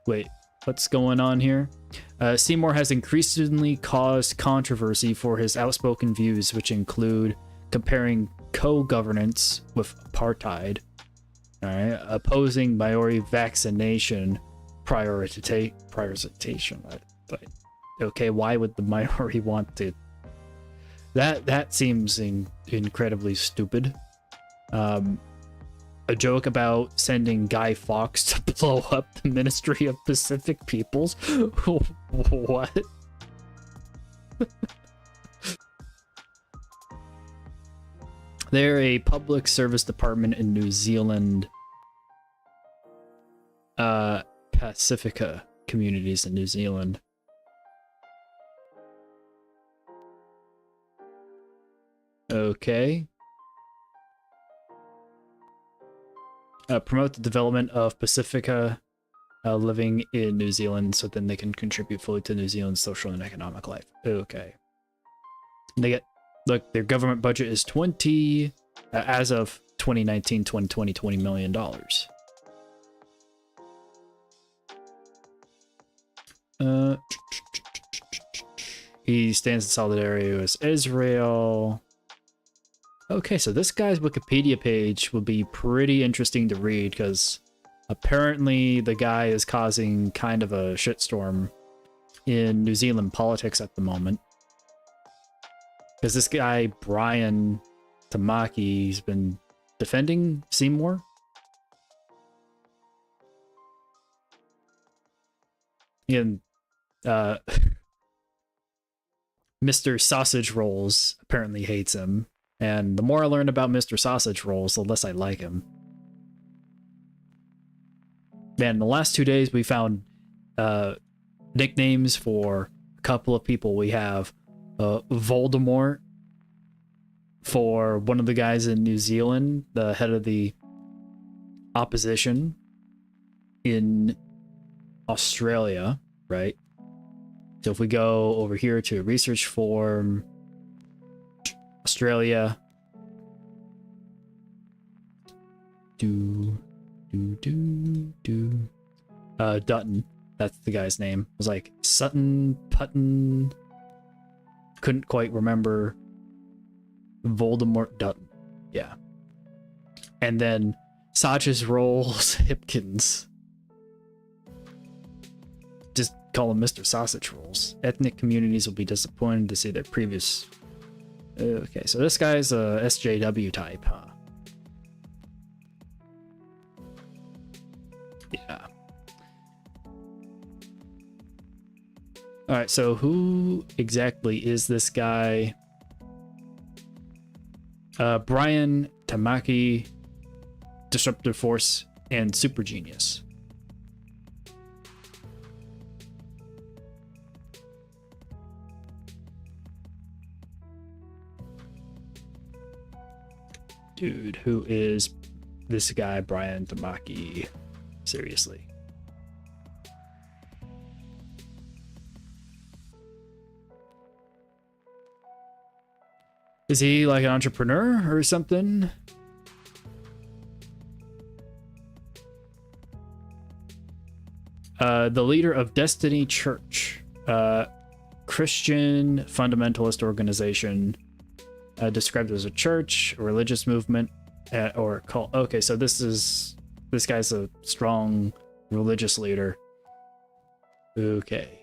wait, what's going on here? Seymour has increasingly caused controversy for his outspoken views, which include comparing co-governance with apartheid, all right, opposing Maori vaccination prioritization. But okay, why would the Maori want to? That seems incredibly stupid. A joke about sending Guy Fawkes to blow up the Ministry of Pacific Peoples? What? They're a public service department in New Zealand. Pacifica communities in New Zealand. Okay. Promote the development of Pacifica living in New Zealand so then they can contribute fully to New Zealand's social and economic life. Okay. They get, look, their government budget is as of 2019, 2020, $20 million. He stands in solidarity with Israel. Okay, so this guy's Wikipedia page will be pretty interesting to read because apparently the guy is causing kind of a shitstorm in New Zealand politics at the moment. Because this guy, Brian Tamaki, he's been defending Seymour. And Mr. Sausage Rolls apparently hates him. And the more I learn about Mr. Sausage Rolls, the less I like him. Man, in the last 2 days, we found nicknames for a couple of people. We have Voldemort for one of the guys in New Zealand, the head of the opposition in Australia, right? So if we go over here to research form, Australia, Dutton, that's the guy's name. It was like Sutton, Putton, couldn't quite remember. Voldemort Dutton, yeah. And then Sausage Rolls Hipkins. Just call him Mr. Sausage Rolls. Ethnic communities will be disappointed to see their previous... Okay, so this guy's a SJW type, huh? Yeah. Alright, so who exactly is this guy? Brian Tamaki, Disruptive Force, and Super Genius. Dude, who is this guy, Brian Tamaki? Seriously. Is he like an entrepreneur or something? The leader of Destiny Church, Christian fundamentalist organization, described as a church, a religious movement, or cult. Okay, so this guy's a strong religious leader. Okay.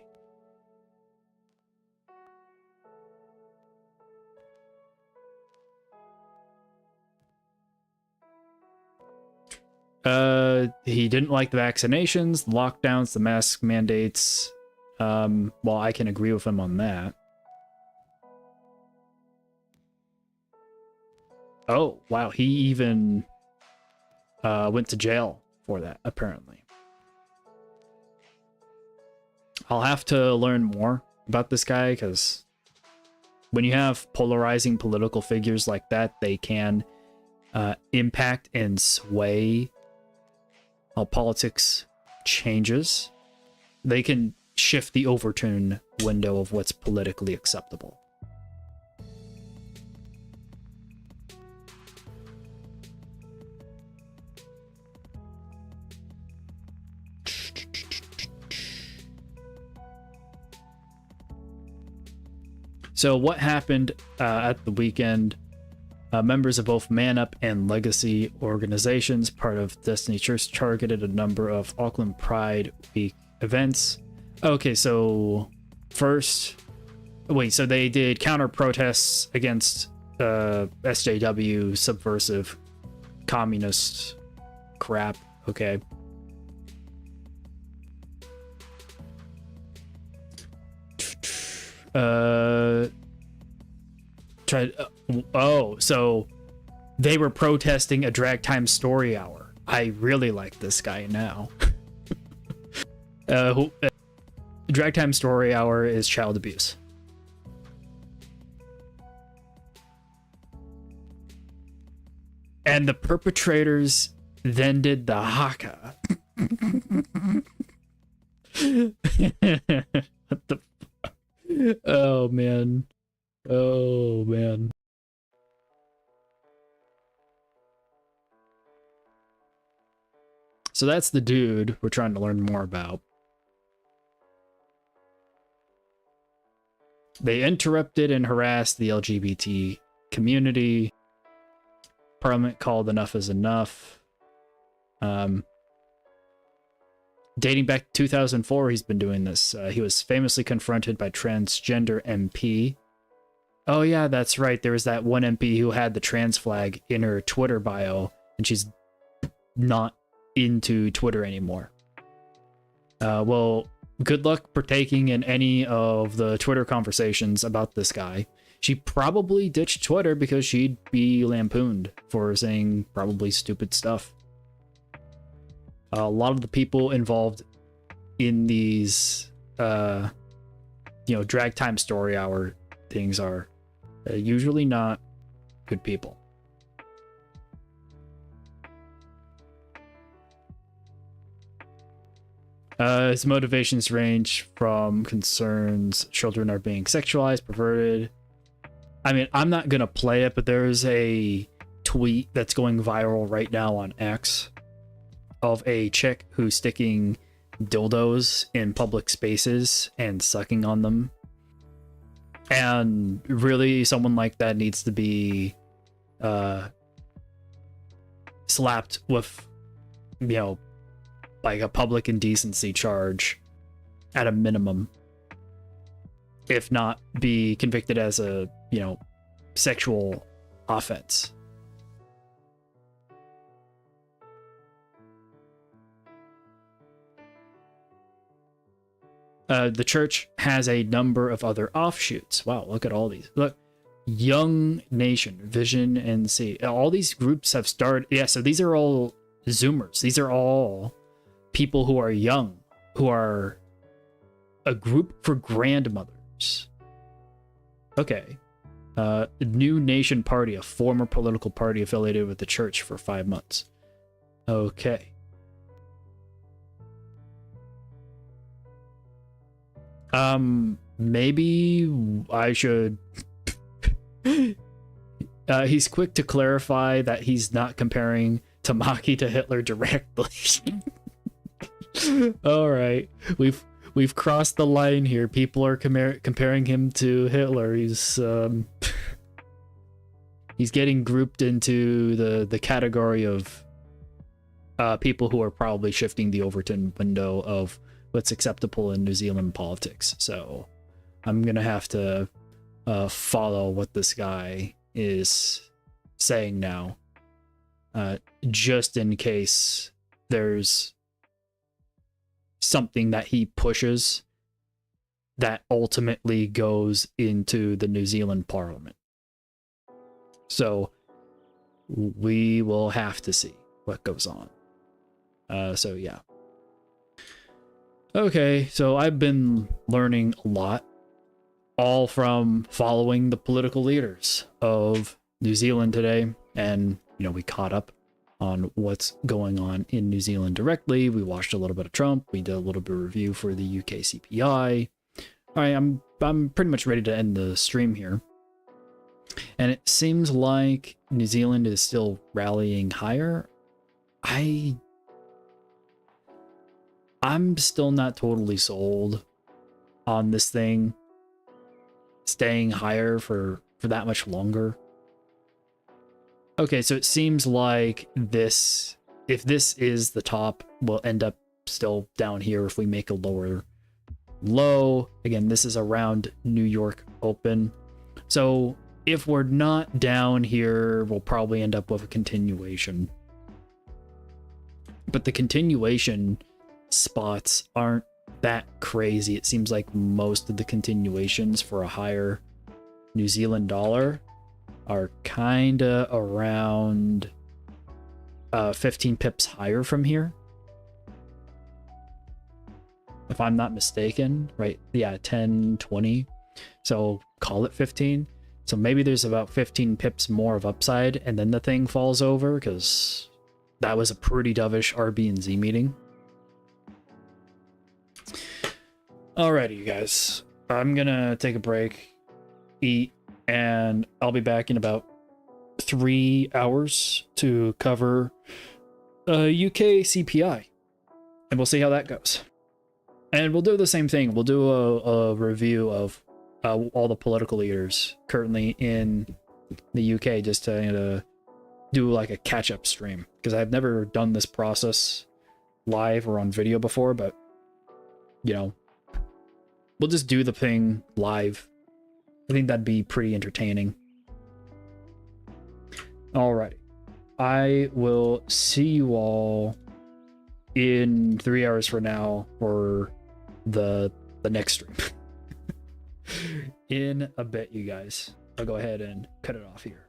He didn't like the vaccinations, the lockdowns, the mask mandates. Well, I can agree with him on that. Oh, wow, he even went to jail for that, apparently. I'll have to learn more about this guy, because when you have polarizing political figures like that, they can impact and sway how politics changes. They can shift the overturn window of what's politically acceptable. So what happened at the weekend? Members of both Man Up and Legacy organizations, part of Destiny Church, targeted a number of Auckland Pride Week events. Okay, so so they did counter protests against SJW, subversive, communist crap. Okay. So they were protesting a drag time story hour. I really like this guy now. Drag time story hour is child abuse. And the perpetrators then did the haka. What the fuck? Oh man. Oh man. So that's the dude we're trying to learn more about. They interrupted and harassed the LGBT community. Parliament called enough is enough. Dating back to 2004, he's been doing this. He was famously confronted by transgender MP. Oh yeah, that's right. There was that one MP who had the trans flag in her Twitter bio, and she's not into Twitter anymore. Well, good luck partaking in any of the Twitter conversations about this guy. She probably ditched Twitter because she'd be lampooned for saying probably stupid stuff. A lot of the people involved in these, drag time story hour things are usually not good people. His motivations range from concerns children are being sexualized, perverted. I mean, I'm not going to play it, but there's a tweet that's going viral right now on X of a chick who's sticking dildos in public spaces and sucking on them. And really, someone like that needs to be slapped with, like a public indecency charge at a minimum. If not, be convicted as a, sexual offense. The church has a number of other offshoots. Wow, look at all these. Look, Young Nation, Vision NC. All these groups have started. Yeah, so these are all Zoomers. These are all people who are young, who are a group for grandmothers. Okay. New Nation Party, a former political party affiliated with the church for 5 months. Okay. Maybe I should... he's quick to clarify that he's not comparing Tamaki to Hitler directly. All right. We've crossed the line here. People are comparing him to Hitler. He's getting grouped into the category of people who are probably shifting the Overton window of what's acceptable in New Zealand politics. So I'm gonna have to follow what this guy is saying now, just in case there's something that he pushes that ultimately goes into the New Zealand Parliament. So we will have to see what goes on. So yeah. Okay, so I've been learning a lot, all from following the political leaders of New Zealand today, and we caught up on what's going on in New Zealand directly. We watched a little bit of Trump. We did a little bit of review for the UK CPI. All right, I'm pretty much ready to end the stream here. And it seems like New Zealand is still rallying higher. I'm still not totally sold on this thing staying higher for that much longer. Okay, so it seems like if this is the top, we'll end up still down here if we make a lower low. Again, this is around New York Open. So if we're not down here, we'll probably end up with a continuation. But the continuation spots aren't that crazy. It seems like most of the continuations for a higher New Zealand dollar are kind of around 15 pips higher from here, if I'm not mistaken, right? Yeah, 10, 20. So call it 15. So maybe there's about 15 pips more of upside, and then the thing falls over, because that was a pretty dovish RBNZ meeting. Alrighty, you guys. I'm gonna take a break, eat, and I'll be back in about 3 hours to cover UK CPI. And we'll see how that goes. And we'll do the same thing. We'll do a review of all the political leaders currently in the UK, just to do like a catch-up stream. Because I've never done this process live or on video before, but, we'll just do the thing live. I think that'd be pretty entertaining. Alrighty. I will see you all in 3 hours from now for the next stream. In a bit, you guys. I'll go ahead and cut it off here.